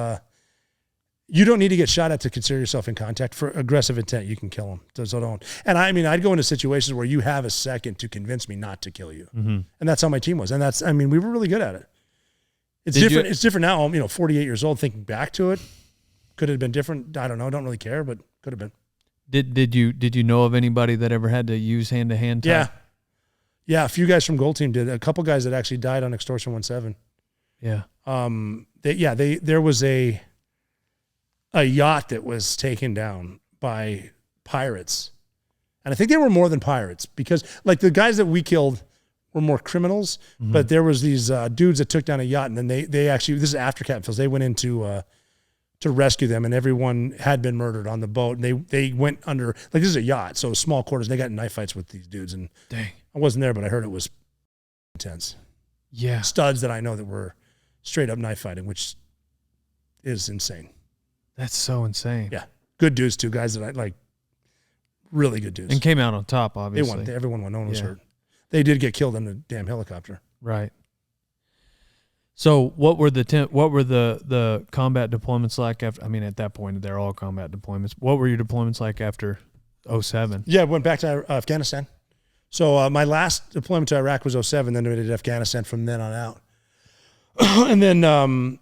you don't need to get shot at to consider yourself in contact. For aggressive intent, you can kill them. So don't. And I mean, I'd go into situations where you have a second to convince me not to kill you. Mm-hmm. And that's how my team was. And we were really good at it. It's different. It's different now. 48 years old, thinking back to it. Could it have been different? I don't know. Don't really care, but could have been. Did you know of anybody that ever had to use hand-to-hand time? Yeah. A few guys from Gold Team did. A couple guys that actually died on Extortion 17. Yeah. There was a yacht that was taken down by pirates. And I think they were more than pirates because like the guys that we killed were more criminals, but there was these dudes that took down a yacht and then they actually, this is after Captain Phillips, they went into to rescue them and everyone had been murdered on the boat. And they went under, like this is a yacht, so small quarters. They got in knife fights with these dudes and dang. I wasn't there, but I heard it was intense. Yeah. Studs that I know that were straight up knife fighting, which is insane. That's so insane. Yeah. Good dudes, too. Guys that I like. Really good dudes. And came out on top, obviously. Everyone won. No one was hurt. They did get killed in a damn helicopter. Right. So what were the combat deployments like after? I mean, at that point, they're all combat deployments. What were your deployments like after 2007? Yeah, I went back to Afghanistan. So my last deployment to Iraq was 2007. Then we did Afghanistan from then on out. And then,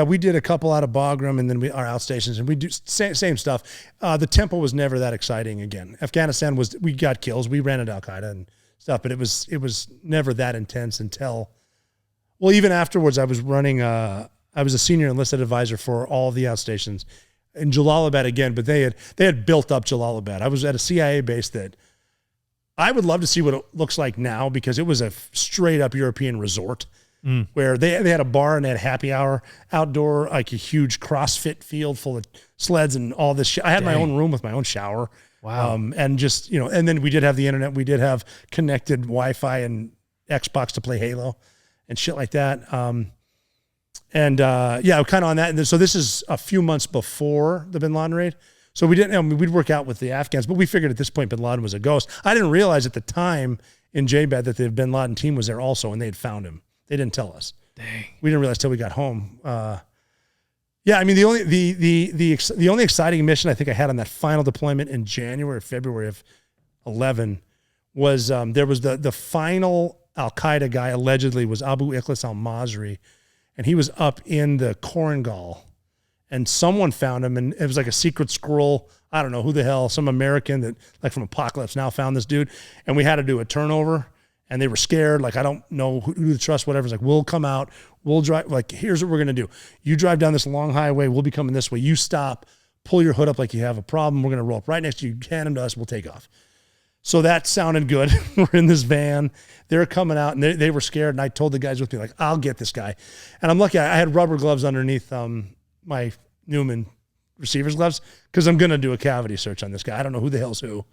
we did a couple out of Bagram, and then our outstations, and we do same stuff. The tempo was never that exciting again. Afghanistan we got kills. We ran into Al-Qaeda and stuff, but it was never that intense until, well, even afterwards, I was running, I was a senior enlisted advisor for all the outstations in Jalalabad again, but they had built up Jalalabad. I was at a CIA base that I would love to see what it looks like now, because it was a straight up European resort where they had a bar and they had happy hour outdoor, like a huge CrossFit field full of sleds and all this shit. I had my own room with my own shower. Wow. And just, and then we did have the internet. We did have connected Wi-Fi and Xbox to play Halo and shit like that. Kind of on that. And so this is a few months before the Bin Laden raid. So we didn't, we'd work out with the Afghans, but we figured at this point Bin Laden was a ghost. I didn't realize at the time in JBAD that the Bin Laden team was there also, and they had found him. They didn't tell us. Dang. We didn't realize till we got home. The only exciting mission I think I had on that final deployment in January or February of 2011 was there was the final Al-Qaeda guy allegedly was Abu Ikhlas al-Masri, and he was up in the Korangal, and someone found him, and it was like a secret scroll. I don't know who the hell, some American that like from Apocalypse Now found this dude, and we had to do a turnover. And they were scared. Like, I don't know who to trust, whatever. It's like, we'll come out. We'll drive. Like, here's what we're going to do. You drive down this long highway. We'll be coming this way. You stop. Pull your hood up like you have a problem. We're going to roll up right next to you. Hand them to us. We'll take off. So that sounded good. We're in this van. They're coming out, and they were scared. And I told the guys with me, like, I'll get this guy. And I'm lucky. I had rubber gloves underneath my Newman receiver's gloves because I'm going to do a cavity search on this guy. I don't know who the hell's who.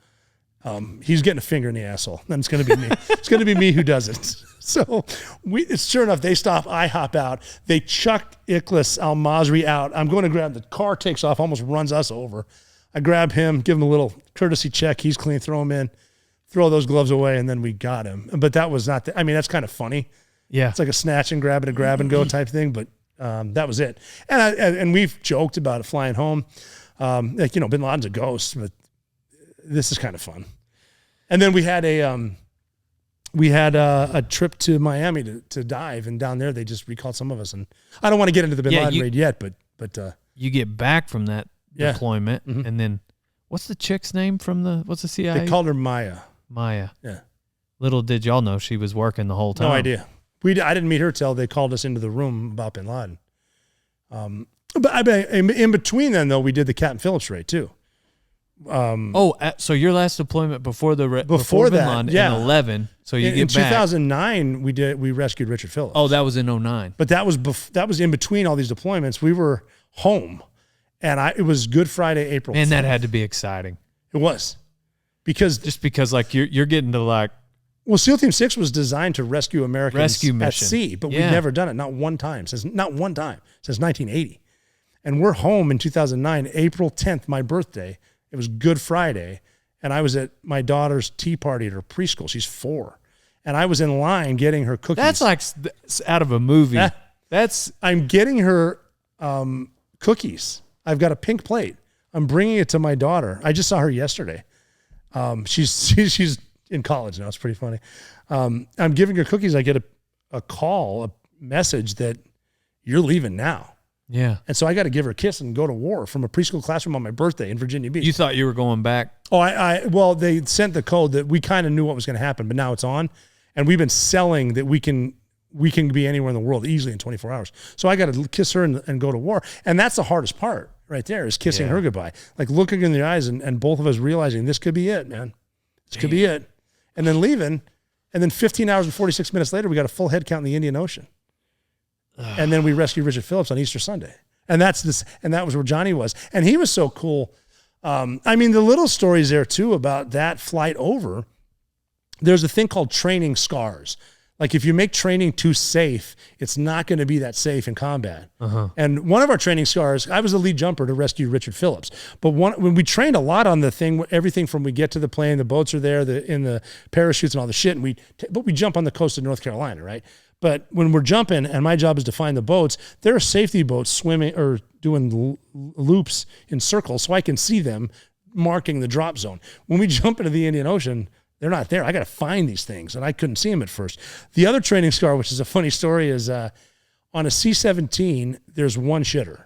He's getting a finger in the asshole. Then it's going to be me. It's going to be me who does it. So it's sure enough, they stop. I hop out. They chuck Ikhlas al-Masri out. I'm going to grab the car, takes off, almost runs us over. I grab him, give him a little courtesy check. He's clean, throw him in, throw those gloves away, and then we got him. But that was not, that's kind of funny. Yeah. It's like a snatch and grab and go type thing. But that was it. And we've joked about it flying home. Bin Laden's a ghost, but this is kind of fun. And then we had a trip to Miami to dive, and down there they just recalled some of us. And I don't want to get into the Bin Laden raid yet, but you get back from that deployment, and then what's the chick's name from what's the CIA? They called her Maya. Maya. Yeah. Little did y'all know she was working the whole time. No idea. I didn't meet her till they called us into the room about Bin Laden. But in between then though, we did the Captain Phillips raid too. So your last deployment before Bin Laden in 2011. So you get back. In 2009, we rescued Richard Phillips. Oh, that was in 2009. But that was in between all these deployments. We were home, and it was Good Friday, April. Man, 10th. that had to be exciting. It was, because like you're getting to like. Well, SEAL Team 6 was designed to rescue Americans at mission. sea, but we've never done it, not one time since 1980. And we're home in 2009, April 10th, my birthday. It was Good Friday, and I was at my daughter's tea party at her preschool. She's 4, and I was in line getting her cookies. That's like out of a movie. I'm getting her cookies. I've got a pink plate. I'm bringing it to my daughter. I just saw her yesterday. She's in college now. It's pretty funny. I'm giving her cookies. I get a call, a message that you're leaving now. Yeah. And so I got to give her a kiss and go to war from a preschool classroom on my birthday in Virginia Beach. You thought you were going back? Oh, well, they sent the code that we kind of knew what was going to happen, but now it's on. And we've been selling that we can be anywhere in the world easily in 24 hours. So I got to kiss her and go to war. And that's the hardest part right there is kissing her goodbye. Like looking in the eyes and both of us realizing this could be it, man. This could be it. And then leaving. And then 15 hours and 46 minutes later, we got a full head count in the Indian Ocean. And then we rescued Richard Phillips on Easter Sunday. And that was where Johnny was. And he was so cool. The little stories there too about that flight over. There's a thing called training scars. Like if you make training too safe, it's not going to be that safe in combat. And one of our training scars, I was the lead jumper to rescue Richard Phillips. But when we trained a lot on the thing, everything from we get to the plane, the boats are there, in the parachutes and all the shit. But we jump on the coast of North Carolina, right? But when we're jumping, and my job is to find the boats, there are safety boats swimming or doing loops in circles so I can see them marking the drop zone. When we jump into the Indian Ocean, they're not there. I got to find these things, and I couldn't see them at first. The other training scar, which is a funny story, is on a C-17, there's one shitter.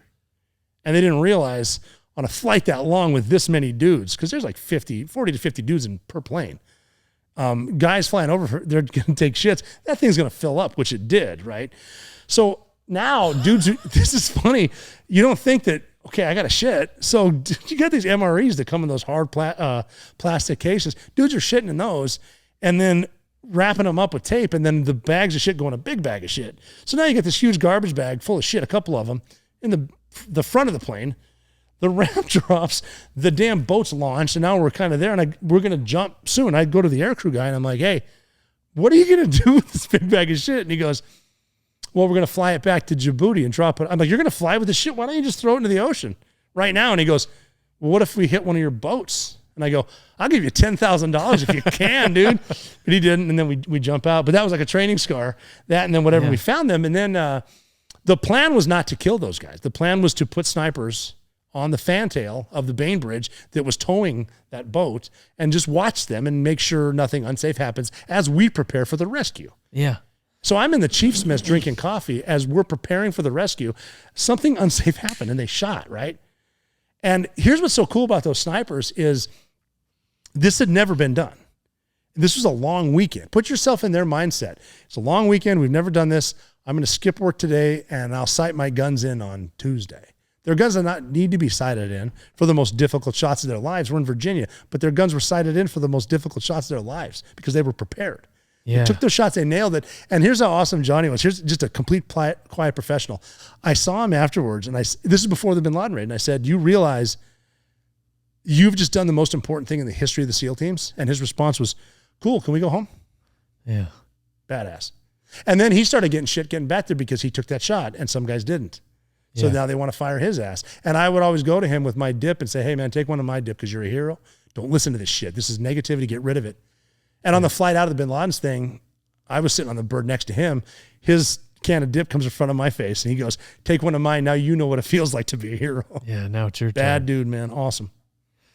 And they didn't realize on a flight that long with this many dudes, because there's like 40 to 50 dudes per plane, guys flying over, they're going to take shits. That thing's going to fill up, which it did, right? So now, dudes, this is funny. You don't think that, okay, I got a shit. So you got these MREs that come in those hard plastic cases. Dudes are shitting in those and then wrapping them up with tape, and then the bags of shit go in a big bag of shit. So now you get this huge garbage bag full of shit, a couple of them, in the front of the plane. The ramp drops, the damn boat's launched, and now we're kind of there, and we're going to jump soon. I go to the aircrew guy, and I'm like, hey, what are you going to do with this big bag of shit? And he goes, well, we're going to fly it back to Djibouti and drop it. I'm like, you're going to fly with this shit? Why don't you just throw it into the ocean right now? And he goes, well, what if we hit one of your boats? And I go, I'll give you $10,000 if you can, dude. But he didn't, and then we jump out. But that was like a training scar, that, and then whatever, we found them. And then the plan was not to kill those guys. The plan was to put snipers on the fantail of the Bainbridge that was towing that boat and just watch them and make sure nothing unsafe happens as we prepare for the rescue. Yeah. So I'm in the chief's mess drinking coffee as we're preparing for the rescue. Something unsafe happened and they shot, right? And here's what's so cool about those snipers is this had never been done. This was a long weekend. Put yourself in their mindset. It's a long weekend. We've never done this. I'm going to skip work today and I'll sight my guns in on Tuesday. Their guns do not need to be sighted in for the most difficult shots of their lives. We're in Virginia, but their guns were sighted in for the most difficult shots of their lives because they were prepared. Yeah. They took those shots, they nailed it. And here's how awesome Johnny was. Here's just a complete quiet professional. I saw him afterwards, and this is before the Bin Laden raid, and I said, you realize you've just done the most important thing in the history of the SEAL teams? And his response was, cool, can we go home? Yeah. Badass. And then he started getting back there because he took that shot, and some guys didn't. So now they want to fire his ass. And I would always go to him with my dip and say, hey, man, take one of my dip because you're a hero. Don't listen to this shit. This is negativity. Get rid of it. And on the flight out of the Bin Laden's thing, I was sitting on the bird next to him. His can of dip comes in front of my face, and he goes, take one of mine. Now you know what it feels like to be a hero. Yeah, now it's your turn. Bad dude, man. Awesome.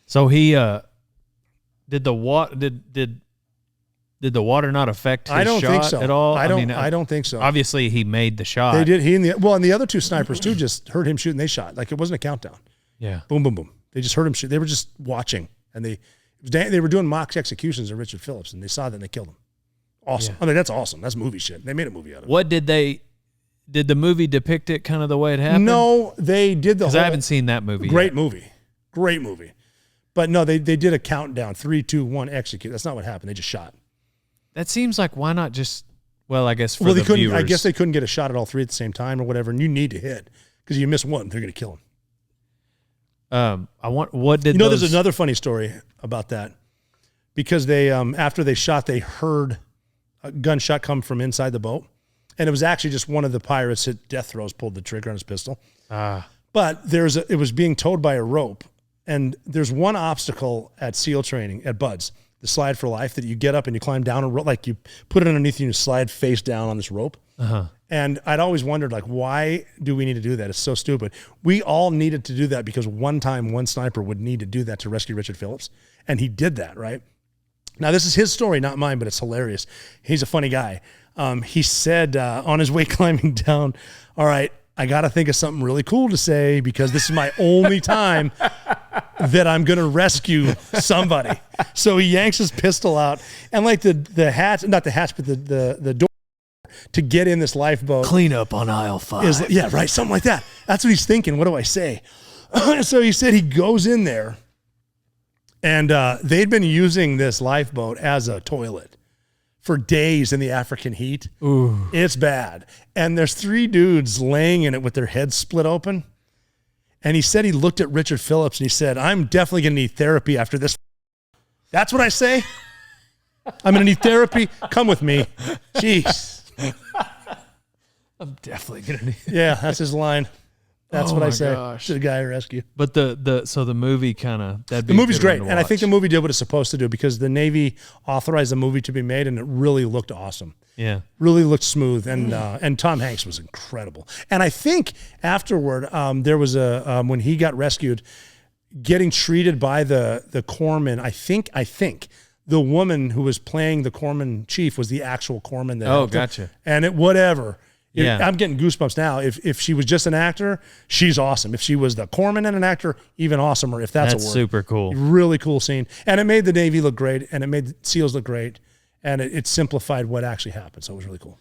So he did the water not affect his I don't shot think so. at all? I don't think so. Obviously, he made the shot. They did. And the other two snipers too just heard him shoot and they shot. Like it wasn't a countdown. Yeah. Boom, boom, boom. They just heard him shoot. They were just watching, and they were doing mock executions of Richard Phillips, and they saw that and they killed him. Awesome. Yeah. I mean, that's awesome. That's movie shit. They made a movie out of it. What did the movie depict it kind of the way it happened? No, they did the whole. Because I haven't seen that movie. Great movie. But no, they did a countdown. 3, 2, 1, execute. That's not what happened. They just shot. That seems like, why not just, well, I guess for they the couldn't. viewers. I guess they couldn't get a shot at all three at the same time or whatever, and you need to hit because you miss one, they're going to kill him. There's There's another funny story about that because they, after they shot, they heard a gunshot come from inside the boat, and it was actually just one of the pirates at death throes pulled the trigger on his pistol. But it was being towed by a rope, and there's one obstacle at SEAL training at Buds, the slide for life, that you get up and you climb down a rope, like you put it underneath you and you slide face down on this rope. And I'd always wondered, like, why do we need to do that? It's so stupid. We all needed to do that because one time one sniper would need to do that to rescue Richard Phillips, and he did that, right? Now, this is his story, not mine, but it's hilarious. He's a funny guy. He said on his way climbing down, all right, I got to think of something really cool to say because this is my only time that I'm going to rescue somebody. So he yanks his pistol out, and like the hatch, not the hatch, but the door to get in this lifeboat. Clean up on aisle 5. Yeah, right, something like that. That's what he's thinking. What do I say? So he said he goes in there, and they'd been using this lifeboat as a toilet for days in the African heat. Ooh. It's bad. And there's 3 dudes laying in it with their heads split open. And he said he looked at Richard Phillips and he said, I'm definitely going to need therapy after this. That's what I say. I'm going to need therapy. Come with me. Jeez. I'm definitely going to need. Yeah, that's his line. That's what I say gosh. to the guy I rescue. But so the movie kind of, the movie's great. And I think the movie did what it's supposed to do because the Navy authorized the movie to be made and it really looked awesome. Yeah. Really looked smooth. And Tom Hanks was incredible. And I think afterward, there was when he got rescued, getting treated by the corpsman, I think the woman who was playing the corpsman chief was the actual corpsman. That gotcha. And whatever. Yeah. I'm getting goosebumps now. If she was just an actor, she's awesome. If she was the corpsman and an actor, even awesomer, if that's a word. Super cool. Really cool scene. And it made the Navy look great, and it made the SEALs look great, and it simplified what actually happened. So it was really cool.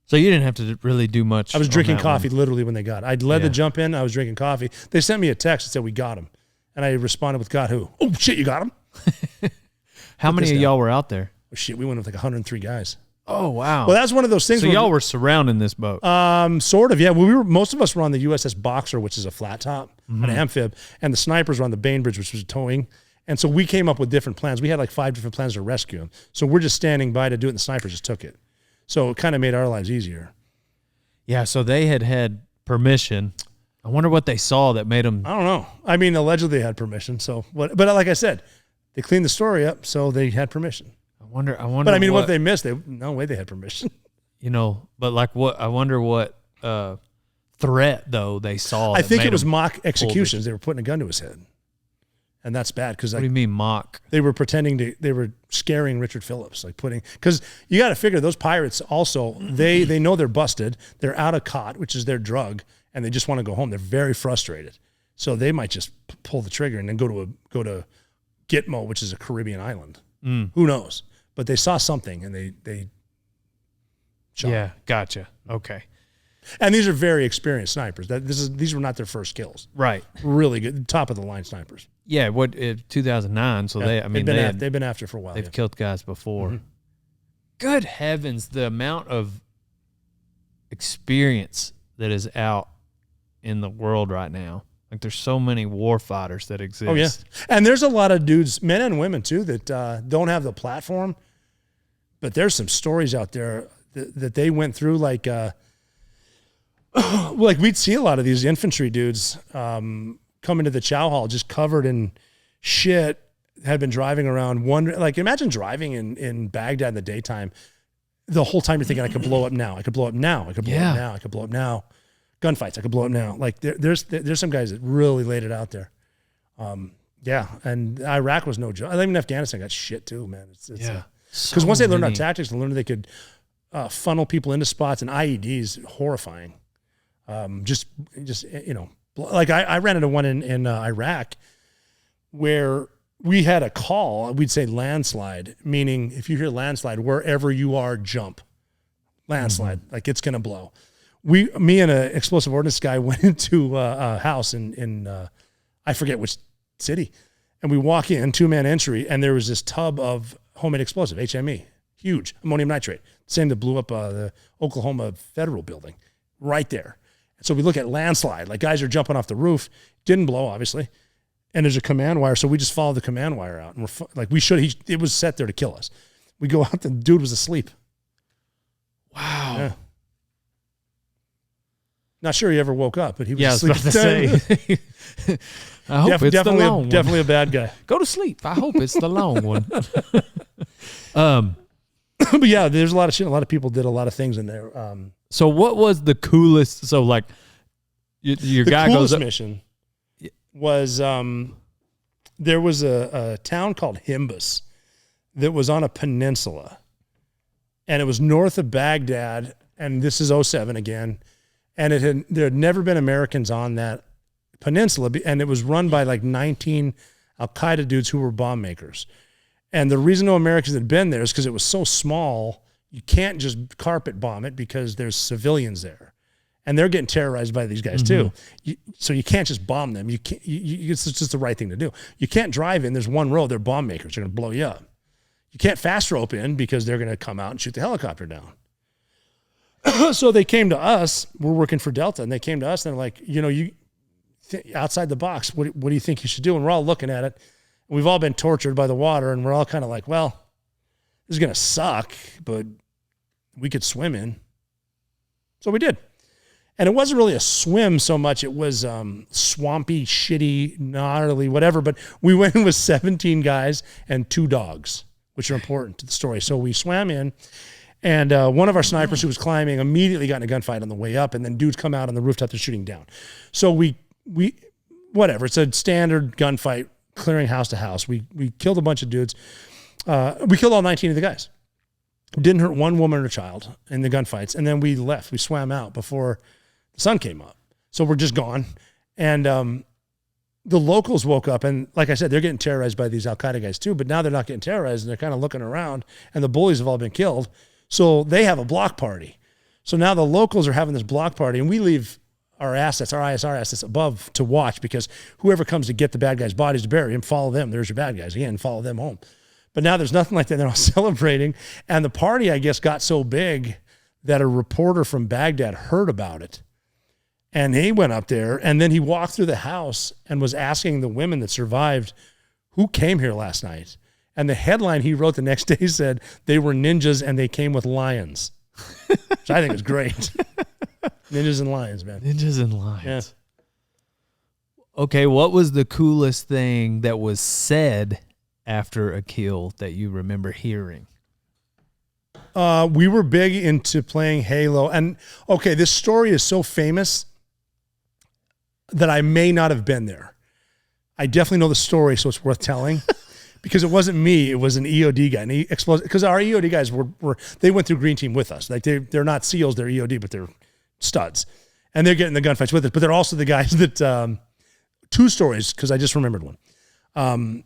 So you didn't have to really do much. I was drinking coffee literally when they got it. I'd led the jump in. I was drinking coffee. They sent me a text that said, we got him. And I responded with, got who? Oh, shit, you got him? How many of y'all were out there? Oh, shit, we went with like 103 guys. Oh, wow. Well, that's one of those things. So y'all were surrounding this boat. Sort of, yeah. Well, most of us were on the USS Boxer, which is a flat top, an amphib, and the snipers were on the Bainbridge, which was towing. And so we came up with different plans. We had like 5 different plans to rescue him. So we're just standing by to do it, and the snipers just took it. So it kind of made our lives easier. Yeah, so they had permission. I wonder what they saw that made them. I don't know. I mean, allegedly they had permission. So, but like I said, they cleaned the story up, so they had permission. I wonder. But I mean, what they missed? No way they had permission. You know, but like what? I wonder what threat though they saw. I think it was mock executions. They were putting a gun to his head, and that's bad because. What do you mean mock? They were pretending they were scaring Richard Phillips, because you got to figure those pirates also they know they're busted. They're out of cot, which is their drug, and they just want to go home. They're very frustrated, so they might just pull the trigger and then go to Gitmo, which is a Caribbean island. Who knows? But they saw something and they shot. Yeah, gotcha. Okay. And these are very experienced snipers. These were not their first kills. Right. Really good, top of the line snipers. Yeah, 2009, so they've been after for a while. They've killed guys before. Good heavens, the amount of experience that is out in the world right now. Like there's so many war fighters that exist. Oh yeah, and there's a lot of dudes, men and women too, that don't have the platform. But there's some stories out there that they went through, like we'd see a lot of these infantry dudes come into the chow hall just covered in shit, had been driving around wondering, like imagine driving in Baghdad in the daytime. The whole time you're thinking, I could blow up now. I could blow up now. I could blow up now. I could blow up now. Gunfights, I could blow up now. Like there's some guys that really laid it out there. Yeah, and Iraq was no joke. I think Afghanistan got shit too, man. Because once they learned our tactics and learned they could funnel people into spots, and IEDs, horrifying. Just like I ran into one in Iraq where we had a call. We'd say landslide, meaning if you hear landslide, wherever you are, jump. Landslide, like it's gonna blow. Me and an explosive ordnance guy went into a house in I forget which city, and we walk in, 2-man entry, and there was this tub of homemade explosive, HME, huge, ammonium nitrate, same that blew up the Oklahoma Federal Building, right there. And so we look at landslide, like guys are jumping off the roof, didn't blow obviously, and there's a command wire, so we just followed the command wire out, and it was set there to kill us. We go out, the dude was asleep. Wow. Yeah. Not sure he ever woke up, but he was asleep. I was about to say. I hope it's the long one. Definitely a bad guy. Go to sleep. I hope it's the long one. But yeah, there's a lot of shit. A lot of people did a lot of things in there. So what was the coolest? So like your guy goes up. Mission was there was a town called Himbus that was on a peninsula, and it was north of Baghdad. And this is 2007 again. And there had never been Americans on that peninsula, and it was run by like 19 Al-Qaeda dudes who were bomb makers. And the reason no Americans had been there is because it was so small, you can't just carpet bomb it because there's civilians there. And they're getting terrorized by these guys too. So you can't just bomb them. You can't. It's just the right thing to do. You can't drive in. There's one road. They're bomb makers. They're going to blow you up. You can't fast rope in because they're going to come out and shoot the helicopter down. So they came to us. We're working for Delta, and they came to us, and they're like, outside the box, what do you think you should do? And we're all looking at it. And we've all been tortured by the water, and we're all kind of like, well, This is going to suck, but we could swim in. So we did. And it wasn't really a swim so much. It was swampy, shitty, gnarly, whatever. But we went in with 17 guys and 2 dogs, which are important to the story. So we swam in, and one of our snipers who was climbing immediately got in a gunfight on the way up, and then dudes come out on the rooftop, they're shooting down. So we whatever. It's a standard gunfight, clearing house to house. We killed a bunch of dudes. We killed all 19 of the guys. Didn't hurt one woman or child in the gunfights. And then we left. We swam out before the sun came up. So we're just gone. And the locals woke up. And like I said, they're getting terrorized by these Al-Qaeda guys too. But now they're not getting terrorized. And they're kind of looking around. And the bullies have all been killed. So they have a block party. So now the locals are having this block party. And we leave our assets, our ISR assets above to watch, because whoever comes to get the bad guys' bodies to bury them, follow them. There's your bad guys. Again, follow them home. But now there's nothing like that. They're all celebrating. And the party, I guess, got so big that a reporter from Baghdad heard about it. And he went up there, and then he walked through the house and was asking the women that survived, who came here last night? And the headline he wrote the next day said, they were ninjas and they came with lions. Which I think is great. Ninjas and lions, man. Ninjas and lions. Yeah. Okay, what was the coolest thing that was said after a kill that you remember hearing? We were big into playing Halo. And, okay, this story is so famous that I may not have been there. I definitely know the story, so it's worth telling. Because it wasn't me, it was an EOD guy. And he exploded, because our EOD guys they went through Green Team with us. Like they're not SEALs, they're EOD, but they're studs. And they're getting the gunfights with us. But they're also the guys that, 2 stories, because I just remembered one.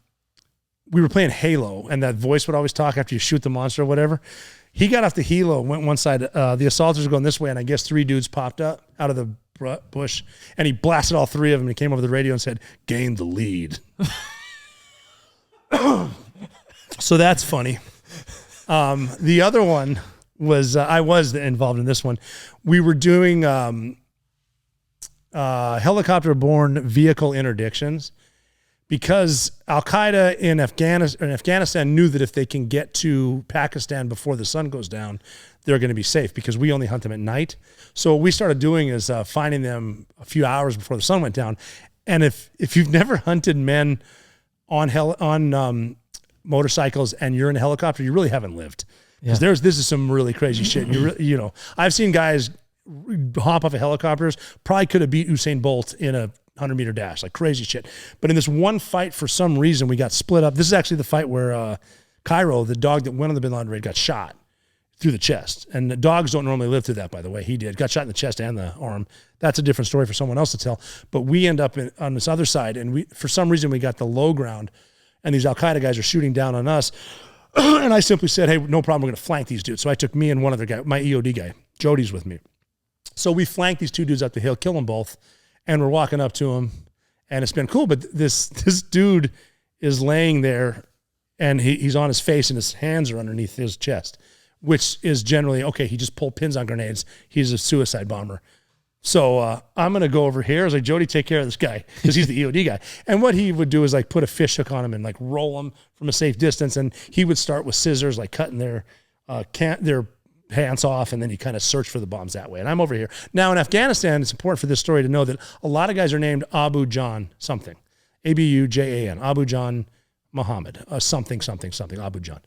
We were playing Halo, and that voice would always talk after you shoot the monster or whatever. He got off the helo, went one side. The assaulters were going this way, and I guess 3 dudes popped up out of the bush, and he blasted all 3 of them. And he came over the radio and said, "Gain the lead." So that's funny. The other one was I was involved in this one. We were doing helicopter-borne vehicle interdictions, because Al-Qaeda in Afghanistan knew that if they can get to Pakistan before the sun goes down, they're going to be safe, because we only hunt them at night. So what we started doing is finding them a few hours before the sun went down. And if you've never hunted men on motorcycles and you're in a helicopter, you really haven't lived. Because this is some really crazy shit. And I've seen guys hop off of helicopters, probably could have beat Usain Bolt in a 100-meter dash, like crazy shit. But in this one fight, for some reason, we got split up. This is actually the fight where Cairo, the dog that went on the Bin Laden raid, got shot through the chest. And the dogs don't normally live through that, by the way. He did. Got shot in the chest and the arm. That's a different story for someone else to tell. But we end up on this other side, and for some reason, we got the low ground, and these Al-Qaeda guys are shooting down on us. And I simply said, hey, no problem, we're going to flank these dudes. So I took me and one other guy, my EOD guy, Jody's with me. So we flanked these 2 dudes up the hill, kill them both, and we're walking up to them, and it's been cool. But this dude is laying there, and he's on his face, and his hands are underneath his chest, which is generally, okay, he just pulled pins on grenades. He's a suicide bomber. So I'm going to go over here. I was like, Jody, take care of this guy, because he's the EOD guy. And what he would do is like put a fish hook on him and like roll him from a safe distance. And he would start with scissors, like cutting their pants off, and then you kind of search for the bombs that way. And I'm over here. Now in Afghanistan, it's important for this story to know that a lot of guys are named Abu John something. Abujan, Abu John Muhammad, something, Abu John.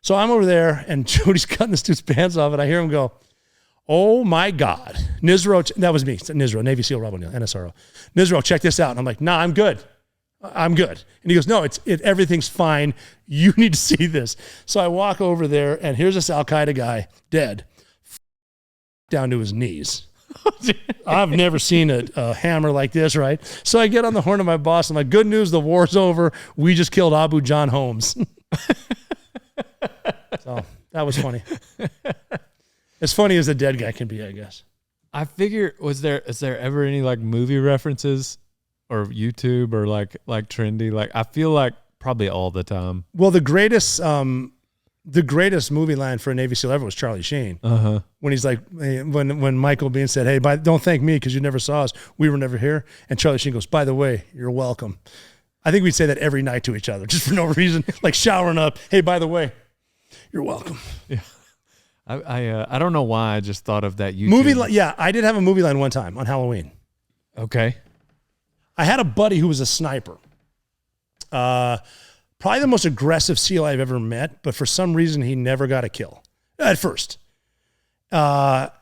So I'm over there, and Jody's cutting this dude's pants off, and I hear him go, "Oh my God, Nizro," that was me, Nizro, Navy SEAL Rebel, NSRO. "Nizro, check this out." And I'm like, "Nah, I'm good. I'm good." And he goes, "No, everything's fine. You need to see this." So I walk over there, and here's this Al-Qaeda guy, dead, down to his knees. I've never seen a hammer like this, right? So I get on the horn of my boss. I'm like, "Good news, the war's over. We just killed Abu John Holmes." So that was funny. As funny as a dead guy can be, I guess. I figure, is there ever any like movie references or YouTube or like trendy? Like, I feel like probably all the time. Well, the greatest movie line for a Navy SEAL ever was Charlie Sheen. When he's like, when Michael Biehn said, "Hey, don't thank me because you never saw us. We were never here." And Charlie Sheen goes, "By the way, you're welcome." I think we'd say that every night to each other, just for no reason, like showering up. "Hey, by the way, You're welcome. Yeah. I don't know why I just thought of that YouTube. I did have a movie line one time on Halloween. Okay. I had a buddy who was a sniper. Probably the most aggressive SEAL I've ever met, but for some reason he never got a kill at first. And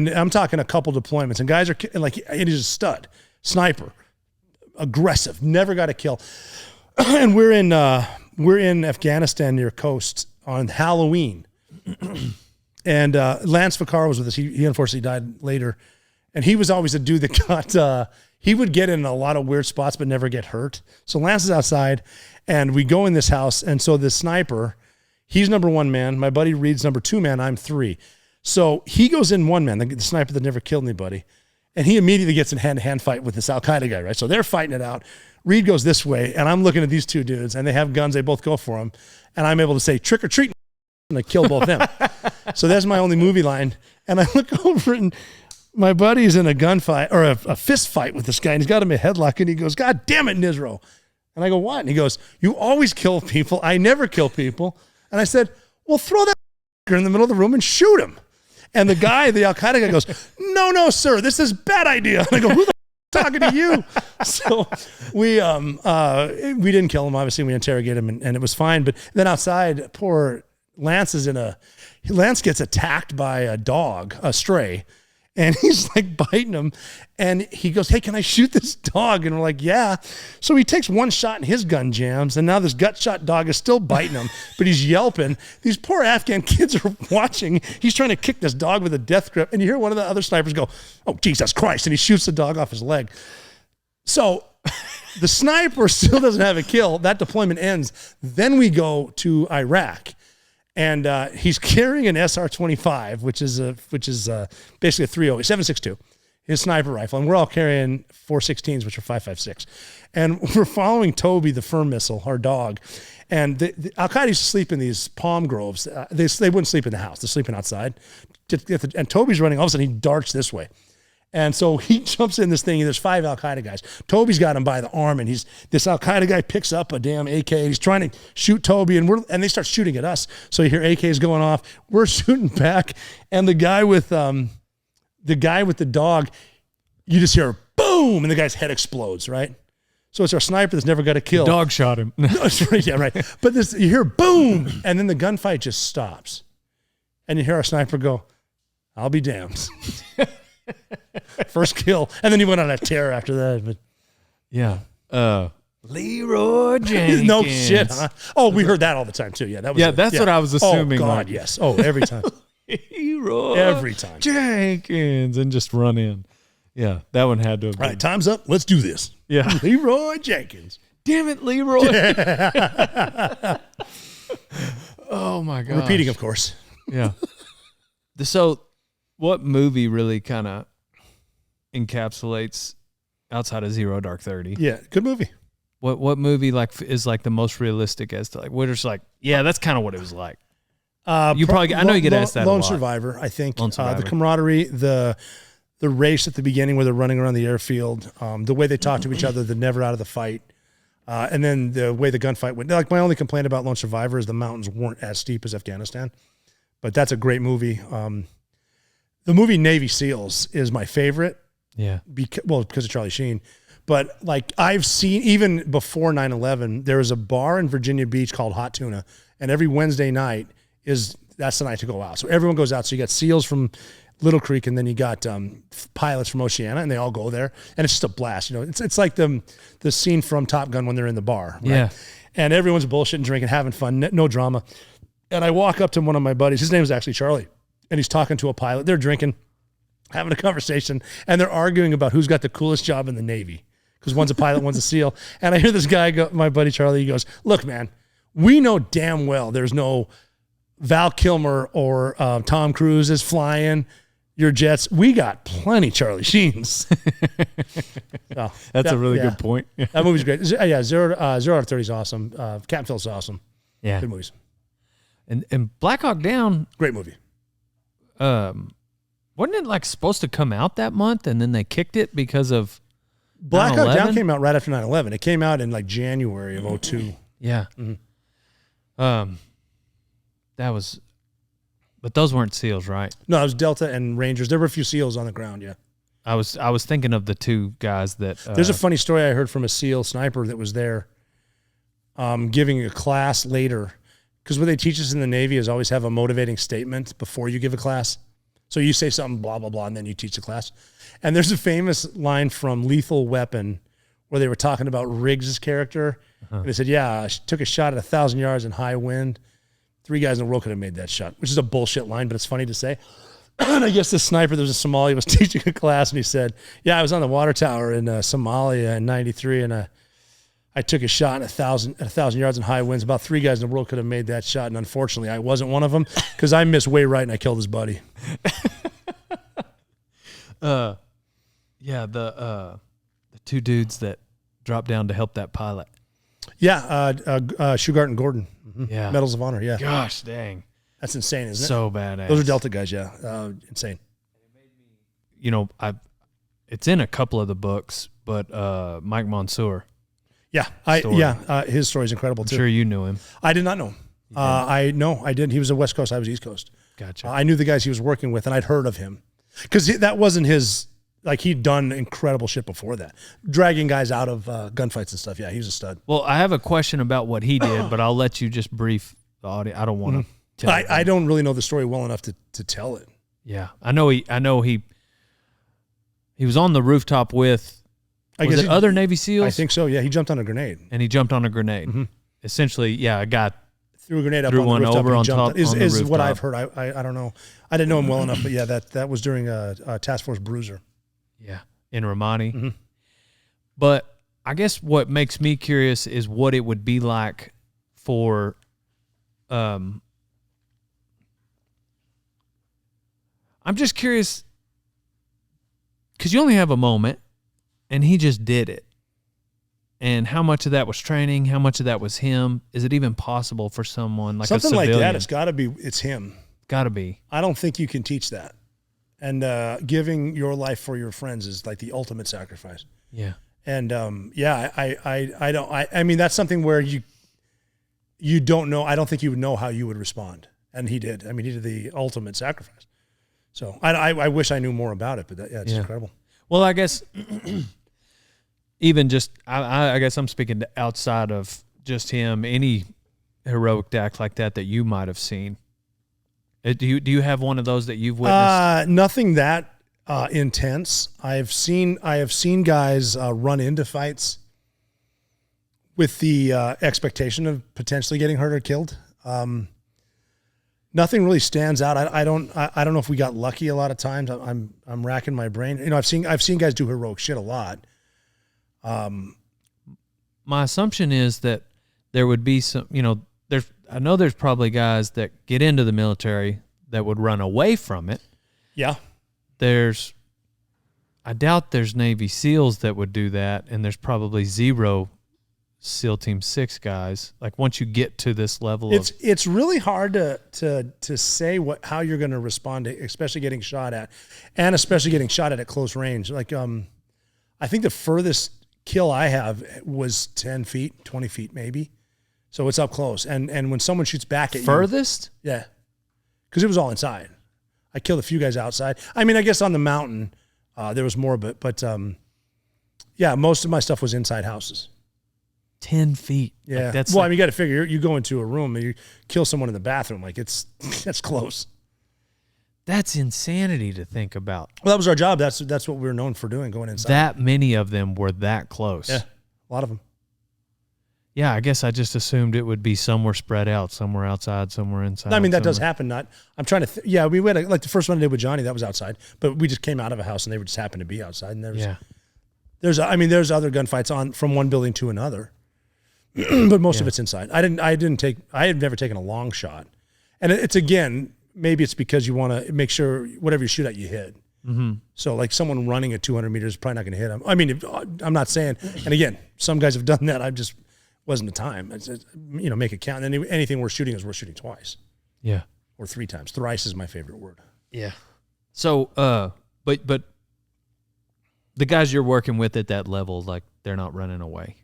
I'm talking a couple deployments, and guys are like, and he's a stud sniper, aggressive, never got a kill. And we're in Afghanistan near coast on Halloween. And Lance Vaccaro was with us. He unfortunately died later. And he was always a dude that got, he would get in a lot of weird spots but never get hurt. So Lance is outside, and we go in this house. And so the sniper, he's number 1 man. My buddy Reed's number 2 man. I'm 3. So he goes in 1 man, the sniper that never killed anybody. And he immediately gets in hand-to-hand fight with this Al-Qaeda guy, right? So they're fighting it out. Reed goes this way, and I'm looking at these 2 dudes, and they have guns. They both go for him. And I'm able to say, trick or treat, and I kill both them. So that's my only movie line. And I look over, and my buddy's in a gunfight or a fist fight with this guy, and he's got him in a headlock, and he goes, God damn it, Nizro. And I go, what? And he goes, you always kill people. I never kill people. And I said, well, throw that in the middle of the room and shoot him. And the guy, the Al-Qaeda guy goes, no, sir, this is a bad idea. And I go, who the talking to you? So we didn't kill him. Obviously, we interrogated him, and it was fine. But then outside, poor Lance gets attacked by a dog, a stray, and he's like biting him. And he goes, hey, can I shoot this dog? And we're like, yeah. So he takes 1 shot and his gun jams. And now this gut shot dog is still biting him, but he's yelping. These poor Afghan kids are watching. He's trying to kick this dog with a death grip. And you hear one of the other snipers go, oh, Jesus Christ. And he shoots the dog off his leg. So the sniper still doesn't have a kill. That deployment ends. Then we go to Iraq. And he's carrying an SR-25, which is basically a 308, 7.62, his sniper rifle. And we're all carrying 416s, which are 5.56. And we're following Toby, the firm missile, our dog. And the Al-Qaeda used to sleep in these palm groves. They wouldn't sleep in the house. They're sleeping outside. And Toby's running. All of a sudden, he darts this way. And so he jumps in this thing, and there's 5 Al-Qaeda guys. Toby's got him by the arm, and this Al-Qaeda guy picks up a damn AK. He's trying to shoot Toby, and they start shooting at us. So you hear AKs going off. We're shooting back, and the guy with the dog, you just hear boom, and the guy's head explodes, right? So it's our sniper that's never got a kill. The dog shot him. Yeah, right. But you hear boom, and then the gunfight just stops. And you hear our sniper go, I'll be damned. First kill, and then he went on a tear after that. But yeah, Leroy Jenkins. No shit, huh? Oh, we heard that all the time too. Yeah, that's what I was assuming. Oh God, yes. Oh, every time. Leroy every time. Jenkins, and just run in. Yeah, that one had to have been. All right, time's up. Let's do this. Yeah, Leroy Jenkins. Damn it, Leroy. Oh my God. Repeating, of course. Yeah. So, what movie really kind of encapsulates outside of Zero Dark 30? Yeah, good movie. What movie is the most realistic as to we're just yeah, that's kind of what it was like. You probably I know you get asked that a lot. Lone Survivor, I think. Lone Survivor. The camaraderie, the race at the beginning where they're running around the airfield, the way they talk to each other, they're never out of the fight, and then the way the gunfight went. Like my only complaint about Lone Survivor is the mountains weren't as steep as Afghanistan, but that's a great movie. The movie Navy SEALs is my favorite. Yeah. Because of Charlie Sheen. But I've seen, even before 9/11, there was a bar in Virginia Beach called Hot Tuna. And every Wednesday night that's the night to go out. So everyone goes out. So you got SEALs from Little Creek, and then you got pilots from Oceana, and they all go there. And it's just a blast. It's like the scene from Top Gun when they're in the bar. Right? Yeah. And everyone's bullshitting, drinking, having fun, no drama. And I walk up to one of my buddies. His name is actually Charlie. And he's talking to a pilot. They're drinking, having a conversation, and they're arguing about who's got the coolest job in the Navy. Because one's a pilot, one's a SEAL. And I hear this guy go, my buddy Charlie, he goes, look, man, we know damn well there's no Val Kilmer or Tom Cruise is flying your jets. We got plenty Charlie Sheens. So, that's a really good point. That movie's great. Yeah, Zero out of 30 is awesome. Captain Phillips is awesome. Yeah. Good movies. And Black Hawk Down. Great movie. Wasn't it supposed to come out that month, and then they kicked it because of Black 9/11? Hawk Down came out right after 9/11. It came out in January of 2002. Yeah. Mm-hmm. but those weren't SEALs, right? No, it was Delta and Rangers. There were a few SEAls on the ground, yeah. I was thinking of the two guys that... There's a funny story I heard from a SEAL sniper that was there giving a class later, because what they teach us in the Navy is always have a motivating statement before you give a class. So you say something, blah, blah, blah, and then you teach the class. And there's a famous line from Lethal Weapon where they were talking about Riggs' character. And they said, yeah, she took a shot at 1,000 yards in high wind. 3 guys in the world could have made that shot, which is a bullshit line, but it's funny to say. And I guess the sniper, there was a Somali, was teaching a class, and he said, yeah, I was on the water tower in Somalia in 93, and I took a shot at 1,000 yards in high winds. About 3 guys in the world could have made that shot, and unfortunately, I wasn't one of them because I missed way right and I killed his buddy. Yeah, the 2 dudes that dropped down to help that pilot. Yeah, Shugart and Gordon. Mm-hmm. Yeah. Medals of Honor, yeah. Gosh, dang. That's insane, isn't it? So badass. Those are Delta guys, yeah. Insane. You know, it's in a couple of the books, but Mike Mansour. Yeah, his story is incredible, too. I'm sure you knew him. I did not know him. I didn't. He was a West Coast, I was East Coast. Gotcha. I knew the guys he was working with, and I'd heard of him. Because that wasn't his... Like, he'd done incredible shit before that. Dragging guys out of gunfights and stuff. Yeah, he was a stud. Well, I have a question about what he did, but I'll let you just brief the audience. I don't want to tell I don't really know the story well enough to tell it. Yeah. I know he was on the rooftop with other Navy SEALs? I think so, yeah. He jumped on a grenade. And he jumped on a grenade. Mm-hmm. Essentially, yeah, a guy threw a grenade up threw on the one rooftop over on top is on the rooftop. What I've heard. I don't know. I didn't know him well enough, but yeah, that was during a Task Force Bruiser. Yeah, in Romani. Mm-hmm. But I guess what makes me curious is what it would be like for I'm just curious because you only have a moment and he just did it. And how much of that was training? How much of that was him? Is it even possible for someone like something a civilian? like that? It's got to be. It's him. Got to be. I don't think you can teach that. And giving your life for your friends is like the ultimate sacrifice. Yeah. And I mean, that's something where you don't know. I don't think you would know how you would respond. And he did. I mean, he did the ultimate sacrifice. So I wish I knew more about it, but it's incredible. Well, I guess even just, I guess I'm speaking to outside of just him, any heroic act like that you might have seen. Do you have one of those that you've witnessed? Nothing that intense. I have seen guys run into fights with the expectation of potentially getting hurt or killed. Nothing really stands out. I don't know if we got lucky a lot of times. I'm racking my brain. You know, I've seen guys do heroic shit a lot. My assumption is that there would be some, you know, I know there's probably guys that get into the military that would run away from it. Yeah. I doubt there's Navy SEALs that would do that, and there's probably 0 SEAL Team 6 guys. Like once you get to this level it's really hard to say how you're going to respond to, especially getting shot at, and especially getting shot at close range. Like I think the furthest kill I have was 10 feet, 20 feet maybe. So it's up close. And when someone shoots back at furthest? you. Yeah. Because it was all inside. I killed a few guys outside. I mean, I guess on the mountain there was more, but yeah, most of my stuff was inside houses. 10 feet. Yeah. Like I mean, you got to figure, you go into a room and you kill someone in the bathroom. Like that's close. That's insanity to think about. Well, that was our job. That's what we were known for doing, going inside. That many of them were that close. Yeah, a lot of them. Yeah, I guess I just assumed it would be somewhere spread out, somewhere outside, somewhere inside. I mean, that does happen. I'm trying to. Yeah, we had like the first one I did with Johnny. That was outside, but we just came out of a house and they just happened to be outside. And there's other gunfights from one building to another, but most of it's inside. I had never taken a long shot, and it's again maybe it's because you want to make sure whatever you shoot at you hit. Mm-hmm. So like someone running at 200 meters is probably not going to hit them. I mean, I'm not saying. And again, some guys have done that. I just wasn't the time. Make it count. And then anything we're shooting is we're shooting twice. Yeah. Or 3 times. Thrice is my favorite word. Yeah. So, but the guys you're working with at that level, like they're not running away.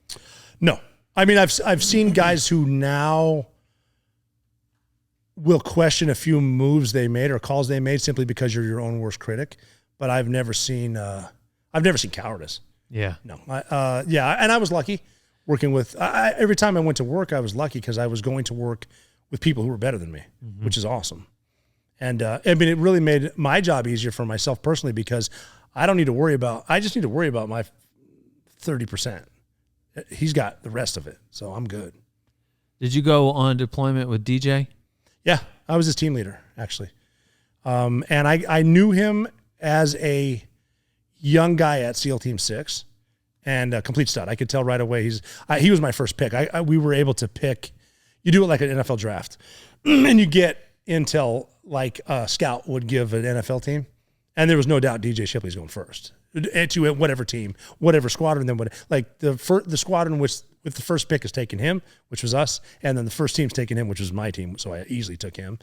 No. I mean, I've seen guys who now will question a few moves they made or calls they made simply because you're your own worst critic. But I've never seen cowardice. Yeah. No. And I was lucky working with. Every time I went to work, I was lucky because I was going to work with people who were better than me, which is awesome. And it really made my job easier for myself personally because I just need to worry about my 30%. He's got the rest of it, so I'm good. Did you go on deployment with DJ? Yeah, I was his team leader, actually. And I knew him as a young guy at SEAL Team 6 and a complete stud. I could tell right away he was my first pick. We were able to pick, you do it like an NFL draft, and you get intel like a scout would give an NFL team, and there was no doubt DJ Shipley's going first to whatever team, whatever squadron. Then the squadron with the first pick is taking him, which was us, and then the first team's taking him, which was my team. So I easily took him,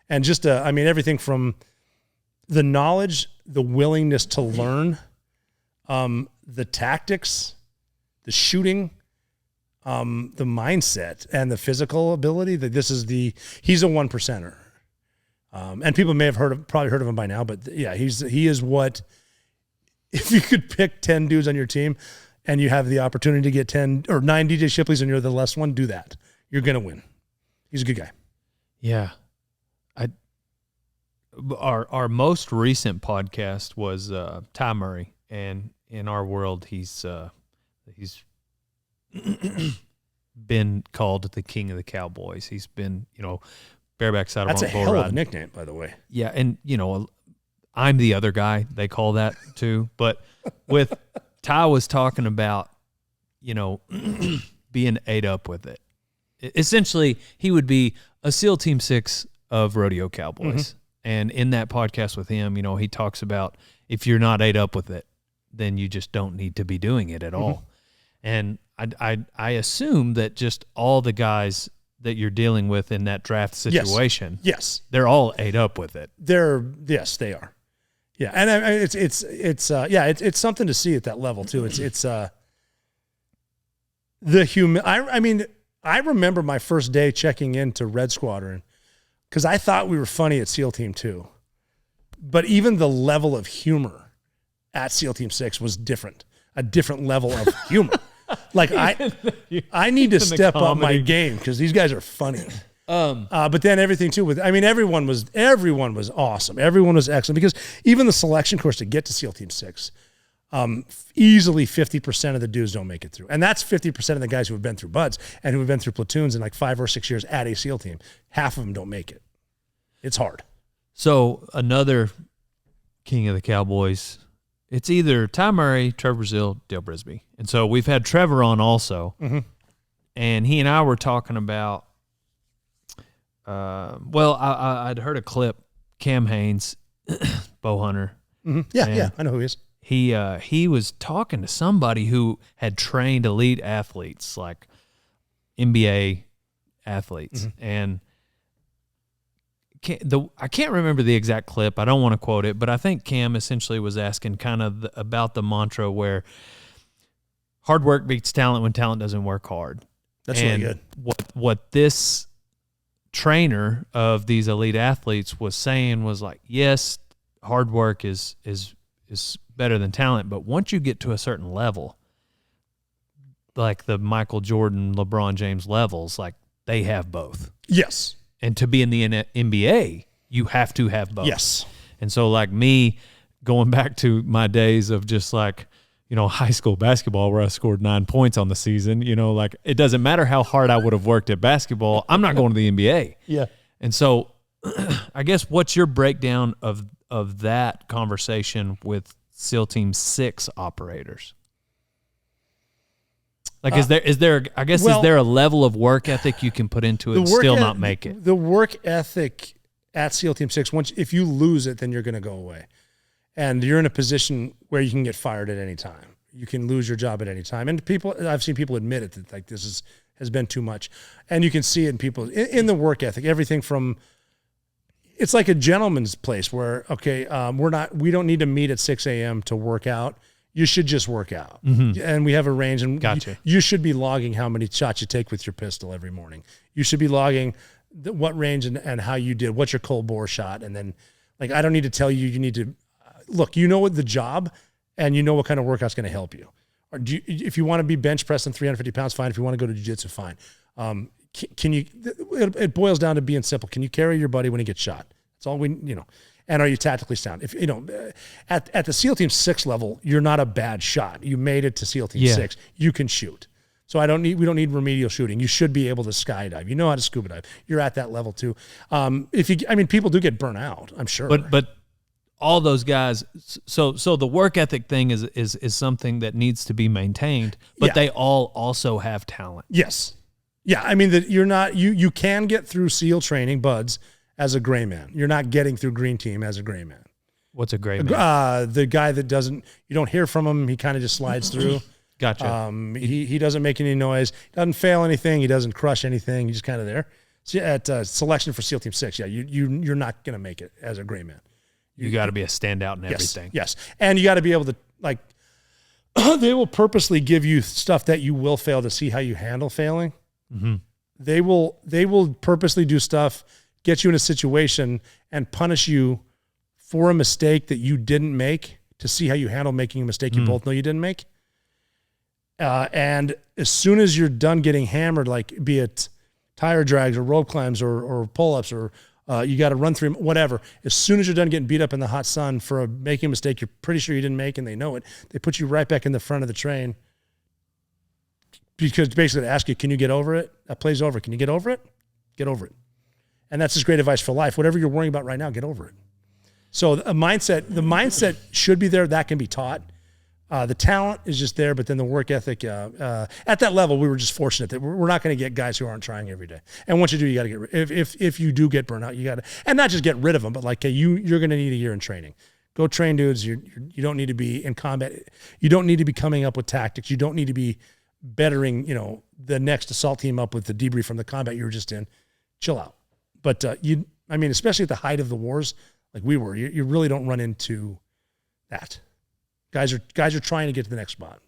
and just everything from the knowledge, the willingness to learn, the tactics, the shooting, the mindset, and the physical ability. That he's a 1%er. And people may have probably heard of him by now, but yeah, he is what, if you could pick 10 dudes on your team and you have the opportunity to get 10 or 9 DJ Shipleys and you're the last one, do that. You're going to win. He's a good guy. Yeah. Our most recent podcast was Ty Murray, and in our world, he's been called the king of the Cowboys. He's been, bareback saddle. That's a hell ride. of a nickname, by the way. Yeah, and I'm the other guy. They call that too. But with Ty was talking about, being ate up with it. Essentially, he would be a SEAL Team 6 of Rodeo Cowboys. Mm-hmm. And in that podcast with him, he talks about if you're not ate up with it, then you just don't need to be doing it at all. And I assume that just all the guys that you're dealing with in that draft situation, yes, they're all ate up with it. Yes, they are. Yeah, and it's something to see at that level too. I remember my first day checking into Red Squadron because I thought we were funny at SEAL Team 2, but even the level of humor at SEAL Team 6 was different. A different level of humor. Like I need to step up my game because these guys are funny. But then everything too everyone was awesome. Everyone was excellent because even the selection course to get to SEAL Team 6, easily 50% of the dudes don't make it through. And that's 50% of the guys who have been through BUDS and who have been through platoons in like 5 or 6 years at a SEAL team. Half of them don't make it. It's hard. So another king of the Cowboys, it's either Ty Murray, Trevor Brazile, Dale Brisby. And so we've had Trevor on also. Mm-hmm. And he and I were talking about, I'd heard a clip, Cam Haynes, bow hunter. Mm-hmm. Yeah, I know who he is. He was talking to somebody who had trained elite athletes, like NBA athletes. Mm-hmm. And I can't remember the exact clip. I don't want to quote it, but I think Cam essentially was asking kind of about the mantra where hard work beats talent when talent doesn't work hard. That's really good. What this trainer of these elite athletes was saying was like, yes, hard work is better than talent, but once you get to a certain level, like the Michael Jordan, LeBron James levels, like they have both. Yes. And to be in the NBA, you have to have both. Yes. And so like me going back to my days of just like, high school basketball where I scored 9 points on the season, like it doesn't matter how hard I would have worked at basketball. I'm not going to the NBA. Yeah. And so I guess what's your breakdown of that conversation with SEAL Team 6 operators? Like, is there a level of work ethic you can put into it and still not make it? The work ethic at SEAL Team 6, if you lose it, then you're going to go away. And you're in a position where you can get fired at any time. You can lose your job at any time. And I've seen people admit it, that like this has been too much. And you can see it in people, in the work ethic, everything from, it's like a gentleman's place where, okay, we don't need to meet at 6 a.m. to work out. You should just work out. Mm-hmm. And we have a range, and gotcha. You should be logging how many shots you take with your pistol every morning. You should be logging what range and how you did, what's your cold bore shot. And then like, I don't need to tell you, you need to look, you know what the job and you know what kind of workout's going to help you. Or if you want to be bench pressing 350 pounds, fine. If you want to go to jiu-jitsu, fine. Can you, it boils down to being simple. Can you carry your buddy when he gets shot? That's all and are you tactically sound? If at the SEAL Team 6 level, you're not a bad shot. You made it to SEAL Team 6. You can shoot. So we don't need remedial shooting. You should be able to skydive. You know how to scuba dive. You're at that level too. People do get burnt out, I'm sure. But all those guys, so the work ethic thing is something that needs to be maintained, but they all also have talent. Yes. Yeah, I mean that you can get through SEAL training, buds, as a gray man. You're not getting through green team as a gray man. What's a gray man? The guy that you don't hear from him, he kind of just slides through. Gotcha. He doesn't make any noise, doesn't fail anything, he doesn't crush anything, he's just kind of there. So at selection for SEAL Team 6, you're not going to make it as a gray man. You got to be a standout in everything. Yes. And you got to be able to, like, they will purposely give you stuff that you will fail to see how you handle failing. Mm-hmm. They will purposely do stuff, get you in a situation and punish you for a mistake that you didn't make to see how you handle making a mistake you both know you didn't make. And as soon as you're done getting hammered, like be it tire drags or rope climbs or pull-ups or you got to run through whatever, as soon as you're done getting beat up in the hot sun for making a mistake you're pretty sure you didn't make and they know it, they put you right back in the front of the train because basically they ask you, can you get over it? That play's over. Can you get over it? Get over it. And that's just great advice for life. Whatever you're worrying about right now, get over it. So the mindset should be there. That can be taught. The talent is just there, but then the work ethic, at that level, we were just fortunate that we're not going to get guys who aren't trying every day. And once you do, you got to get if you do get burnt out, you got to, and not just get rid of them, but like, hey, you're going to need a year in training. Go train dudes. You don't need to be in combat. You don't need to be coming up with tactics. You don't need to be bettering, the next assault team up with the debrief from the combat you were just in. Chill out. But especially at the height of the wars, like we were, you really don't run into that. Guys are trying to get to the next spot.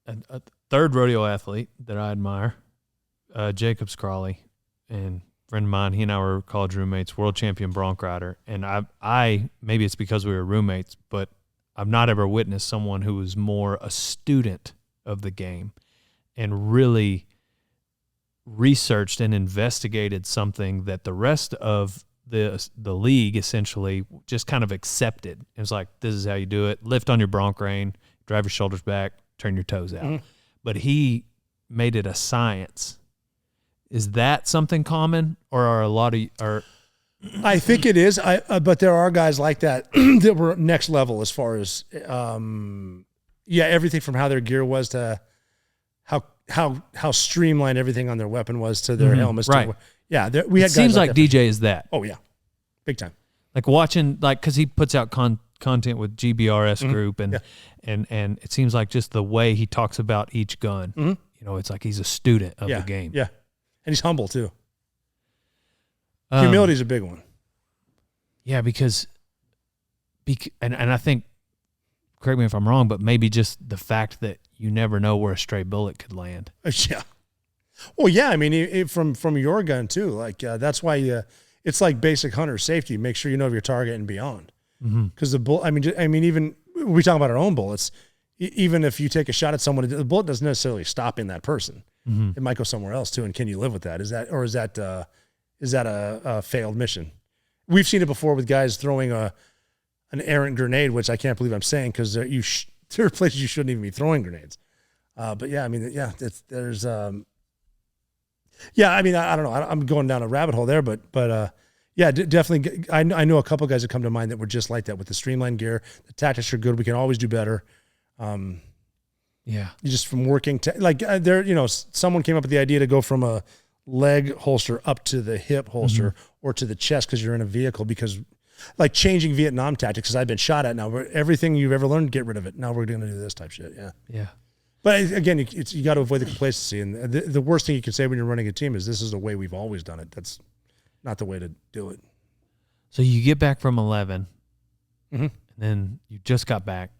A third rodeo athlete that I admire, Jacob Scrawley, and a friend of mine, he and I were college roommates, world champion bronc rider. And I maybe it's because we were roommates, but I've not ever witnessed someone who was more a student of the game and really researched and investigated something that the rest of the league essentially just kind of accepted. It was like, this is how you do it. Lift on your bronc rein, drive your shoulders back, turn your toes out. Mm-hmm. But he made it a science. Is that something common, or are a lot of I think it is. But there are guys like that that were next level as far as everything from how their gear was to how streamlined everything on their weapon was to their helmets. Right. We had guys seems like that. DJ is that. Oh yeah, big time. Like watching, because he puts out content with GBRS Group, and it seems like just the way he talks about each gun. Mm-hmm. It's like he's a student of the game. Yeah, and he's humble too. Humility is a big one. Yeah, because I think, correct me if I'm wrong, but maybe just the fact that you never know where a stray bullet could land. Yeah. Well, yeah. From your gun too. Like that's why it's like basic hunter safety. Make sure you know your target and beyond. Because the bullet. Even we talk about our own bullets. Even if you take a shot at someone, the bullet doesn't necessarily stop in that person. Mm-hmm. It might go somewhere else too. And can you live with that? Is that a failed mission? We've seen it before with guys throwing an errant grenade, which I can't believe I'm saying because there are places you shouldn't even be throwing grenades. But yeah, there's. I don't know. I'm going down a rabbit hole there, but definitely. I know a couple of guys that come to mind that were just like that with the streamlined gear. The tactics are good. We can always do better. Just from working, someone came up with the idea to go from a leg holster up to the hip holster or to the chest because you're in a vehicle because like changing Vietnam tactics because I've been shot at now. Everything you've ever learned, get rid of it. Now we're going to do this type shit. Yeah. Yeah. But again, you got to avoid the complacency. And the worst thing you can say when you're running a team is this is the way we've always done it. That's not the way to do it. So you get back from 11, and then you just got back,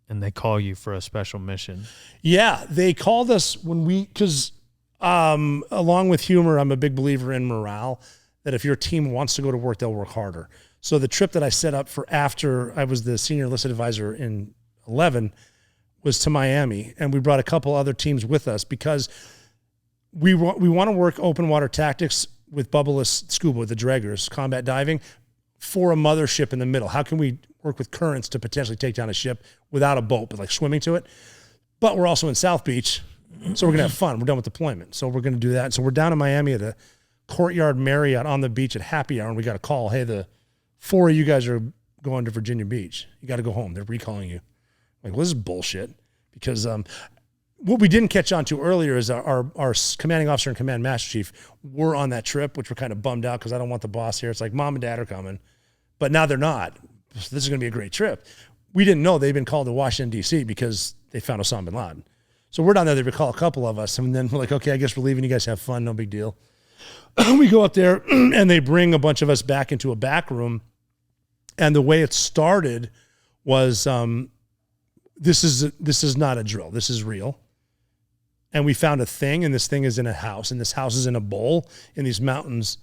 and they call you for a special mission. Yeah, they called us because Along with humor, I'm a big believer in morale, that if your team wants to go to work, they'll work harder. So the trip that I set up for after I was the senior enlisted advisor in 11 was to Miami, and we brought a couple other teams with us because we want to work open water tactics with bubbleless scuba, with the draggers, combat diving, for a mothership in the middle. How can we work with currents to potentially take down a ship without a boat, but like swimming to it? But we're also in South Beach, so we're going to have fun. We're done with deployment, so we're going to do that. So we're down in Miami at a Courtyard Marriott on the beach at happy hour, and we got a call. Hey, the 4 of you guys are going to Virginia Beach. You got to go home. They're recalling you. Like, well, this is bullshit. Because what we didn't catch on to earlier is our commanding officer and command master chief were on that trip, which we're kind of bummed out because I don't want the boss here. It's like mom and dad are coming, but now they're not. So this is going to be a great trip. We didn't know they've been called to Washington, D.C. because they found Osama bin Laden. So we're down there. They recall a couple of us, and then we're like, okay, I guess we're leaving. You guys have fun. No big deal. We go up there, and they bring a bunch of us back into a back room. And the way it started was this is not a drill. This is real. And we found a thing, and this thing is in a house, and this house is in a bowl in these mountains,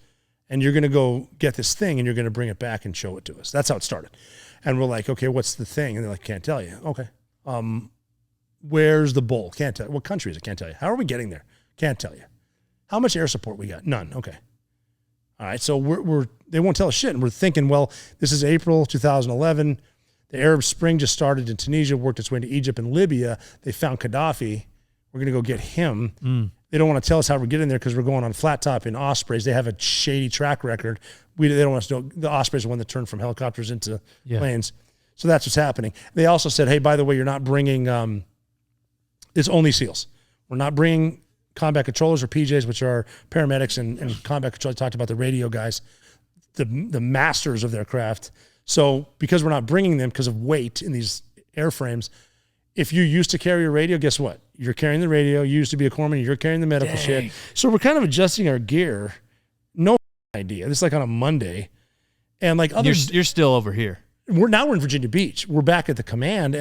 and you're going to go get this thing, and you're going to bring it back and show it to us. That's how it started. And we're like, okay, what's the thing? And they're like, can't tell you. Okay. Where's the bowl? Can't tell you. What country is it? Can't tell you. How are we getting there? Can't tell you. How much air support we got? None. Okay. All right. So they won't tell us shit. And we're thinking, well, this is April 2011. The Arab Spring just started in Tunisia, worked its way into Egypt and Libya. They found Gaddafi. We're going to go get him. They don't want to tell us how we're getting there because we're going on flat top in Ospreys. They have a shady track record. They don't want us to know. The Ospreys are one that turned from helicopters into planes. So that's what's happening. They also said, hey, by the way, you're not bringing, it's only SEALs. We're not bringing combat controllers or PJs, which are paramedics and combat control. I talked about the radio guys, the masters of their craft. So because we're not bringing them because of weight in these airframes, if you used to carry a radio, guess what? You're carrying the radio. You used to be a corpsman. You're carrying the medical shit. So we're kind of adjusting our gear. No idea. This is like on a Monday. And like others. You're still over here. We're in Virginia Beach. We're back at the command.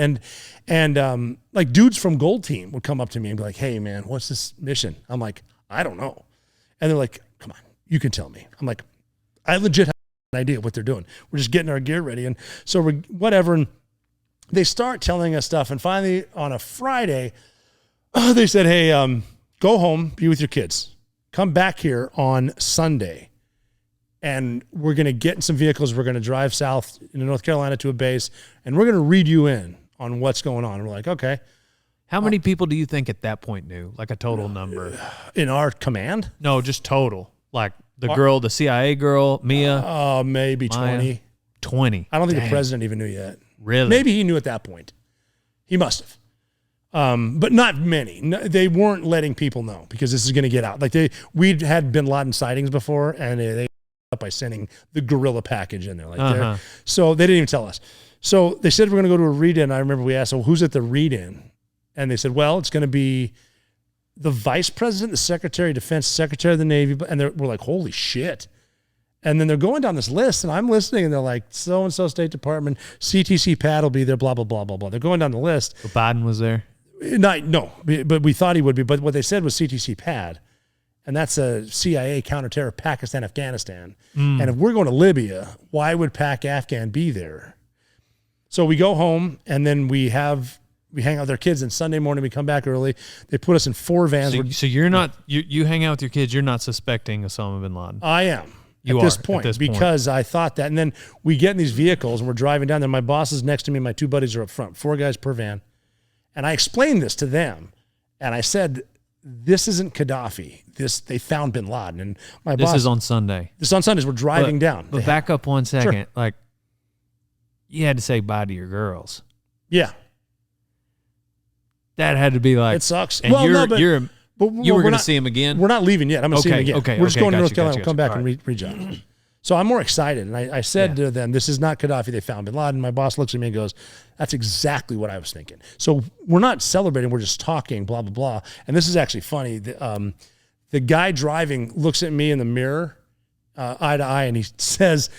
And like dudes from Gold Team would come up to me and be like, hey, man, what's this mission? I'm like, I don't know. And they're like, come on, you can tell me. I'm like, I legit have an idea what they're doing. We're just getting our gear ready. And so we're whatever. And they start telling us stuff. And finally, on a Friday, they said, hey, go home, be with your kids. Come back here on Sunday. And we're going to get in some vehicles. We're going to drive south into North Carolina to a base. And we're going to read you in on what's going on. And we're like, okay. How many people do you think at that point knew? Like a total number? In our command? No, just total. Like the girl, the CIA girl, Mia? Maybe Maya. 20. 20. I don't think the president even knew yet. Really? Maybe he knew at that point. He must have. But not many. No, they weren't letting people know because this is going to get out. Like we'd had bin Laden sightings before, and they up by sending the guerrilla package in there. Like so they didn't even tell us. So they said we're going to go to a read-in. I remember we asked, well, who's at the read-in? And they said, well, it's going to be the vice president, the secretary of defense, secretary of the Navy. And we're like, holy shit. And then they're going down this list, and I'm listening, and they're like, so-and-so State Department, CTC Pat will be there, blah, blah, blah, blah, blah. They're going down the list. So Biden was there? No, but we thought he would be. But what they said was CTC Pad, and that's a CIA counterterror, Pakistan, Afghanistan. And if we're going to Libya, why would Afghan be there? So we go home, and then we hang out with our kids, and Sunday morning we come back early. They put us in 4 vans. So you're not, you hang out with your kids, you're not suspecting Osama bin Laden? I am. At this point, because I thought that. And then we get in these vehicles, and we're driving down there. My boss is next to me. My 2 buddies are up front, 4 guys per van. And I explained this to them, and I said, this isn't Gaddafi. They found bin Laden. And my boss. This is on Sunday. This is on Sundays. We're driving down. But back up one second. Sure. Like, you had to say bye to your girls. Yeah. That had to be like. It sucks. And you were going to see him again? We're not leaving yet. I'm going to see him again. Okay. We're just going to North Carolina. We'll come back and rejoin. So I'm more excited. And I said to them, this is not Gaddafi. They found bin Laden. My boss looks at me and goes, that's exactly what I was thinking. So we're not celebrating. We're just talking, blah, blah, blah. And this is actually funny. The guy driving looks at me in the mirror, eye to eye, and he says,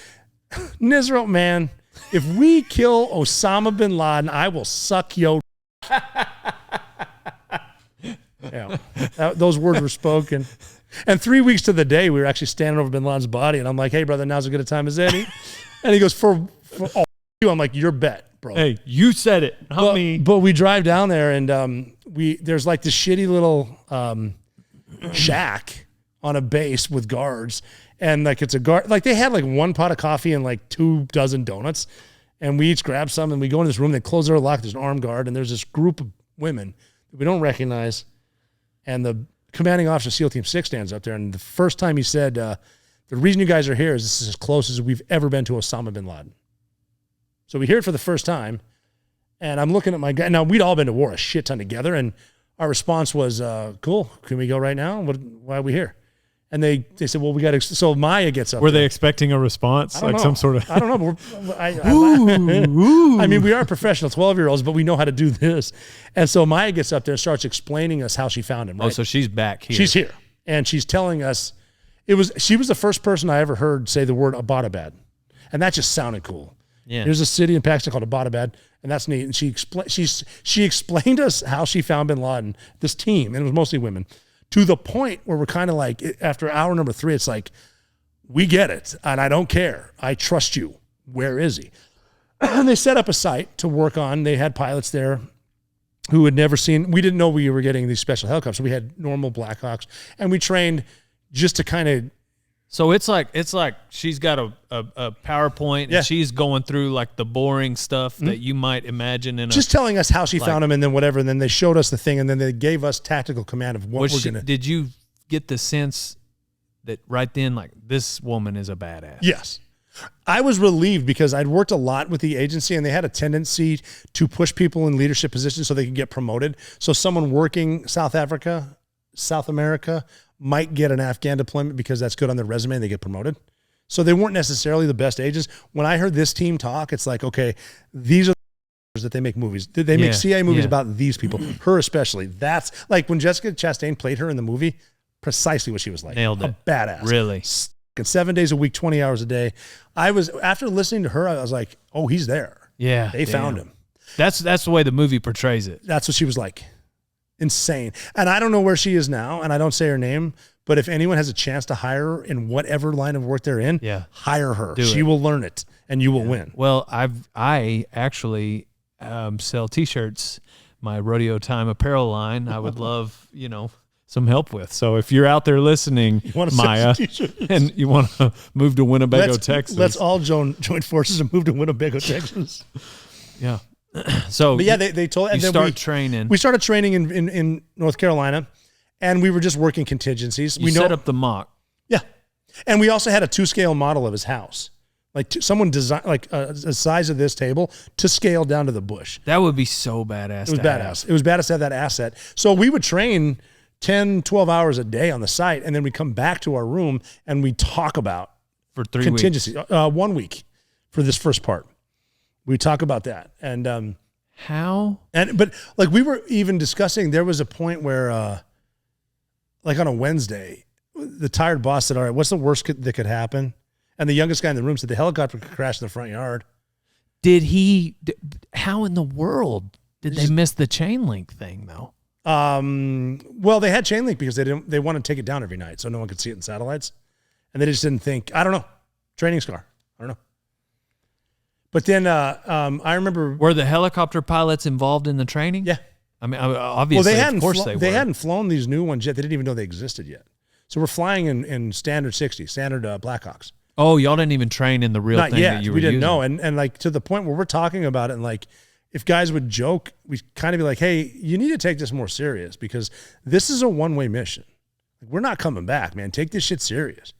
Nizro, man, if we kill Osama bin Laden, I will suck your. And Those words were spoken. And 3 weeks to the day, we were actually standing over bin Laden's body, and I'm like, hey, brother, now's as good a time as any. And he goes, for all you. I'm like, your bet, bro. Hey, you said it, not me. But we drive down there, and there's like this shitty little shack on a base with guards, and like it's a guard. Like they had like one pot of coffee and like 24 donuts, and we each grab some, and we go in this room. They close their lock. There's an armed guard, and there's this group of women that we don't recognize, and the commanding officer, SEAL Team 6, stands up there, and the first time he said, the reason you guys are here is this is as close as we've ever been to Osama bin Laden. So we hear it for the first time, and I'm looking at my guy. Now, we'd all been to war a shit ton together, and our response was, cool, can we go right now? Why are we here? And they said, well, we got to. So Maya gets up. Were they expecting a response? Like some sort of. I don't know. I mean, we are professional 12-year-olds, but we know how to do this. And so Maya gets up there and starts explaining us how she found him. Right? Oh, so she's back here. She's here. And she's telling us, she was the first person I ever heard say the word Abbottabad. And that just sounded cool. Yeah. There's a city in Pakistan called Abbottabad, and that's neat. And she explained us how she found bin Laden, this team, and it was mostly women, to the point where we're kind of like, after hour number 3, it's like, we get it, and I don't care. I trust you. Where is he? And they set up a site to work on. They had pilots there who had never seen, we didn't know we were getting these special helicopters. So we had normal Blackhawks, and we trained just to kind of. So it's like she's got a PowerPoint, and she's going through like the boring stuff that you might imagine in just telling us how she found him, and then whatever, and then they showed us the thing, and then they gave us tactical command of what we're going to. Did you get the sense that right then, like, this woman is a badass? Yes. I was relieved because I'd worked a lot with the agency, and they had a tendency to push people in leadership positions so they could get promoted. So someone working South Africa, South America, might get an Afghan deployment because that's good on their resume and they get promoted. So they weren't necessarily the best agents. When I heard this team talk, it's like, okay, these are the that they make movies. They make CIA movies about these people, her especially. That's like when Jessica Chastain played her in the movie, precisely what she was like. Nailed it. A badass. Really. 7 days a week, 20 hours a day. After listening to her, I was like, oh, he's there. Yeah. They found him. That's the way the movie portrays it. That's what she was like. Insane. And I don't know where she is now, and I don't say her name, but if anyone has a chance to hire her in whatever line of work they're in, hire her. She will learn it, and you will win. Well, I actually sell T-shirts, my Rodeo Time apparel line. I would love, some help with. So if you're out there listening, Maya, and you want to move to Winnebago, Texas. Let's all join forces and move to Winnebago, Texas. Yeah. So, but yeah, they told, and then training. We started training in North Carolina, and we were just working contingencies. We set up the mock. Yeah, and we also had a 2-scale model of his house, like someone designed like a size of this table to scale down to the bush. That would be so badass. It was badass. It was badass to have that asset. So we would train 10, 12 hours a day on the site, and then we come back to our room and we talk about for 3 contingency. weeks. 1 week for this first part. We talk about that. And but like we were even discussing, there was a point where like on a Wednesday, the tired boss said, all right, what's the worst that could happen? And the youngest guy in the room said the helicopter could crash in the front yard. How in the world did they miss the chain link thing though? Well, they had chain link because they wanted to take it down every night so no one could see it in satellites. And they just didn't think, I don't know, training scar. I don't know. But then I remember, were the helicopter pilots involved in the training? Yeah, I mean, obviously, of course they were. They hadn't flown these new ones yet. They didn't even know they existed yet. So we're flying in standard 60, standard Blackhawks. Oh, y'all didn't even train in the real Not thing yet. that you were We didn't using. know, and like to the point where we're talking about it, and like if guys would joke, we kind of be like, "Hey, you need to take this more serious because this is a one-way mission. Like, we're not coming back, man. Take this shit serious."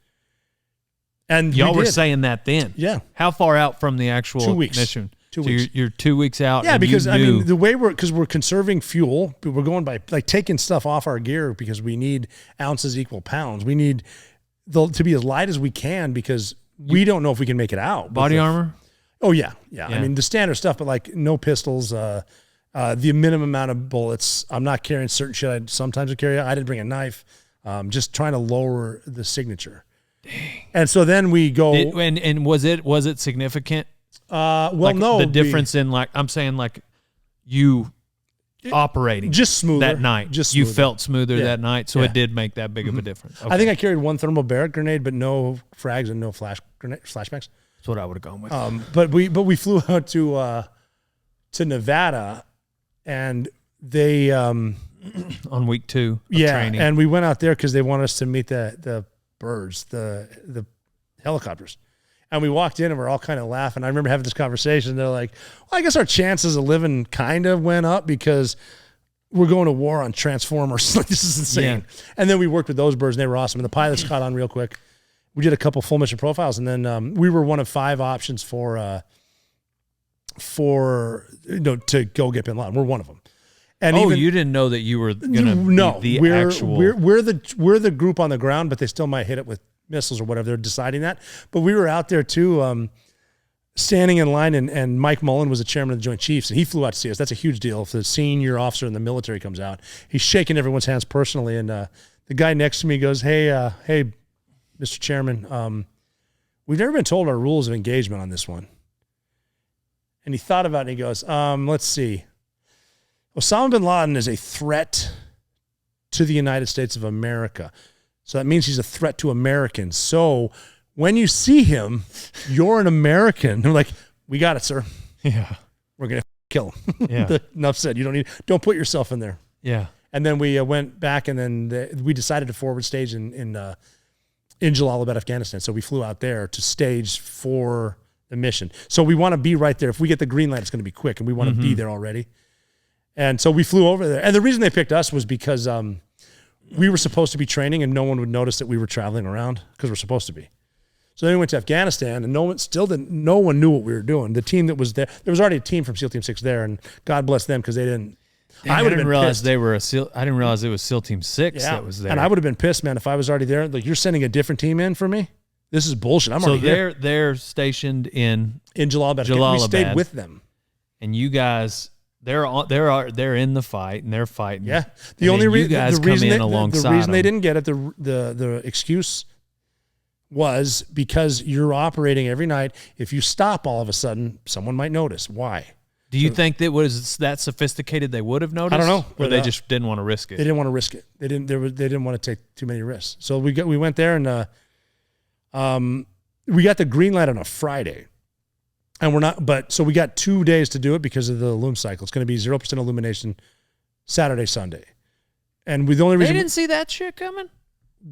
And y'all were saying that then. Yeah. How far out from the actual 2 weeks. mission? 2 so weeks. You're 2 weeks out. Yeah, and because you I knew. mean the way we're conserving fuel, but we're going by like taking stuff off our gear because we need ounces equal pounds. We need to be as light as we can because we don't know if we can make it out. Body armor? Oh yeah. I mean the standard stuff, but like no pistols, the minimum amount of bullets. I'm not carrying certain shit I sometimes would carry. I didn't bring a knife. Just trying to lower the signature. Dang. And so then we go. And was it significant? Well, like no. The difference in I'm saying you operating just smoother that night. Just you smoother. felt smoother that night, so it did make that big of a difference. Okay. I think I carried one thermal barrel grenade, but no frags and no flashbangs. That's what I would have gone with. But we flew out to Nevada, and they on week 2 of training. and we went out there because they wanted us to meet the birds, the helicopters. And we walked in and we're all kind of laughing. I remember having this conversation. They're like, well, I guess our chances of living kind of went up because we're going to war on Transformers. Like, this is insane. Yeah. And then we worked with those birds and they were awesome. And the pilots caught on real quick. We did a couple full mission profiles, and then we were one of 5 options for to go get bin Laden. We're one of them. And you didn't know that you were going to be the actual. We're the group on the ground, but they still might hit it with missiles or whatever. They're deciding that. But we were out there too, standing in line, and Mike Mullen was the chairman of the Joint Chiefs, and he flew out to see us. That's a huge deal. If the senior officer in the military comes out, he's shaking everyone's hands personally. And the guy next to me goes, hey, Mr. Chairman, we've never been told our rules of engagement on this one. And he thought about it and he goes, let's see. Osama bin Laden is a threat to the United States of America. So that means he's a threat to Americans. So when you see him, you're an American. They're like, we got it, sir. Yeah. We're going to kill him. Yeah. Enough said. Don't put yourself in there. Yeah. And then we went back, and then we decided to forward stage in Jalalabad, Afghanistan. So we flew out there to stage for the mission. So we want to be right there. If we get the green light, it's going to be quick, and we want to be there already. And so we flew over there. And the reason they picked us was because we were supposed to be training, and no one would notice that we were traveling around because we're supposed to be. So then we went to Afghanistan, and no one knew what we were doing. The team that was there was already a team from SEAL Team 6 there, and God bless them because they didn't. I didn't realize they were SEAL. I didn't realize it was SEAL Team 6 that was there. And I would have been pissed, man, if I was already there. Like, you're sending a different team in for me? This is bullshit. I'm already here. So they're stationed in Jalalabad. We stayed with them. And you guys, they're in the fight, and they're fighting. Yeah. The reason them. they didn't get it, the excuse was because you're operating every night. If you stop all of a sudden, someone might notice. Why? Do you think that was that sophisticated they would have noticed? I don't know. Or they just didn't want to risk it? They didn't want to risk it. They didn't want to take too many risks. So we went there, and we got the green light on a Friday. And so we got 2 days to do it because of the loom cycle. It's going to be 0% illumination Saturday, Sunday. And the only reason they didn't see that shit coming.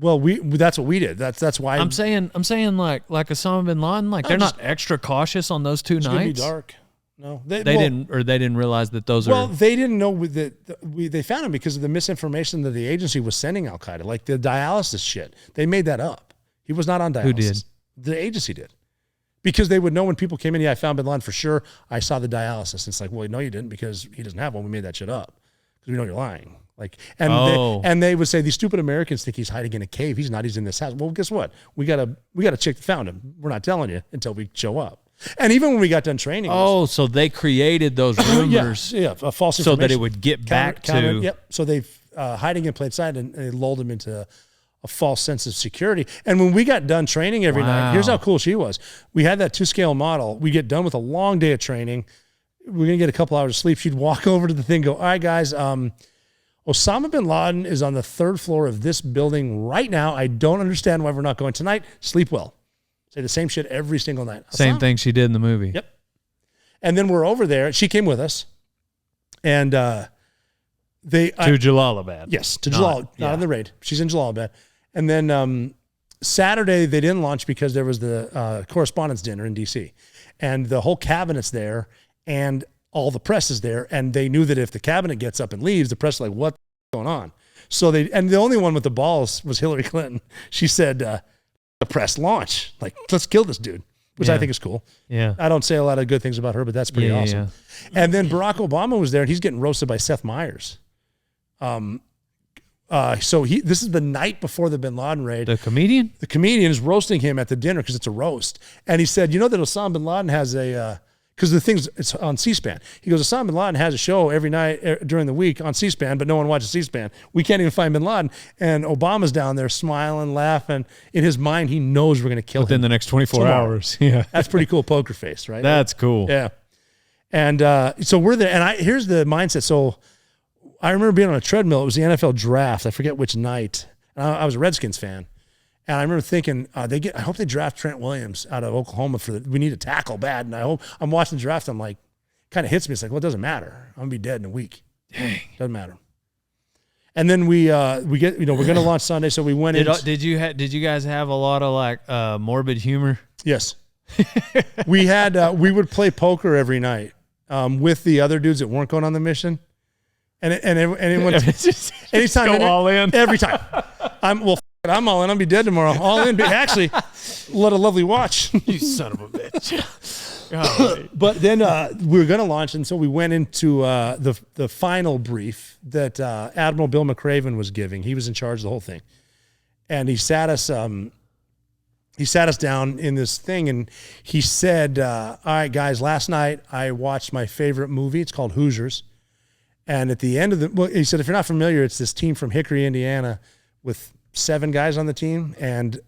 Well, that's what we did. That's why I'm saying like Osama bin Laden, like they're not extra cautious on those 2 nights. It's going to be dark. No, they didn't realize that those are. Well, they didn't know that they found him because of the misinformation that the agency was sending Al Qaeda, like the dialysis shit. They made that up. He was not on dialysis. Who did? The agency did, because they would know when people came in. Yeah, I found bin Laden for sure. I saw the dialysis. And it's like, well, no, you didn't, because he doesn't have one. We made that shit up because we know you're lying. Like, and they would say these stupid Americans think he's hiding in a cave. He's not. He's in this house. Well, guess what? We got a chick that found him. We're not telling you until we show up. And even when we got done training, so they created those rumors, a false information, so that it would get back to. Yep. So they hiding in plain sight, and they lulled him into a false sense of security. And when we got done training every night, here's how cool she was. We had that 2-scale model. We get done with a long day of training. We're gonna get a couple hours of sleep. She'd walk over to the thing, go, all right, guys. Osama bin Laden is on the 3rd floor of this building right now. I don't understand why we're not going tonight. Sleep well. Say the same shit every single night. Same thing she did in the movie. Yep. And then we're over there. She came with us, and to Jalalabad. Yes, to Jalalabad. Not on the raid. She's in Jalalabad. And then Saturday they didn't launch because there was the correspondence dinner in D.C. and the whole cabinet's there, and all the press is there, and they knew that if the cabinet gets up and leaves, the press is like, what's going on? So and the only one with the balls was Hillary Clinton. She said, the press launch, like, let's kill this dude, which I think is cool. Yeah. I don't say a lot of good things about her, but that's pretty awesome. Yeah. And then Barack Obama was there, and he's getting roasted by Seth Meyers. So this is the night before the bin Laden raid. The comedian? The comedian is roasting him at the dinner because it's a roast. And he said, you know that Osama bin Laden has because it's on C-SPAN. He goes, Osama bin Laden has a show every night during the week on C-SPAN, but no one watches C-SPAN. We can't even find bin Laden. And Obama's down there smiling, laughing. In his mind, he knows we're going to kill him within the next 24 hours. Yeah. That's pretty cool poker face, right? That's cool. Yeah. And so we're there. And here's the mindset. So I remember being on a treadmill. It was the NFL draft. I forget which night. I was a Redskins fan. And I remember thinking, I hope they draft Trent Williams out of Oklahoma we need a tackle bad. And I'm watching the draft. I'm like, kind of hits me. It's like, well, it doesn't matter. I'm going to be dead in a week. Dang. Doesn't matter. And then we get, we're going to launch Sunday. So we went in. Did you guys have a lot of like morbid humor? Yes. We had, we would play poker every night with the other dudes that weren't going on the mission. And anyone, anytime, go all in. Every time. I'm all in. I'm going to be dead tomorrow. All in. But actually, what a lovely watch. You son of a bitch. But then we were going to launch, and so we went into the final brief that Admiral Bill McRaven was giving. He was in charge of the whole thing, and he sat us down in this thing, and he said, "All right, guys, last night I watched my favorite movie. It's called Hoosiers." And at the end of he said, if you're not familiar, it's this team from Hickory, Indiana, with 7 guys on the team, and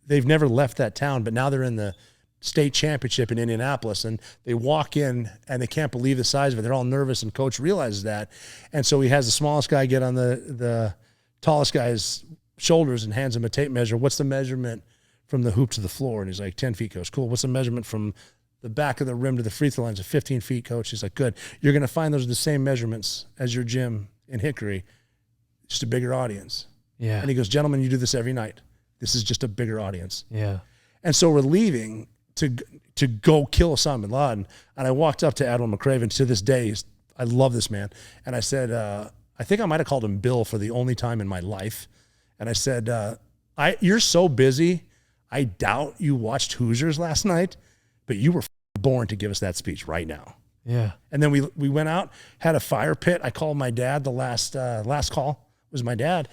they've never left that town, but now they're in the state championship in Indianapolis, and they walk in and they can't believe the size of it. They're all nervous, and coach realizes that. And so he has the smallest guy get on the tallest guy's shoulders and hands him a tape measure. What's the measurement from the hoop to the floor? And he's like, 10 feet, coach. Cool. What's the measurement from the back of the rim to the free throw line? Is 15 feet, coach. He's like, good. You're going to find those are the same measurements as your gym in Hickory, just a bigger audience. Yeah. And he goes, gentlemen, you do this every night. This is just a bigger audience. Yeah. And so we're leaving to go kill Osama bin Laden. And I walked up to Admiral McRaven. To this day, I love this man. And I said, I think I might have called him Bill for the only time in my life. And I said, you're so busy. I doubt you watched Hoosiers last night, but you were born to give us that speech right now. Yeah. And then we went out, had a fire pit. I called my dad. The last call was my dad.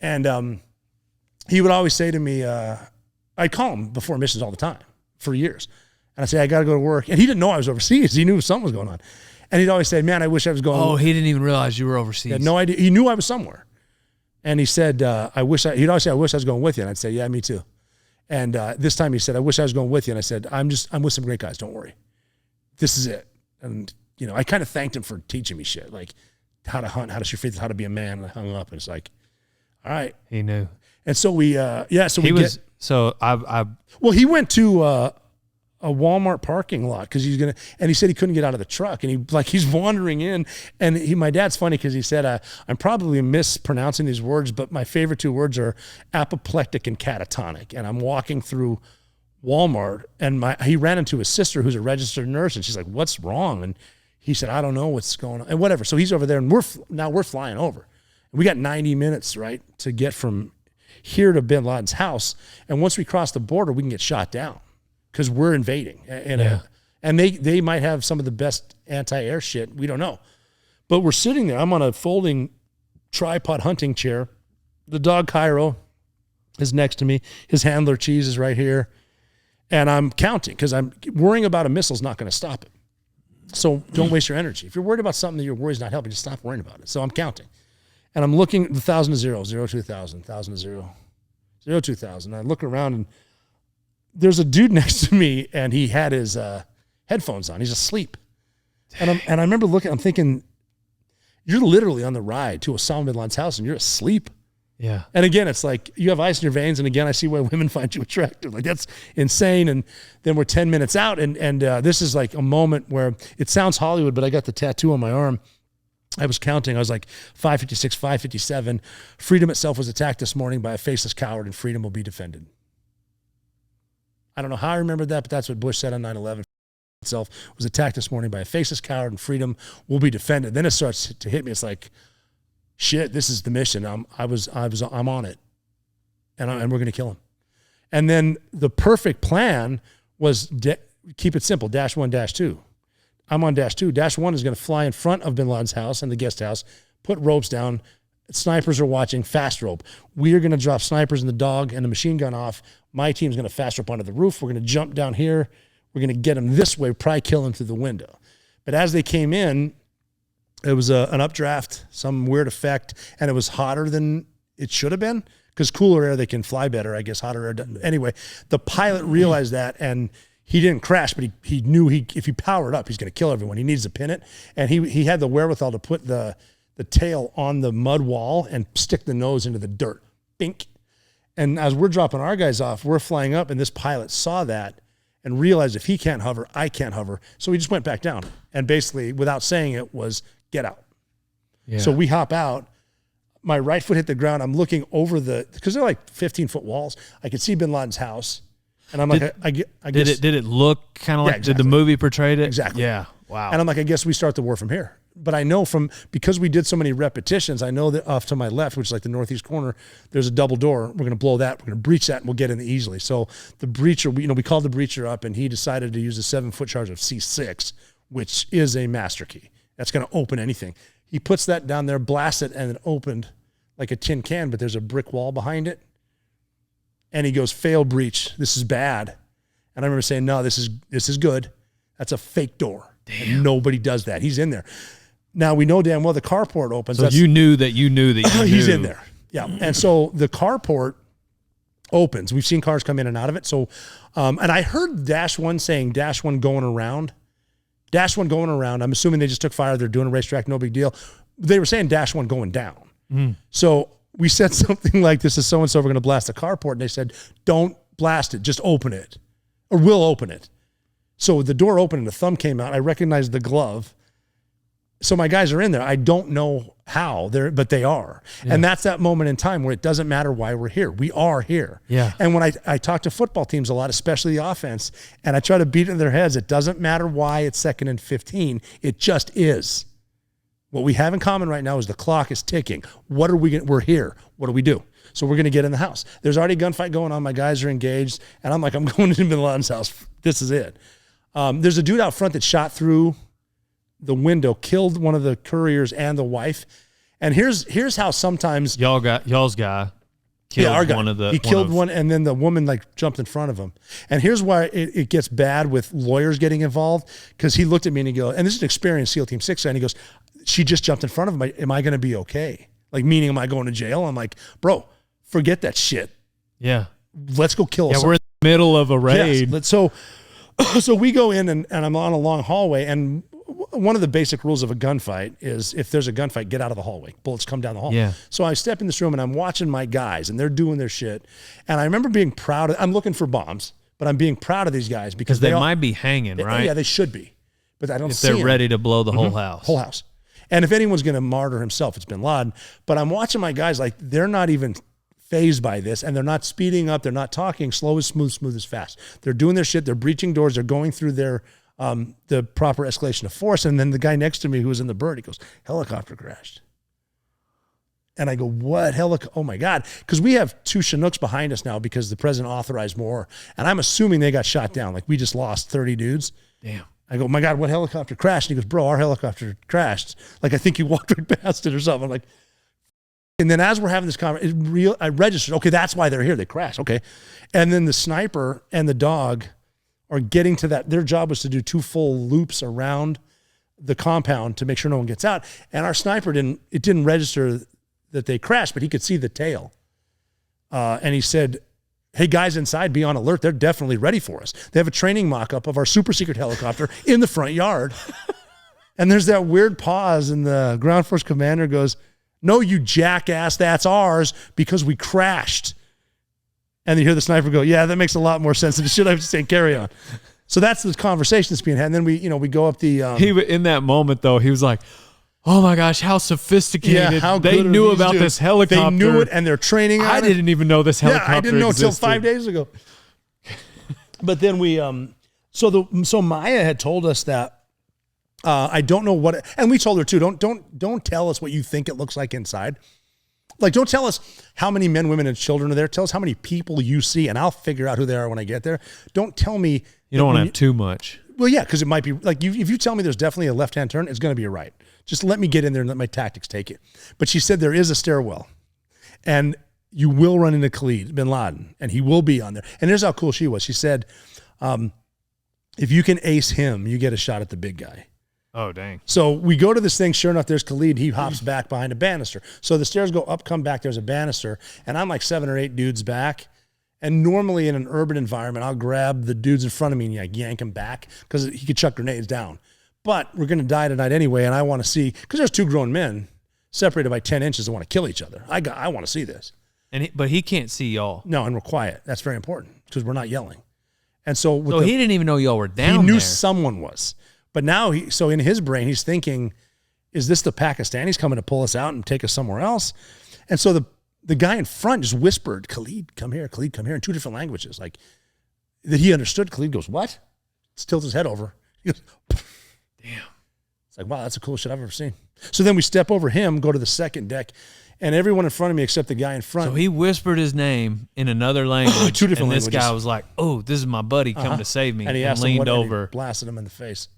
And he would always say to me, I'd call him before missions all the time for years. And I'd say, I got to go to work. And he didn't know I was overseas. He knew something was going on. And he'd always say, man, I wish I was going. Oh, he didn't even realize you were overseas. He had no idea. He knew I was somewhere. And he said, he'd always say, I wish I was going with you. And I'd say, yeah, me too. And this time he said, I wish I was going with you. And I said, I'm with some great guys. Don't worry. This is it. And, I kind of thanked him for teaching me shit, like how to hunt, how to shoot free throws, how to be a man. And I hung up, and it's like, all right. He knew. And so we, he went to a Walmart parking lot because and he said he couldn't get out of the truck, and he's wandering in, and my dad's funny because he said, I'm probably mispronouncing these words, but my favorite 2 words are apoplectic and catatonic. And I'm walking through Walmart, and he ran into his sister who's a registered nurse, and she's like, what's wrong? And he said, I don't know what's going on, and whatever. So he's over there, and we're flying over. And we got 90 minutes, right, to get from here to bin Laden's house. And once we cross the border, we can get shot down because we're invading. And they might have some of the best anti-air shit. We don't know. But we're sitting there. I'm on a folding tripod hunting chair. The dog Cairo is next to me. His handler Cheese is right here. And I'm counting because I'm worrying about a missile is not going to stop it. So don't waste your energy. If you're worried about something that your worry is not helping, just stop worrying about it. So I'm counting. And I'm looking at the 1,000 to 0, 0 to 1,000, 1,000 to 0, 0 to 1,000. I look around, and there's a dude next to me, and he had his headphones on. He's asleep. And I remember looking, I'm thinking, you're literally on the ride to Osama bin Laden's house, and you're asleep. Yeah. And again, it's like you have ice in your veins, and again, I see why women find you attractive. Like, that's insane. And then we're 10 minutes out, and this is like a moment where it sounds Hollywood, but I got the tattoo on my arm. I was counting. I was like 556, 557. Freedom itself was attacked this morning by a faceless coward, and freedom will be defended. I don't know how I remembered that, but that's what Bush said on 9/11. Itself was attacked this morning by a faceless coward, and freedom will be defended. Then it starts to hit me. It's like, shit, this is the mission. I'm on it, and we're going to kill him. And then the perfect plan was keep it simple. -1, -2. I'm on -2. -1 is going to fly in front of bin Laden's house and the guest house, put ropes down. Snipers are watching, fast rope. We are going to drop snipers and the dog and the machine gun off. My team's going to fast rope onto the roof. We're going to jump down here. We're going to get them this way, probably kill them through the window. But as they came in, it was an updraft, some weird effect, and it was hotter than it should have been because cooler air, they can fly better, I guess, hotter air doesn't. Anyway, the pilot realized that, and he didn't crash, but he knew if he powered up, he's going to kill everyone. He needs to pin it, and he had the wherewithal to put the the tail on the mud wall and stick the nose into the dirt. Bink. And as we're dropping our guys off, we're flying up, and this pilot saw that and realized if he can't hover, I can't hover. So we just went back down. And basically, without saying it, was get out. Yeah. So we hop out. My right foot hit the ground. I'm looking over because they're like 15-foot walls. I could see bin Laden's house. And I'm like, I guess. Did it look kind of like, exactly. Did the movie portray it? Exactly. Yeah. Wow. And I'm like, I guess we start the war from here. But I know because we did so many repetitions, I know that off to my left, which is like the northeast corner, there's a double door. We're going to blow that. We're going to breach that, and we'll get in easily. So the breacher, we called the breacher up, and he decided to use a 7-foot charge of C6, which is a master key. That's going to open anything. He puts that down there, blasts it, and it opened like a tin can, but there's a brick wall behind it. And he goes, fail breach. This is bad. And I remember saying, no, this is good. That's a fake door. Damn. And nobody does that. He's in there. Now, we know damn well the carport opens. So you knew that he's in there. Yeah. And so the carport opens. We've seen cars come in and out of it. So, and I heard Dash 1 saying Dash 1 going around. Dash 1 going around. I'm assuming they just took fire. They're doing a racetrack. No big deal. They were saying Dash 1 going down. So we said something like, this is so-and-so, we're going to blast the carport. And they said, don't blast it. Just open it. Or we'll open it. So the door opened and the thumb came out. I recognized the glove. So my guys are in there. I don't know how, but they are. Yeah. And that's that moment in time where it doesn't matter why we're here. We are here. Yeah. And when I talk to football teams a lot, especially the offense, and I try to beat it in their heads, it doesn't matter why it's 2nd and 15. It just is. What we have in common right now is the clock is ticking. We're here. What do we do? So we're going to get in the house. There's already a gunfight going on. My guys are engaged. And I'm like, I'm going into bin Laden's house. This is it. There's a dude out front that shot through the window, killed one of the couriers and the wife. And here's how sometimes y'all's guy killed our guy. One of the he killed one, and then the woman like jumped in front of him. And here's why it gets bad with lawyers getting involved, because he looked at me and he goes, and this is an experienced SEAL Team 6 guy, and he goes, she just jumped in front of him. Am I going to be okay? Like, meaning, am I going to jail? I'm like, bro, forget that shit. Yeah. Let's go kill someone. We're in the middle of a raid. Yes. So we go in and I'm on a long hallway, and one of the basic rules of a gunfight is if there's a gunfight, get out of the hallway. Bullets come down the hall. Yeah. So I step in this room and I'm watching my guys and they're doing their shit. And I remember being proud I'm looking for bombs, but I'm being proud of these guys because they might be hanging, right? Yeah, they should be. But I don't see if they're them. ready to blow the whole house. Whole house. And if anyone's going to martyr himself, it's bin Laden. But I'm watching my guys like they're not even phased by this, and they're not speeding up. They're not talking. Slow is smooth, smooth is fast. They're doing their shit. They're breaching doors. They're going through their the proper escalation of force. And then the guy next to me who was in the bird, he goes, helicopter crashed. And I go, what helicopter? Oh my God. Because we have 2 Chinooks behind us now because the president authorized more. And I'm assuming they got shot down. Like, we just lost 30 dudes. Damn. I go, my God, what helicopter crashed? And he goes, bro, our helicopter crashed. Like, I think you walked right past it or something. I'm like, and then as we're having this conversation, I registered, okay, that's why they're here. They crashed. Okay. And then the sniper and the dog are getting to that. Their job was to do 2 full loops around the compound to make sure no one gets out. And our sniper didn't register that they crashed, but he could see the tail. And he said, hey, guys inside, be on alert. They're definitely ready for us. They have a training mock-up of our super secret helicopter in the front yard. And there's that weird pause, and the ground force commander goes, no, you jackass, that's ours because we crashed. And you hear the sniper go, yeah, that makes a lot more sense than should I have to say carry on. So that's the conversation that's being had. And then we go up the... in that moment, though, he was like, oh my gosh, how sophisticated. Yeah, how they knew about dudes. this helicopter. They knew it, and they're training on it. I didn't even know this helicopter I didn't know existed. until 5 days ago. But then we... So Maya had told us that I don't know what... And we told her, too, don't tell us what you think it looks like inside. Like, don't tell us how many men, women, and children are there. Tell us how many people you see, and I'll figure out who they are when I get there. Don't tell me... You don't want to have too much. Well, yeah, because it might be... Like, if you tell me there's definitely a left-hand turn, it's going to be a right. Just let me get in there and let my tactics take it. But she said there is a stairwell, and you will run into Khalid bin Laden, and he will be on there. And here's how cool she was. She said, if you can ace him, you get a shot at the big guy. Oh, dang. So we go to this thing. Sure enough, there's Khalid. He hops back behind a banister. So the stairs go up, come back. There's a banister. And I'm like 7 or 8 dudes back. And normally in an urban environment, I'll grab the dudes in front of me and like yank him back because he could chuck grenades down. But we're going to die tonight anyway. And I want to see, because there's 2 grown men. separated by 10 inches and want to kill each other. I want to see this. But he can't see y'all. No, and we're quiet. That's very important because we're not yelling. And so he didn't even know y'all were down there. He knew someone was. But now, so in his brain, he's thinking, is this the Pakistanis coming to pull us out and take us somewhere else? And so the guy in front just whispered, Khalid, come here, in 2 different languages. Like, that he understood. Khalid goes, what? Tilts his head over. He goes, damn. It's like, wow, that's the coolest shit I've ever seen. So then we step over him, go to the second deck, and everyone in front of me except the guy in front. So he whispered his name in another language. 2 different languages. languages. This guy was like, oh, this is my buddy coming to save me. And he asked leaned him over. And he blasted him in the face.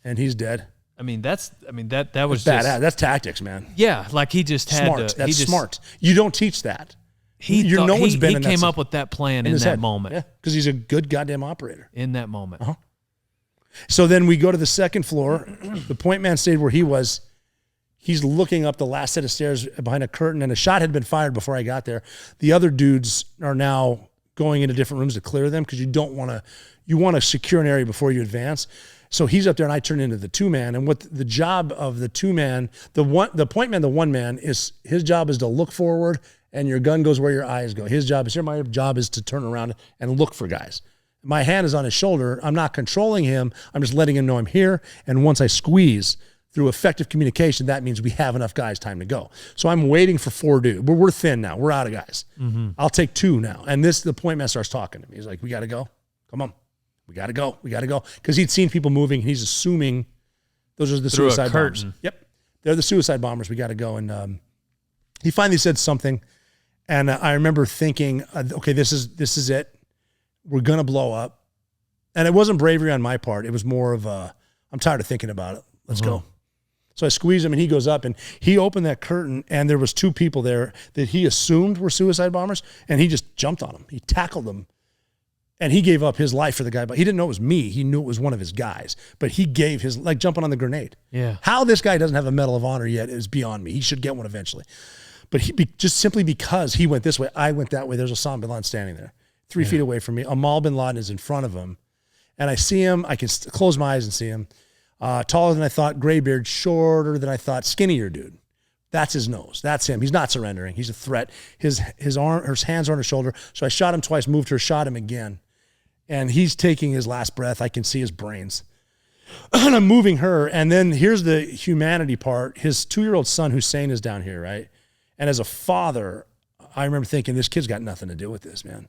And he's dead. I mean, that was badass. just, that's tactics, man. Yeah, like he just had smart. to. That's smart. You don't teach that. He came up with that plan in that head. moment. Yeah, because he's a good goddamn operator. In that moment. So then we go to the second floor. The point man stayed where he was. He's looking up the last set of stairs behind a curtain, and a shot had been fired before I got there. The other dudes are now going into different rooms to clear them because you want to secure an area before you advance. So he's up there, and I turn into the 2-man. And what the job of the 2-man, the point man, the 1-man, is his job is to look forward, and your gun goes where your eyes go. His job is here. My job is to turn around and look for guys. My hand is on his shoulder. I'm not controlling him. I'm just letting him know I'm here. And once I squeeze through effective communication, that means we have enough guys, time to go. So I'm waiting for 4 dudes. We're thin now. We're out of guys. Mm-hmm. I'll take 2 now. And the point man starts talking to me. He's like, we got to go. Come on. We got to go. We got to go. Because he'd seen people moving. And he's assuming those are the suicide bombers. Yep. They're the suicide bombers. We got to go. And he finally said something. And I remember thinking, okay, this is it. We're going to blow up. And it wasn't bravery on my part. It was more of I'm tired of thinking about it. Let's go. So I squeeze him, and he goes up, and he opened that curtain, and there was 2 people there that he assumed were suicide bombers, and he just jumped on them. He tackled them, and he gave up his life for the guy. But he didn't know it was me. He knew it was one of his guys. But he gave his, like jumping on the grenade. Yeah. How this guy doesn't have a Medal of Honor yet is beyond me. He should get one eventually. But just simply because he went this way, I went that way, there's Osama bin Laden standing there, 3 feet away from me. Amal bin Laden is in front of him. And I see him. I can close my eyes and see him. Taller than I thought, gray beard, shorter than I thought, skinnier dude. That's his nose. That's him. He's not surrendering. He's a threat. His hands are on his shoulder. So I shot him twice, moved her, shot him again. And he's taking his last breath. I can see his brains. And I'm moving her. And then here's the humanity part. His 2-year-old son, Hussein, is down here, right? And as a father, I remember thinking, this kid's got nothing to do with this, man.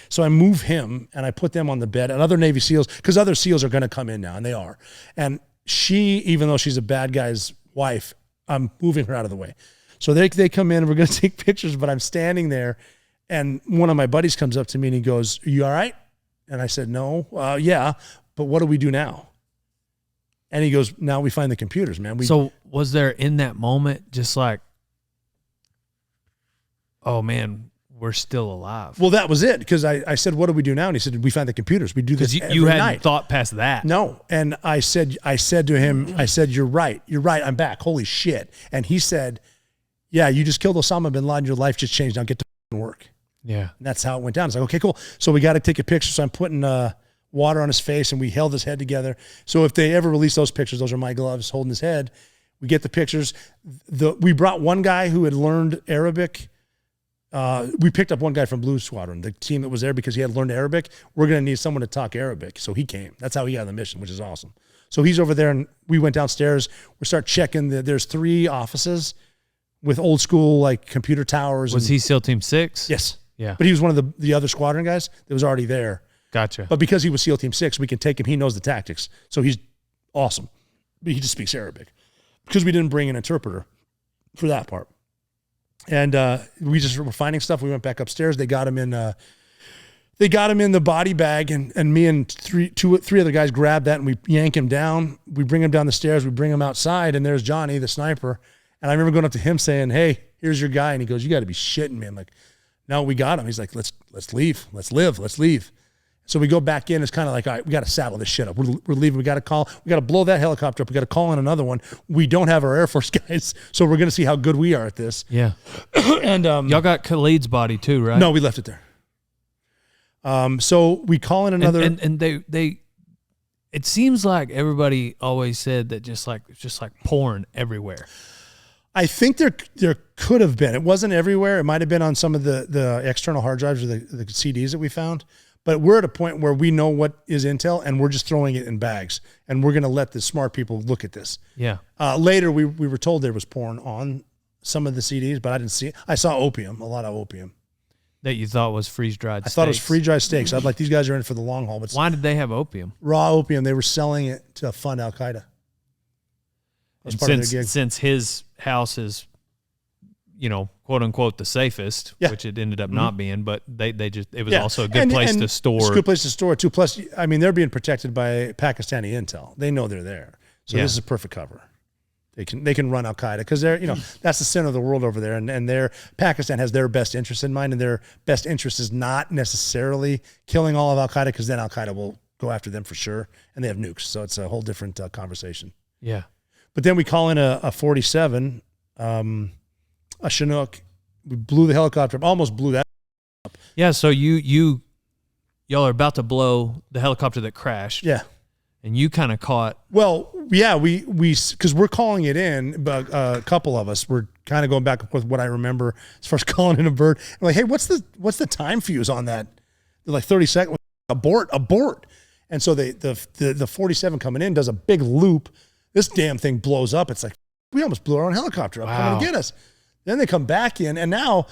So I move him and I put them on the bed and other Navy SEALs, because other SEALs are going to come in now, and they are. And she, even though she's a bad guy's wife, I'm moving her out of the way. So they come in and we're going to take pictures, but I'm standing there, and one of my buddies comes up to me and he goes, "Are you all right?" And I said, "No, yeah, but what do we do now?" And he goes, "Now we find the computers, man." So was there in that moment just like, oh man, we're still alive? Well, that was it, because I said, "What do we do now?" And he said, "We find the computers. We do this every night." You hadn't thought past that. No. And I said to him, "You're right. You're right. I'm back. Holy shit." And he said, "Yeah, you just killed Osama bin Laden. Your life just changed. Now get to work." Yeah. And that's how it went down. It's like, okay, cool. So we got to take a picture. So I'm putting water on his face, and we held his head together. So if they ever release those pictures, those are my gloves holding his head. We get the pictures. We brought one guy who had learned Arabic. We picked up one guy from Blue Squadron, the team that was there, because he had learned Arabic. We're going to need someone to talk Arabic. So he came. That's how he got on the mission, which is awesome. So he's over there, and we went downstairs. We start checking. There's 3 offices with old school, like, computer towers. Was he SEAL Team 6? Yes. Yeah. But he was one of the other squadron guys that was already there. Gotcha. But because he was SEAL Team 6, we can take him. He knows the tactics. So he's awesome. But he just speaks Arabic, because we didn't bring an interpreter for that part. And we just were finding stuff. We went back upstairs. They got him in the body bag, and me and three other guys grabbed that, and we yank him down. We bring him down the stairs. We bring him outside, and there's Johnny, the sniper. And I remember going up to him saying, "Hey, here's your guy." And he goes, "You got to be shitting me." I'm like, "No, we got him." He's like, let's leave. Let's live. Let's leave. So we go back in. It's kind of like, all right, we got to saddle this shit up. We're leaving. We got to blow that helicopter up. We got to call in another one. We don't have our Air Force guys, so we're going to see how good we are at this. Yeah. And y'all got Khalid's body too, right? No, we left it there. So we call in another. And they it seems like everybody always said that just like porn everywhere. I think there could have been. It wasn't everywhere. It might have been on some of the external hard drives or the CDs that we found. But we're at a point where we know what is intel, and we're just throwing it in bags, and we're going to let the smart people look at this. Yeah. Later, we were told there was porn on some of the CDs, but I didn't see it. I saw opium, a lot of opium. That you thought was freeze-dried steaks. I thought it was freeze-dried steaks. I was like, these guys are in for the long haul. But why did they have opium? Raw opium. They were selling it to fund Al-Qaeda. And since his house is, quote unquote, the safest, which it ended up not being, but it was also a good place to store. It's a good place to store too. Plus, I mean, they're being protected by Pakistani intel. They know they're there, so this is perfect cover. They can run Al Qaeda because they're that's the center of the world over there, and Pakistan has their best interest in mind, and their best interest is not necessarily killing all of Al Qaeda because then Al Qaeda will go after them for sure, and they have nukes, so it's a whole different conversation. Yeah. But then we call in a 47, a Chinook. We blew the helicopter up, almost blew that up. Yeah, so y'all are about to blow the helicopter that crashed. Yeah. And you kind of caught. Well, yeah, we because we're calling it in, but a couple of us were kind of going back and forth what I remember as far as calling in a bird. We're like, hey, what's the time fuse on that? They're like 30 seconds. Abort. And so the 47 coming in does a big loop. This damn thing blows up. It's like, we almost blew our own helicopter up coming to get us. Then they come back in, and now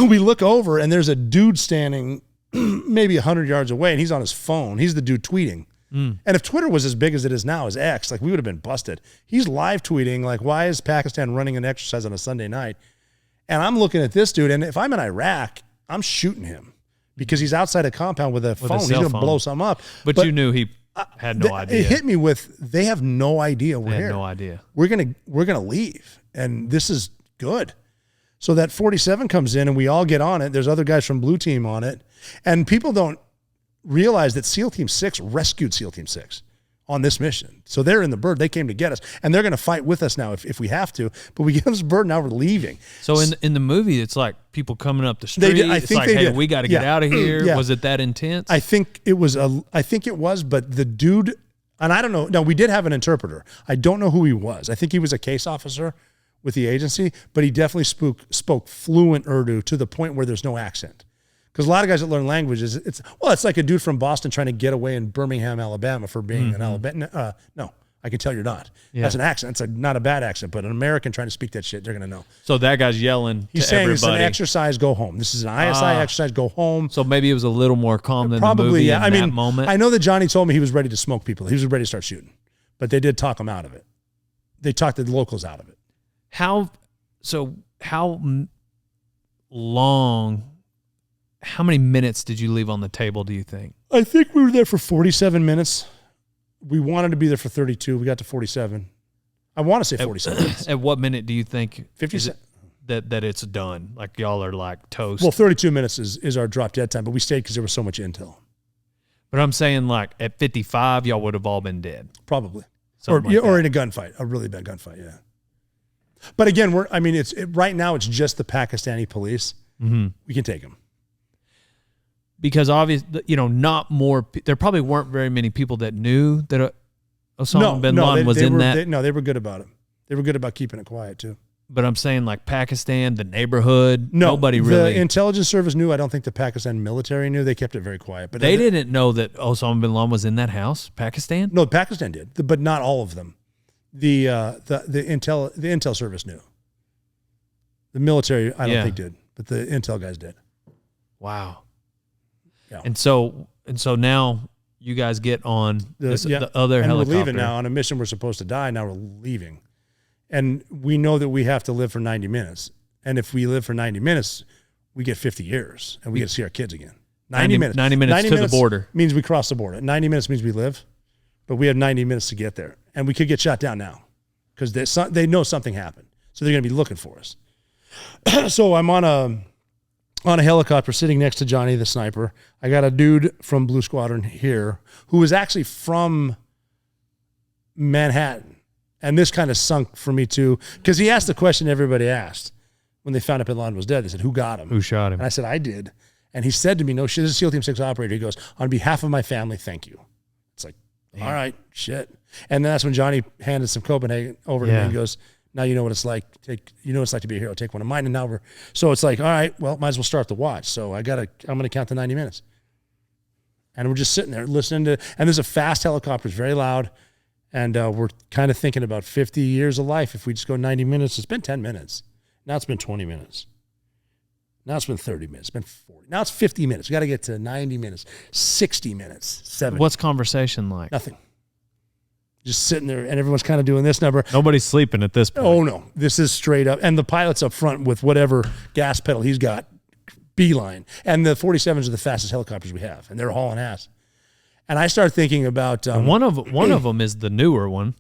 we look over, and there's a dude standing maybe 100 yards away, and he's on his phone. He's the dude tweeting. And if Twitter was as big as it is now as X, like we would have been busted. He's live tweeting, like, why is Pakistan running an exercise on a Sunday night? And I'm looking at this dude, and if I'm in Iraq, I'm shooting him because he's outside a compound with a phone. He's going to blow something up. But you knew he had no idea. It hit me with, they have no idea we're here. They had no idea. We're gonna leave, and this is good. So that 47 comes in, and we all get on it. There's other guys from Blue Team on it, and people don't realize that SEAL Team 6 rescued SEAL Team 6 on this mission. So they're in the bird. They came to get us, and they're going to fight with us now if we have to. But we get this bird, now we're leaving. So in the movie, it's like people coming up the street. I think it's like, hey, we got to get out of here. Yeah. Was it that intense? I think it was, but the dude, and I don't know. No, we did have an interpreter. I don't know who he was. I think he was a case officer with the agency, but he definitely spoke fluent Urdu to the point where there's no accent. Because a lot of guys that learn languages, it's like a dude from Boston trying to get away in Birmingham, Alabama for being an Alabama. No, I can tell you're not. Yeah. That's an accent. It's not a bad accent, but an American trying to speak that shit, they're going to know. So that guy's yelling He's to saying everybody. It's an exercise, go home. This is an ISI exercise, go home. So maybe it was a little more calm than the movie in that moment. I know that Johnny told me he was ready to smoke people. He was ready to start shooting. But they did talk him out of it. They talked the locals out of it. How many minutes did you leave on the table, do you think? I think we were there for 47 minutes. We wanted to be there for 32. We got to 47. I want to say 47 minutes. At what minute do you think 50 that it's done? Like y'all are like toast? Well, 32 minutes is our drop dead time, but we stayed because there was so much intel. But I'm saying like at 55, y'all would have all been dead. Probably. Or in a gunfight, a really bad gunfight, yeah. But again, right now it's just the Pakistani police. Mm-hmm. We can take them. Because obviously, not more. There probably weren't very many people that knew that Osama bin Laden was in that. They were good about it. They were good about keeping it quiet too. But I'm saying like Pakistan, the neighborhood, nobody really. The intelligence service knew. I don't think the Pakistan military knew. They kept it very quiet. But they didn't know that Osama bin Laden was in that house. Pakistan? No, Pakistan did, but not all of them. The intel service knew. The military, I don't think did, but the intel guys did. Wow. Yeah. And so now you guys get on the other helicopter. We're leaving now on a mission we're supposed to die. Now we're leaving. And we know that we have to live for 90 minutes. And if we live for 90 minutes, we get 50 years and we get to see our kids again. 90 minutes. 90 minutes to the border. Means we cross the border. 90 minutes means we live, but we have 90 minutes to get there. And we could get shot down now because they know something happened. So they're going to be looking for us. So I'm on a helicopter sitting next to Johnny, the sniper. I got a dude from Blue Squadron here who was actually from Manhattan. And this kind of sunk for me too, because he asked the question everybody asked when they found out bin Laden was dead. They said, who got him? Who shot him? And I said, I did. And he said to me, no shit, this is SEAL Team 6 operator. He goes, on behalf of my family, thank you. It's like, all right, shit. And then that's when Johnny handed some Copenhagen over to me and goes, Now you know what it's like. You know what it's like to be a hero. Take one of mine. And now so it's like, all right, well, might as well start the watch. So I'm going to count to 90 minutes. And we're just sitting there listening to, and there's a fast helicopter. It's very loud. And we're kind of thinking about 50 years of life. If we just go 90 minutes, it's been 10 minutes. Now it's been 20 minutes. Now it's been 30 minutes. It's been 40. Now it's 50 minutes. We got to get to 90 minutes, 60 minutes, 70. What's conversation like? Nothing. Just sitting there, and everyone's kind of doing this number. Nobody's sleeping at this point. Oh, no. This is straight up. And the pilot's up front with whatever gas pedal he's got, beeline. And the 47s are the fastest helicopters we have, and they're hauling ass. And I start thinking about... one of them is the newer one.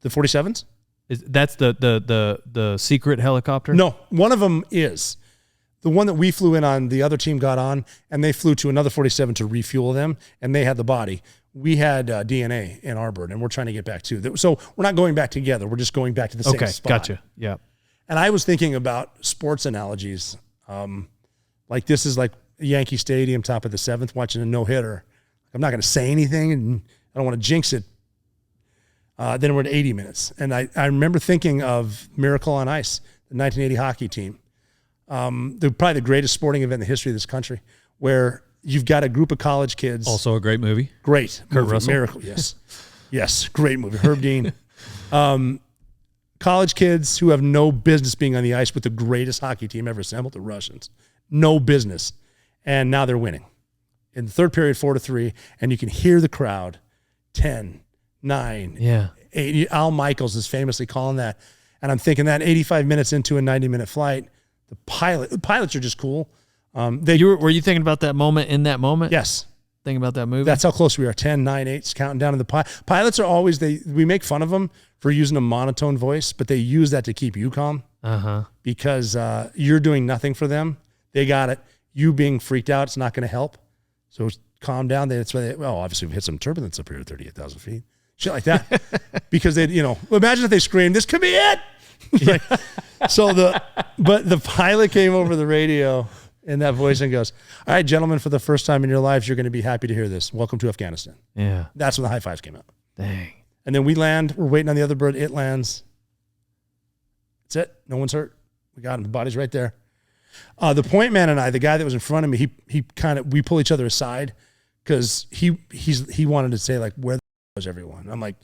The 47s? That's the secret helicopter? No, one of them is. The one that we flew in on, the other team got on, and they flew to another 47 to refuel them, and they had the body. We had DNA in our bird, and we're trying to get back to. So we're not going back together. We're just going back to the same spot. Okay, gotcha. Yeah. And I was thinking about sports analogies. Like this is like Yankee Stadium, top of the seventh, watching a no-hitter. I'm not going to say anything, and I don't want to jinx it. Then we're at 80 minutes. And I remember thinking of Miracle on Ice, the 1980 hockey team. Probably the greatest sporting event in the history of this country, where you've got a group of college kids. Also a great movie. Great. Kurt movie. Russell. Miracle, yes. Yes, great movie. Herb Dean. College kids who have no business being on the ice with the greatest hockey team ever assembled, the Russians. No business. And now they're winning. In the third period, 4-3, and you can hear the crowd, 10, 9, 8. Al Michaels is famously calling that. And I'm thinking that 85 minutes into a 90-minute flight, the pilots are just cool. Were you thinking about that moment in that moment? Yes. Thinking about that movie? That's how close we are. 10, 9, 8, counting down to the pilots are always, we make fun of them for using a monotone voice, but they use that to keep you calm. Because you're doing nothing for them. They got it. You being freaked out, it's not going to help. So calm down. That's why obviously we've hit some turbulence up here at 38,000 feet. Shit like that. Because imagine if they screamed, "This could be it." But the pilot came over the radio in that voice and goes, "All right, gentlemen, for the first time in your lives, you're going to be happy to hear this. Welcome to Afghanistan." Yeah. That's when the high fives came out. Dang. And then we land. We're waiting on the other bird. It lands. That's it. No one's hurt. We got him. The body's right there. The point man and I, the guy that was in front of me, we pull each other aside because he wanted to say, like, where the was everyone? I'm like,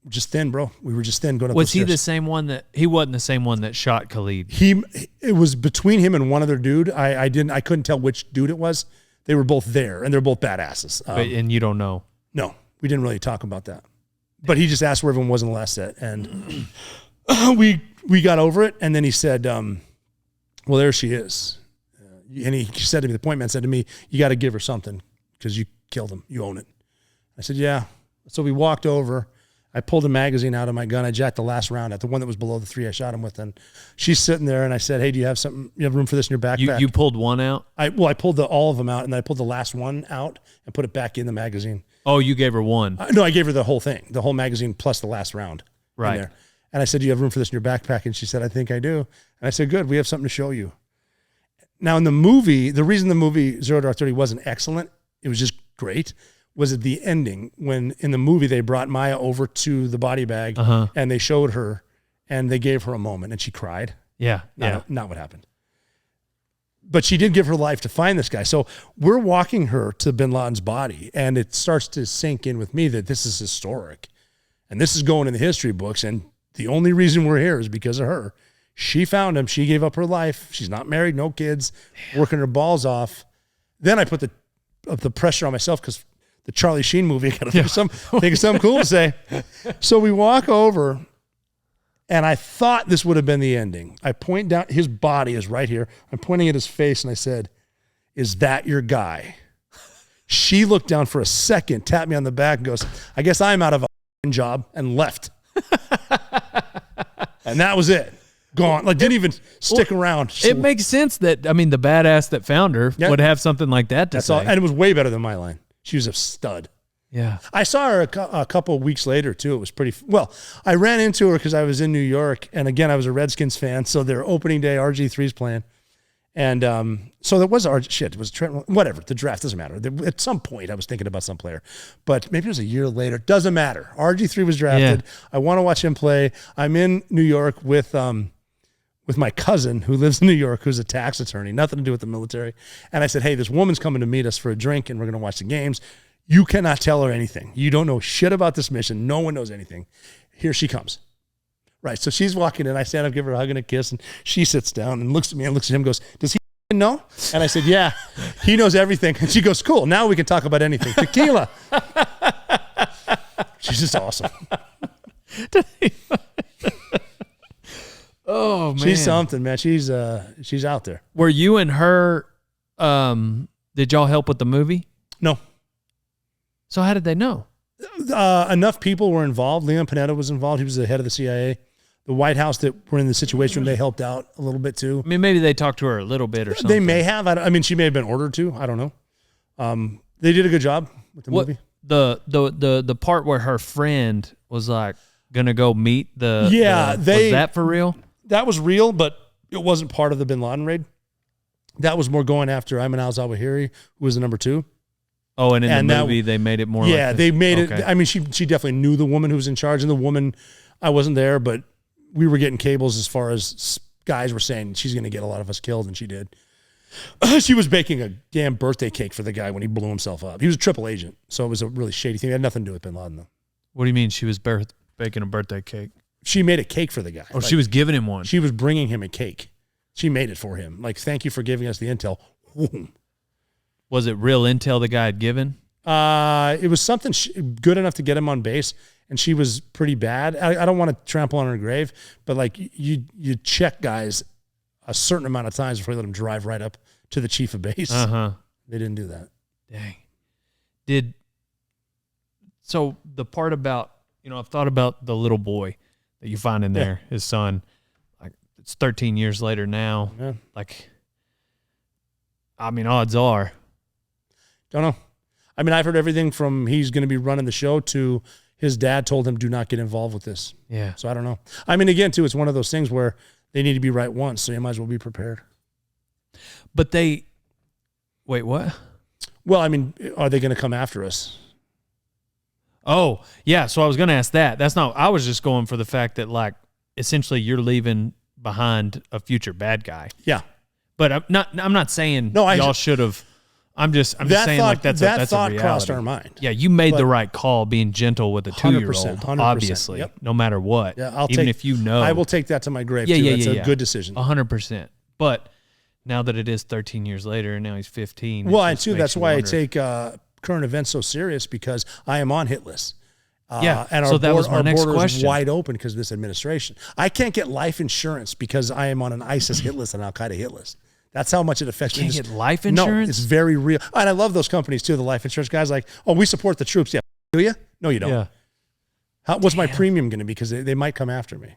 we're just thin, bro. We were just thin going up the stairs. Was he the same one he wasn't the same one that shot Khalid? It was between him and one other dude. I couldn't tell which dude it was. They were both there, and they're both badasses. And you don't know? No, we didn't really talk about that. But he just asked where everyone was in the last set, and we got over it. And then he said, well, there she is. And he said to me, the point man said to me, "You got to give her something because you killed him. You own it." I said, "Yeah." So we walked over. I pulled a magazine out of my gun. I jacked the last round at the one that was below the 3 I shot him with. And she's sitting there, and I said, "Hey, do you have something? You have room for this in your backpack?" You pulled one out? I pulled all of them out, and then I pulled the last one out and put it back in the magazine. Oh, you gave her one? No, I gave her the whole thing, the whole magazine plus the last round. Right. In there. And I said, "Do you have room for this in your backpack?" And she said, "I think I do." And I said, "Good, we have something to show you." Now, in the movie, the reason the movie 0 Dark 30 wasn't excellent, it was just great, was at the ending when in the movie they brought Maya over to the body bag and they showed her and they gave her a moment and she cried. Yeah. Not what happened. But she did give her life to find this guy. So we're walking her to bin Laden's body, and it starts to sink in with me that this is historic and this is going in the history books. And the only reason we're here is because of her. She found him. She gave up her life. She's not married, no kids, working her balls off. Then I put the pressure on myself because the Charlie Sheen movie, I got to think of something cool to say. So we walk over, and I thought this would have been the ending. I point down, his body is right here. I'm pointing at his face, and I said, "Is that your guy?" She looked down for a second, tapped me on the back, and goes, "I guess I'm out of a job," and left. And that was it. Gone. Like, didn't even stick around. It makes sense that, the badass that found her would have something like that to say. All, and it was way better than my line. She was a stud. Yeah. I saw her a couple of weeks later, too. It was pretty, I ran into her because I was in New York. And again, I was a Redskins fan. So their opening day, RG3's playing. And so there was it was Trent, whatever, the draft doesn't matter. At some point I was thinking about some player, but maybe it was a year later. Doesn't matter. RG3 was drafted. Yeah. I want to watch him play. I'm in New York with my cousin who lives in New York, who's a tax attorney, nothing to do with the military. And I said, hey, this woman's coming to meet us for a drink and we're going to watch the games. You cannot tell her anything. You don't know shit about this mission. No one knows anything. Here she comes. Right, so she's walking in. I stand up, give her a hug and a kiss, and she sits down and looks at me and looks at him and goes, does he know? And I said, yeah, he knows everything. And she goes, cool, now we can talk about anything. Tequila. She's just awesome. Oh, man. She's something, man. She's out there. Were you and her, did y'all help with the movie? No. So how did they know? Enough people were involved. Leon Panetta was involved. He was the head of the CIA. The White House that were in the situation, they helped out a little bit too. I mean, maybe they talked to her a little bit or something. They may have. I mean, she may have been ordered to. I don't know. They did a good job with the movie. The part where her friend was like gonna go meet was that for real? That was real, but it wasn't part of the Bin Laden raid. That was more going after Ayman al-Zawahiri, who was the number 2. Oh, and in the movie, they made it more like this? They made it. I mean, she definitely knew the woman who was in charge, and the woman, I wasn't there, but we were getting cables as far as guys were saying she's going to get a lot of us killed, and she did. She was baking a damn birthday cake for the guy when he blew himself up. He was a triple agent, so it was a really shady thing. It had nothing to do with Bin Laden, though. What do you mean she was baking a birthday cake? She made a cake for the guy. Oh, she was giving him one. She was bringing him a cake. She made it for him. Like, thank you for giving us the intel. Whoom. Was it real intel the guy had given? It was something good enough to get him on base, and she was pretty bad. I don't want to trample on her grave, but like you check guys a certain amount of times before you let them drive right up to the chief of base. Uh-huh. They didn't do that. Dang. So the part about, I've thought about the little boy that you find in there, his son. Like, it's 13 years later now. Yeah. Like, I mean, odds are. Don't know. I mean, I've heard everything from he's going to be running the show to his dad told him, do not get involved with this. Yeah. So I don't know. I mean, again, too, it's one of those things where they need to be right once, so you might as well be prepared. But wait, what? Well, I mean, are they going to come after us? Oh, yeah. So I was going to ask that. I was just going for the fact that, like, essentially you're leaving behind a future bad guy. Yeah. But I'm not saying y'all should have. I'm just saying, like, that's a reality. Crossed our mind. Yeah, you made the right call being gentle with a 2-year-old, 100%, obviously, no matter what. Yeah, if you know. I will take that to my grave, too. It's a good decision. 100%. But now that it is 13 years later and now he's 15. Well, and too, that's why I take current events so serious, because I am on hit lists. And our border is wide open because of this administration. I can't get life insurance because I am on an ISIS hit list and Al Qaeda hit list. That's how much it affects me. You can't get life insurance? No, it's very real. And I love those companies too, the life insurance guys. Like, oh, we support the troops. Yeah. Do you? No, you don't. Yeah. What's my premium going to be? Because they might come after me.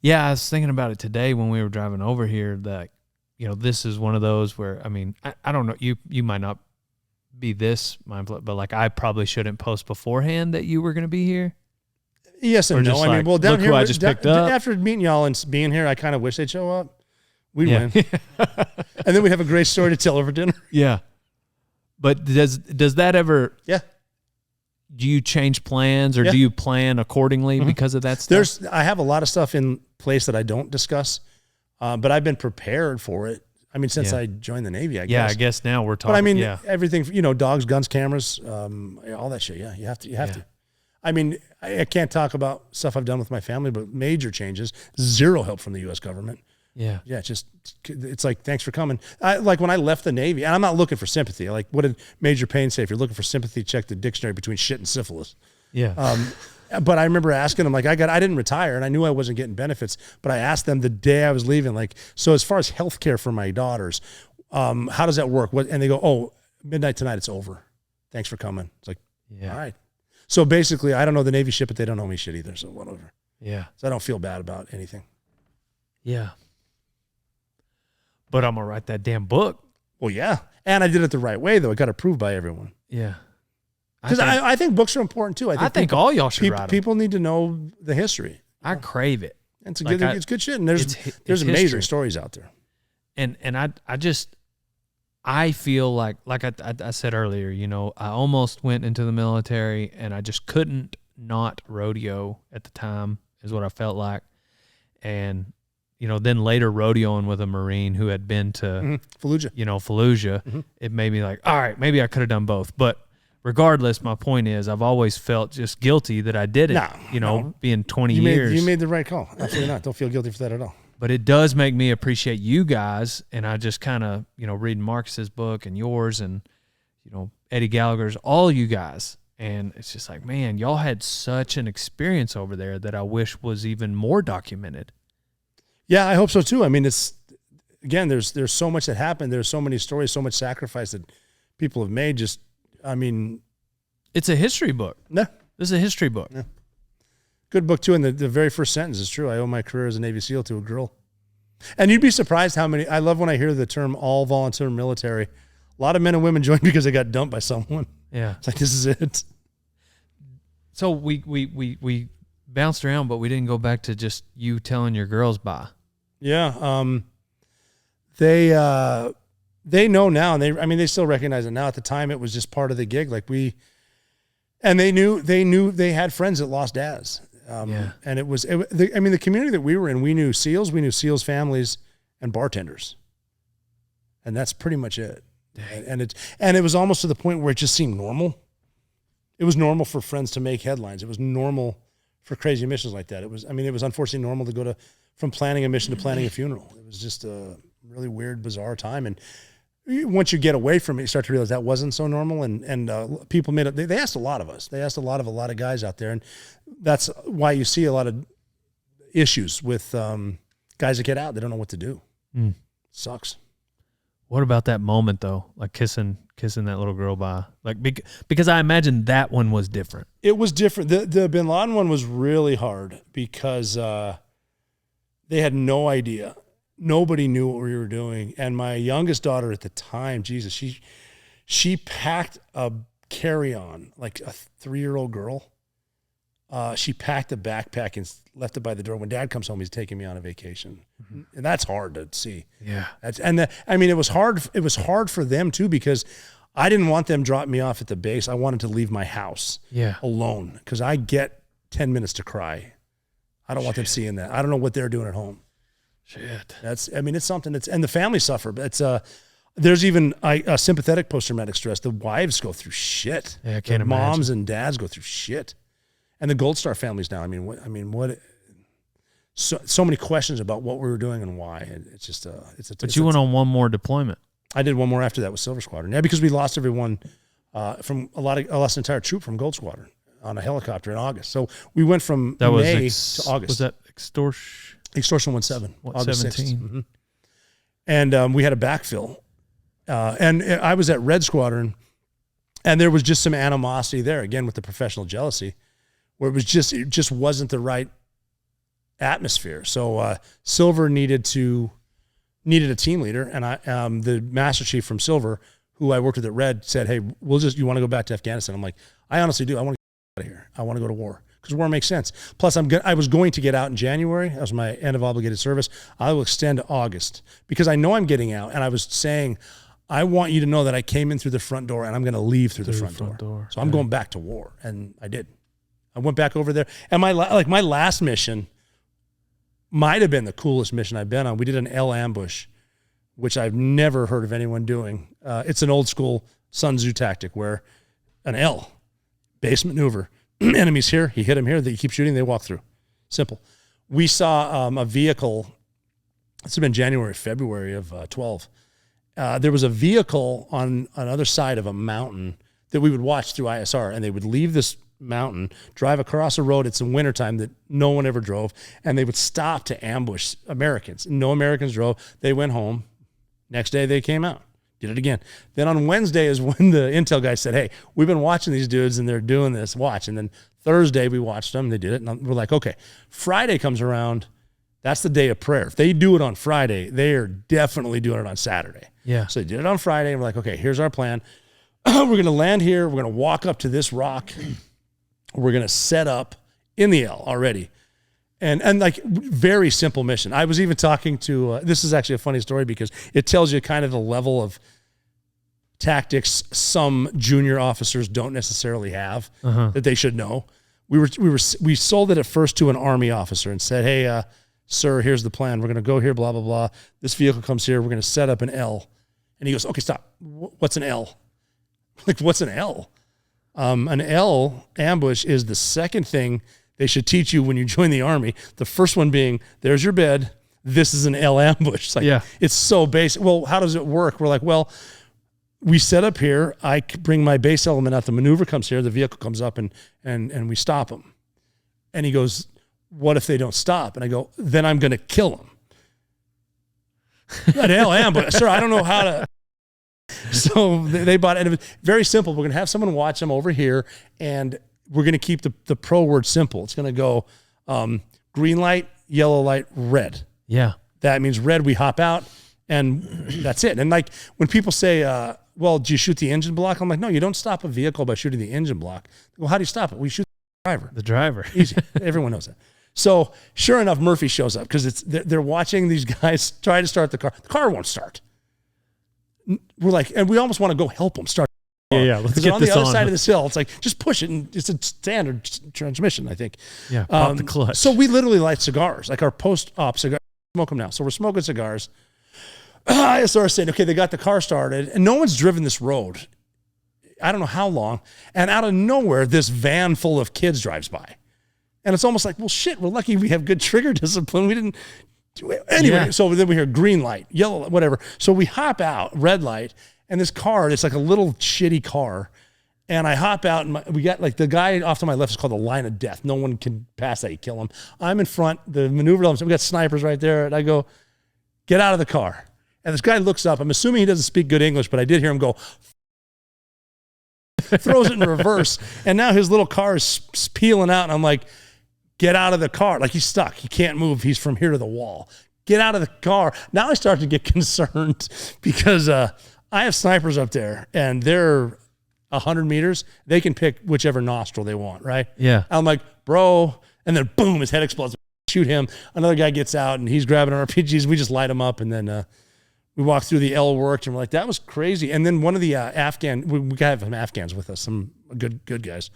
Yeah, I was thinking about it today when we were driving over here that, this is one of those where, I mean, I don't know, you might not be this mindful, but like I probably shouldn't post beforehand that you were going to be here. Yes and no. I mean, well, down here, I just picked up. After meeting y'all and being here, I kind of wish they'd show up. We'd win. And then we'd have a great story to tell over dinner. Yeah. But does that ever... Yeah. Do you change plans or do you plan accordingly because of that stuff? I have a lot of stuff in place that I don't discuss, but I've been prepared for it. I mean, since I joined the Navy, I guess. Yeah, I guess now we're talking. But I mean, everything, dogs, guns, cameras, all that shit. Yeah, you have to. I mean, I can't talk about stuff I've done with my family, but major changes, zero help from the U.S. government. Yeah. Yeah, it's like, thanks for coming. Like when I left the Navy, and I'm not looking for sympathy. Like, what did Major Payne say? If you're looking for sympathy, check the dictionary between shit and syphilis. Yeah. But I remember asking them, like, I didn't retire, and I knew I wasn't getting benefits, but I asked them the day I was leaving, like, so as far as health care for my daughters, how does that work? And they go, oh, midnight tonight, it's over. Thanks for coming. It's like, all right. So basically, I don't know the Navy shit, but they don't owe me shit either, so whatever. Yeah. So I don't feel bad about anything. Yeah. But I'm going to write that damn book. Well, yeah. And I did it the right way, though. It got approved by everyone. Yeah. Because I think books are important, too. I think all y'all should write them. People need to know the history. I crave it. And it's good shit. And there's amazing stories out there. And I feel like I said earlier, I almost went into the military and I just couldn't not rodeo at the time is what I felt like. And, then later rodeoing with a Marine who had been to Fallujah, it made me like, all right, maybe I could have done both. But regardless, my point is I've always felt just guilty that I did it, being 20 years. You made the right call. Absolutely not. Don't feel guilty for that at all. But it does make me appreciate you guys, and I just kind of, reading Marcus's book and yours and, Eddie Gallagher's, all you guys. And it's just like, man, y'all had such an experience over there that I wish was even more documented. Yeah, I hope so too. I mean, there's so much that happened. There's so many stories, so much sacrifice that people have made. It's a history book. No. This is a history book. Yeah. Good book, too, and the very first sentence is true. I owe my career as a Navy SEAL to a girl. And you'd be surprised how many – I love when I hear the term all-volunteer military. A lot of men and women join because they got dumped by someone. Yeah. It's like, this is it. So we bounced around, but we didn't go back to just you telling your girls bye. Yeah. They know now, and they still recognize it now. At the time, it was just part of the gig. And they knew they had friends that lost dads. And the community that we were in, we knew SEALs families, and bartenders, and that's pretty much it. And it was almost to the point where it just seemed normal. It was normal for friends to make headlines. It was normal for crazy missions like that. It was unfortunately normal to go from planning a mission to planning a funeral. It was just a really weird, bizarre time. And once you get away from it, you start to realize that wasn't so normal. And people made it. They asked a lot of us. They asked a lot of guys out there, and that's why you see a lot of issues with guys that get out. They don't know what to do. Sucks. What about that moment though? Like kissing that little girl bye. Like because I imagine that one was different. It was different. The Bin Laden one was really hard because they had no idea. Nobody knew what we were doing. And my youngest daughter at the time, Jesus, she packed a carry-on, like a 3-year-old girl. She packed a backpack and left it by the door. When Dad comes home, he's taking me on a vacation. And that's hard to see. Yeah. It was hard. It was hard for them too, because I didn't want them dropping me off at the base. I wanted to leave my house alone because I get 10 minutes to cry. I don't want them seeing that. I don't know what they're doing at home. Shit. It's something and the family suffer. But there's even a sympathetic post-traumatic stress. The wives go through shit. Yeah, I can't imagine. Moms and dads go through shit. And the Gold Star families now. So many questions about what we were doing and why. It's just But you went on one more deployment. I did one more after that with Silver Squadron. Yeah, because we lost everyone I lost an entire troop from Gold Squadron on a helicopter in August. So we went from May to August. Was that extortion? Extortion 17, August 17. 6th. Mm-hmm. And we had a backfill. And I was at Red Squadron, and there was just some animosity there, again, with the professional jealousy, where it just wasn't the right atmosphere. So Silver needed a team leader, and the Master Chief from Silver, who I worked with at Red, said, "Hey, you want to go back to Afghanistan?" I'm like, "I honestly do. I want to get out of here. I want to go to war." Because war makes sense. Plus, I was going to get out in January. That was my end of obligated service. I will extend to August because I know I'm getting out. And I was saying, I want you to know that I came in through the front door and I'm going to leave through the front door. So I'm going back to war. And I did. I went back over there. And my last mission might have been the coolest mission I've been on. We did an L ambush, which I've never heard of anyone doing. It's an old school Sun Tzu tactic where an L, base maneuver, enemies here, he hit him here, they keep shooting, they walk through. Simple. We saw a vehicle, it's been January, February of 12. There was a vehicle on another side of a mountain that we would watch through ISR, and they would leave this mountain, drive across a road, it's in wintertime that no one ever drove, and they would stop to ambush Americans. No Americans drove. They went home. Next day they came out. Did it again. Then on Wednesday is when the intel guy said, "Hey, we've been watching these dudes and they're doing this. Watch." And then Thursday we watched them. They did it. And we're like, okay. Friday comes around. That's the day of prayer. If they do it on Friday, they are definitely doing it on Saturday. Yeah. So they did it on Friday. And we're like, okay, here's our plan. We're going to land here. We're going to walk up to this rock. We're going to set up in the L already. And like very simple mission. I was even talking to, this is actually a funny story because it tells you kind of the level of tactics some junior officers don't necessarily have that they should know. We sold it at first to an Army officer and said, hey, sir, here's the plan. We're going to go here, blah, blah, blah. This vehicle comes here. We're going to set up an L. And he goes, okay, stop. What's an L? Like, what's an L? An L ambush is the second thing they should teach you when you join the Army. The first one being, there's your bed. This is an L ambush. It's like, it's so basic. Well, how does it work? We're like, well, we set up here. I bring my base element out. The maneuver comes here. The vehicle comes up and we stop them. And he goes, what if they don't stop? And I go, then I'm going to kill them. An L ambush. Sir, I don't know how to. So they bought it. And it was very simple. We're going to have someone watch them over here, and we're going to keep the pro word simple. It's going to go green light, yellow light, red. Yeah. That means red, we hop out, and that's it. And like when people say, well, do you shoot the engine block? I'm like, no, you don't stop a vehicle by shooting the engine block. Well, how do you stop it? We shoot the driver. The driver. Easy. Everyone knows that. So sure enough, Murphy shows up because they're watching these guys try to start the car. The car won't start. We're like, and we almost want to go help them start. Yeah. Let's get on this the other on. side of this hill. It's like, just push it. And it's a standard transmission, I think. Yeah. Pop the clutch. So we literally light cigars, like our post-op cigars. Smoke them now. So we're smoking cigars. I started saying, okay, they got the car started, and no one's driven this road. I don't know how long. And out of nowhere, this van full of kids drives by. And it's almost like, well, shit, we're lucky we have good trigger discipline. We didn't do it. Anyway, So then we hear green light, yellow light, whatever. So we hop out, red light, and this car, it's like a little shitty car. And I hop out, and we got like the guy off to my left is called the line of death. No one can pass that. You kill him. I'm in front. The maneuver elements, we got snipers right there. And I go, get out of the car. And this guy looks up. I'm assuming he doesn't speak good English, but I did hear him go, throws it in reverse. And now his little car is peeling out. And I'm like, get out of the car. Like he's stuck. He can't move. He's from here to the wall. Get out of the car. Now I start to get concerned because I have snipers up there and they're 100 meters. They can pick whichever nostril they want, right? Yeah. I'm like, bro. And then boom, his head explodes. Shoot him. Another guy gets out and he's grabbing our RPGs. We just light him up. And then we walk through the L worked and we're like, that was crazy. And then one of the we have some Afghans with us, some good guys.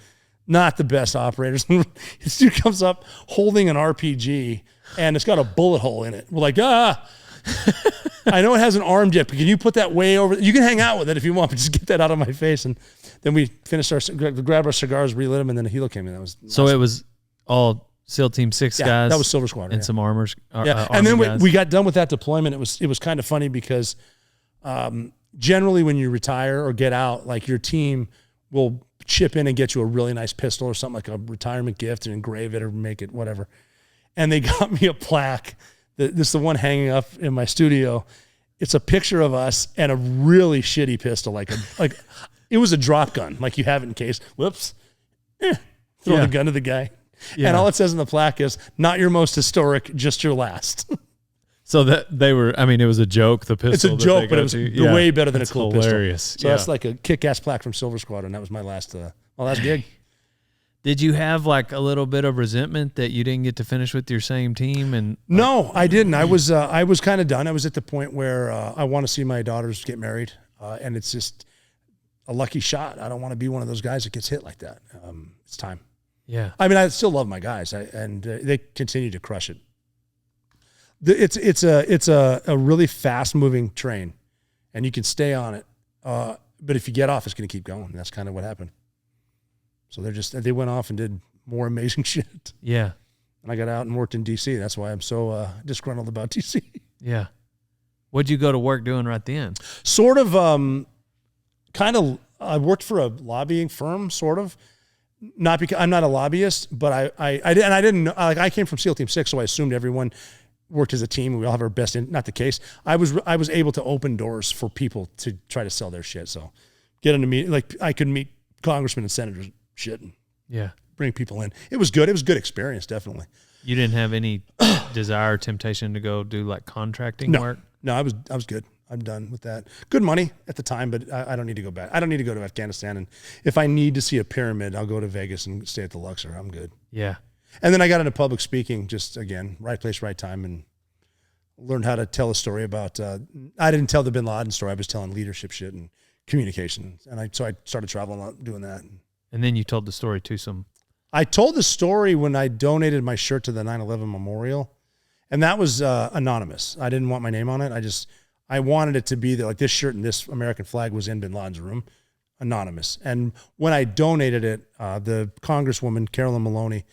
Not the best operators. This dude comes up holding an RPG and it's got a bullet hole in it. We're like, I know it has an arm dip, but can you put that way over? You can hang out with it if you want, but just get that out of my face. And then we finished grabbed our cigars, relit them, and then a helo came in. That was so awesome. It was all SEAL Team 6 guys. That was Silver Squadron. And some armors. And then we got done with that deployment. It was kind of funny because generally when you retire or get out, like your team will chip in and get you a really nice pistol or something like a retirement gift and engrave it or make it whatever. And they got me a plaque. This is the one hanging up in my studio. It's a picture of us and a really shitty pistol, like it was a drop gun, like you have it in case. Whoops, throw the gun to the guy, and all it says in the plaque is "Not your most historic, just your last." So that it was a joke. The pistol. It's a joke, but it was way better than a cool hilarious. pistol. So that's like a kick-ass plaque from Silver Squadron. That was my last gig. Did you have like a little bit of resentment that you didn't get to finish with your same team? And no, I didn't. I was kind of done. I was at the point where I want to see my daughters get married, and it's just a lucky shot. I don't want to be one of those guys that gets hit like that. It's time. Yeah. I mean, I still love my guys, and they continue to crush it. It's a really fast moving train, and you can stay on it. But if you get off, it's going to keep going. That's kind of what happened. So they went off and did more amazing shit. Yeah. And I got out and worked in DC. That's why I'm so disgruntled about DC. Yeah. What'd you go to work doing right then? Sort of, I worked for a lobbying firm, sort of. Not because I'm not a lobbyist, but I didn't know, like I came from SEAL Team 6, so I assumed everyone worked as a team. We all have our best in, not the case. I was able to open doors for people to try to sell their shit. So get them to meet, like I could meet congressmen and senators, shit, and bring people in. It was good. It was a good experience, definitely. You didn't have any desire or temptation to go do like contracting work? No, I was good. I'm done with that. Good money at the time, but I don't need to go back. I don't need to go to Afghanistan. And if I need to see a pyramid, I'll go to Vegas and stay at the Luxor. I'm good. Yeah. And then I got into public speaking, just again, right place, right time, and learned how to tell a story about, I didn't tell the Bin Laden story. I was telling leadership shit and communication. And so I started traveling a lot doing that. And then you told the story to some. I told the story when I donated my shirt to the 9/11 memorial, and that was anonymous. I didn't want my name on it. I wanted it to be that, like, this shirt and this American flag was in Bin Laden's room, anonymous. And when I donated it, the Congresswoman, Carolyn Maloney,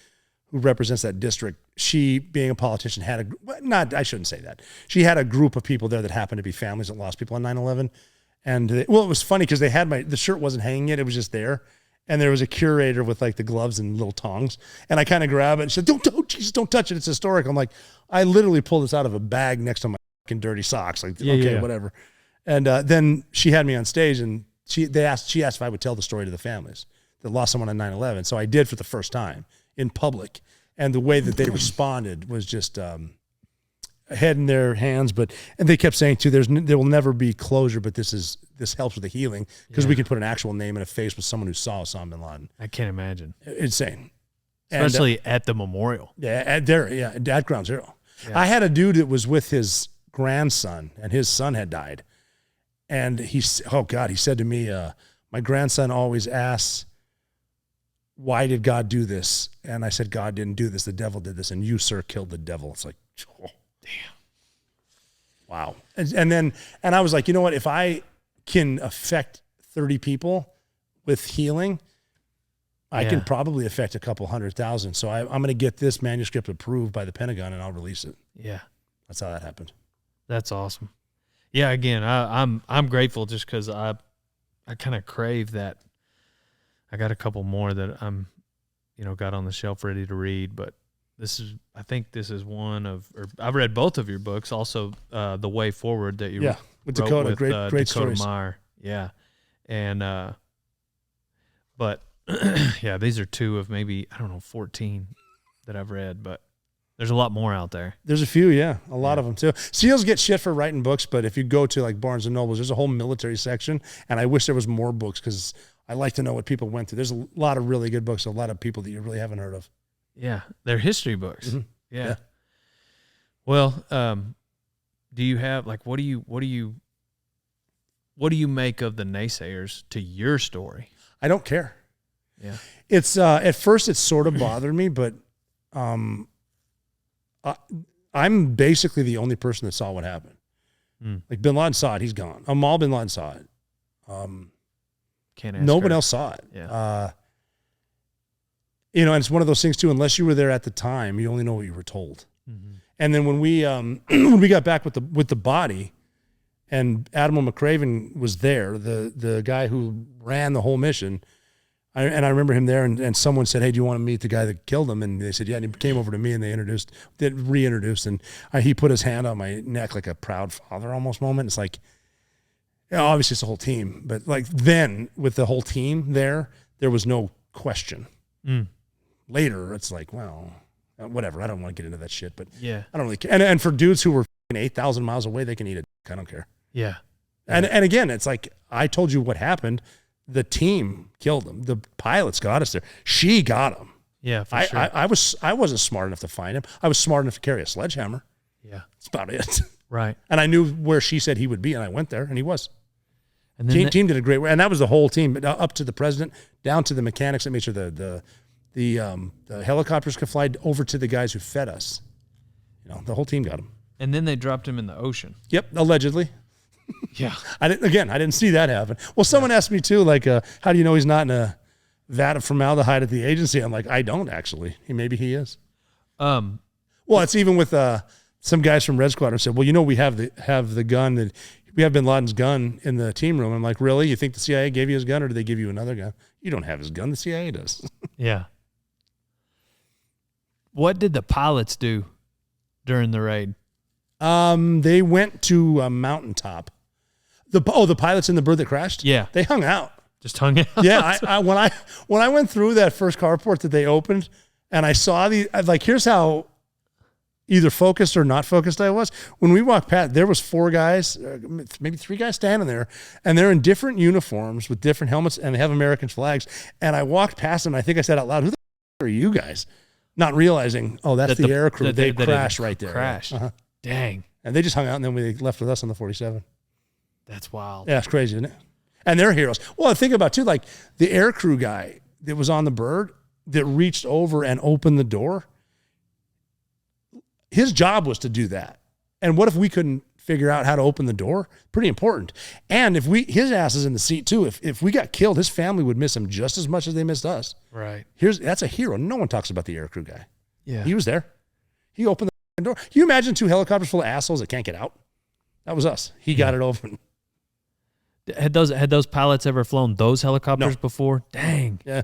who represents that district, she, being a politician, had I shouldn't say that. She had a group of people there that happened to be families that lost people on 9/11. And it was funny because they had the shirt wasn't hanging yet. It was just there. And there was a curator with like the gloves and little tongs. And I kind of grabbed it and she said, don't touch it. It's historic. I'm like, I literally pulled this out of a bag next to my fucking dirty socks. Like, whatever. And then she had me on stage and she asked if I would tell the story to the families that lost someone on 9/11. So I did for the first time in public. And the way that they responded was just head in their hands. And they kept saying too, there will never be closure, but this helps with the healing because we can put an actual name and a face with someone who saw Osama bin Laden. I can't imagine. Insane. Especially at the memorial. Yeah, at Ground Zero. Yeah. I had a dude that was with his grandson and his son had died. And he said to me, my grandson always asks, why did God do this? And I said, God didn't do this. The devil did this. And you, sir, killed the devil. It's like, oh, damn. Wow. And I was like, you know what? If I can affect 30 people with healing, I can probably affect a couple 100,000. So I'm going to get this manuscript approved by the Pentagon and I'll release it. Yeah. That's how that happened. That's awesome. Yeah. Again, I'm grateful just because I kind of crave that. I got a couple more that I'm, got on the shelf ready to read, but I think this is one of, or I've read both of your books. Also, The Way Forward that you wrote with Dakota, with, great Dakota stories. Meyer. Yeah. And, but yeah, these are two of maybe, 14 that I've read, but there's a lot more out there. There's a few, a lot of them too. SEALs get shit for writing books, but if you go to like Barnes and Nobles, there's a whole military section, and I wish there was more books because I like to know what people went through. There's a lot of really good books, a lot of people that you really haven't heard of. Yeah, they're history books. Mm-hmm. Yeah. Well, do you have what do you make of the naysayers to your story? I don't care. Yeah. It's at first it sort of bothered me, but I'm basically the only person that saw what happened. Like Bin Laden saw it, he's gone. Amal Bin Laden saw it. Can't ask Nobody her. else saw it. Yeah. And it's one of those things too, unless you were there at the time, you only know what you were told. Mm-hmm. And then when we when we got back with the body and Admiral McCraven was there, the guy who ran the whole mission, I remember him there and someone said, hey, do you want to meet the guy that killed him? And they said, yeah, and he came over to me and they reintroduced and he put his hand on my neck like a proud father almost moment. It's like, obviously it's the whole team, but like then with the whole team there was no question. Later, it's like, well, whatever. I don't want to get into that shit, but yeah, I don't really care. And for dudes who were 8,000 miles away, they can eat it. I don't care. Yeah. And again, it's like, I told you what happened. The team killed him. The pilots got us there. She got him. Yeah, for sure. I wasn't smart enough to find him. I was smart enough to carry a sledgehammer. Yeah. That's about it. Right. And I knew where she said he would be, and I went there, and he was. And then team did a great work, and that was the whole team, up to the president, down to the mechanics that made sure the helicopters could fly over to the guys who fed us. The whole team got him. And then they dropped him in the ocean. Yep, allegedly. Yeah. I didn't see that happen. Well, someone asked me too, like, how do you know he's not in a vat of formaldehyde at the agency? I'm like, I don't actually. Maybe he is. Well, it's even with some guys from Red Squadron said, well, we have the gun that we have Bin Laden's gun in the team room. I'm like, really? You think the CIA gave you his gun, or did they give you another gun? You don't have his gun. The CIA does. Yeah. What did the pilots do during the raid? They went to a mountaintop. The pilots in the bird that crashed? Yeah. They hung out. Just hung out? Yeah. When I went through that first carport that they opened and I saw here's how either focused or not focused I was. When we walked past, there was 4 guys, maybe 3 guys standing there, and they're in different uniforms with different helmets, and they have American flags. And I walked past them, and I think I said out loud, who the f*** are you guys? not realizing, oh, that's the air crew. They crashed right there. Crashed. Uh-huh. Dang. And they just hung out, and then they left with us on the 47. That's wild. Yeah, it's crazy, isn't it? And they're heroes. Well, think about, too, like the air crew guy that was on the bird that reached over and opened the door. His job was to do that. And what if we couldn't figure out how to open the door? Pretty important. And if his ass is in the seat too. If we got killed, his family would miss him just as much as they missed us. Right. That's a hero. No one talks about the air crew guy. Yeah. He was there. He opened the door. Can you imagine 2 helicopters full of assholes that can't get out? That was us. He got it open. Had those pilots ever flown those helicopters before? Dang. Yeah.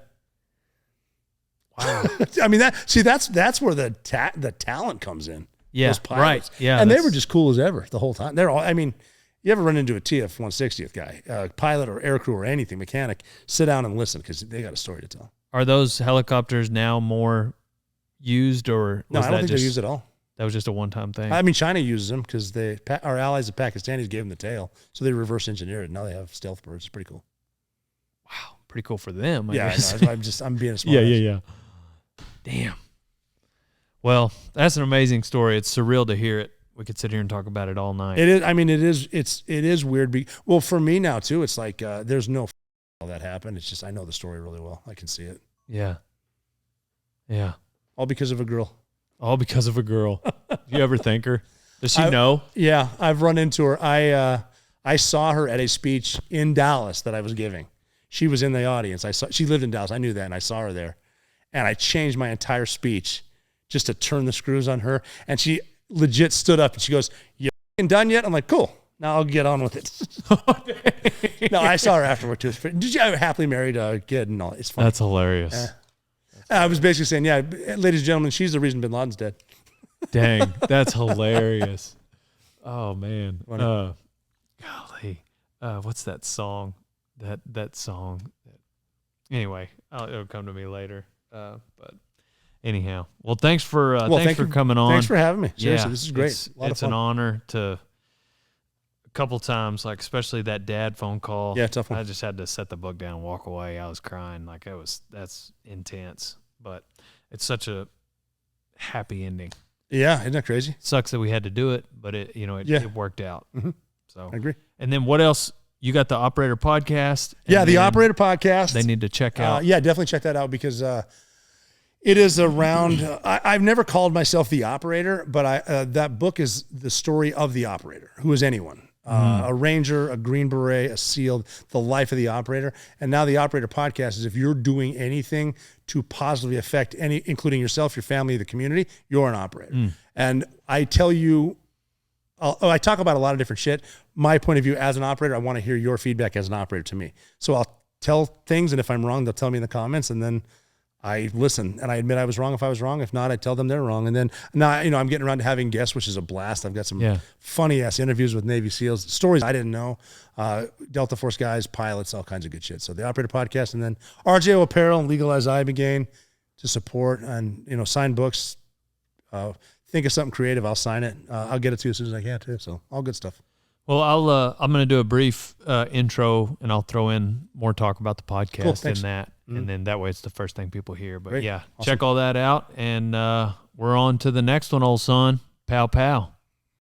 Wow. I mean, that's where the talent comes in. Yeah, those pilots. right. Yeah, and they were just cool as ever the whole time. They're all. I mean, you ever run into a TF-160th guy, pilot or air crew or anything, mechanic? Sit down and listen because they got a story to tell. Are those helicopters now more used, or no? I don't think they're used at all. That was just a one-time thing. I mean, China uses them because our allies, the Pakistanis, gave them the tail, so they reverse engineered it. Now they have stealth birds. It's pretty cool. Wow, pretty cool for them. I Yeah, guess. I know. I'm being a smart. Yeah. Damn. Well, that's an amazing story. It's surreal to hear it. We could sit here and talk about it all night. It is. I mean, it is weird. Well, for me now too, it's like there's no all that happened. It's just I know the story really well. I can see it. Yeah. All because of a girl. All because of a girl. Do you ever thank her? Does she know? Yeah, I've run into her. I saw her at a speech in Dallas that I was giving. She was in the audience. She lived in Dallas. I knew that, and I saw her there. And I changed my entire speech just to turn the screws on her. And she legit stood up and she goes, "You done yet?" I'm like, "Cool. Now I'll get on with it." No, I saw her afterward too. Did you happily married a kid and all? It's funny. That's hilarious. I was basically saying, yeah, ladies and gentlemen, she's the reason Bin Laden's dead. Dang, that's hilarious. Oh man. Golly. What's that song? That song. Anyway, it'll come to me later. But anyhow, well, thanks for coming on. Thanks for having me. Seriously, Yeah, this is great. It's an honor to. A couple times, like especially that dad phone call. Yeah, tough one. I just had to set the book down and walk away. I was crying. Like that's intense, but it's such a happy ending. Yeah, isn't that crazy? Sucks that we had to do it, but it worked out. Mm-hmm. So I agree. And then what else? You got the Operator Podcast. Yeah, the Operator Podcast. They need to check out. Yeah, definitely check that out because it is around. I've never called myself the Operator, but that book is the story of the Operator, who is anyone. A Ranger, a Green Beret, a SEAL, the life of the Operator. And now the Operator Podcast is if you're doing anything to positively affect including yourself, your family, the community, you're an operator. And I tell you, I talk about a lot of different shit. My point of view as an operator, I want to hear your feedback as an operator to me. So I'll tell things, and if I'm wrong, they'll tell me in the comments, and then I listen, and I admit I was wrong if I was wrong. If not, I tell them they're wrong. And then now, I'm getting around to having guests, which is a blast. I've got some funny-ass interviews with Navy SEALs, stories I didn't know, Delta Force guys, pilots, all kinds of good shit. So the Operator Podcast, and then RJO Apparel and Legalize Iboga to support and, sign books. Think of something creative, I'll sign it. I'll get it to you as soon as I can, too. So all good stuff. Well, I'm going to do a brief intro, and I'll throw in more talk about the podcast in that, and then that way it's the first thing people hear. But Great. yeah, Awesome. check all that out, and we're on to the next one, old son. Pow, pow.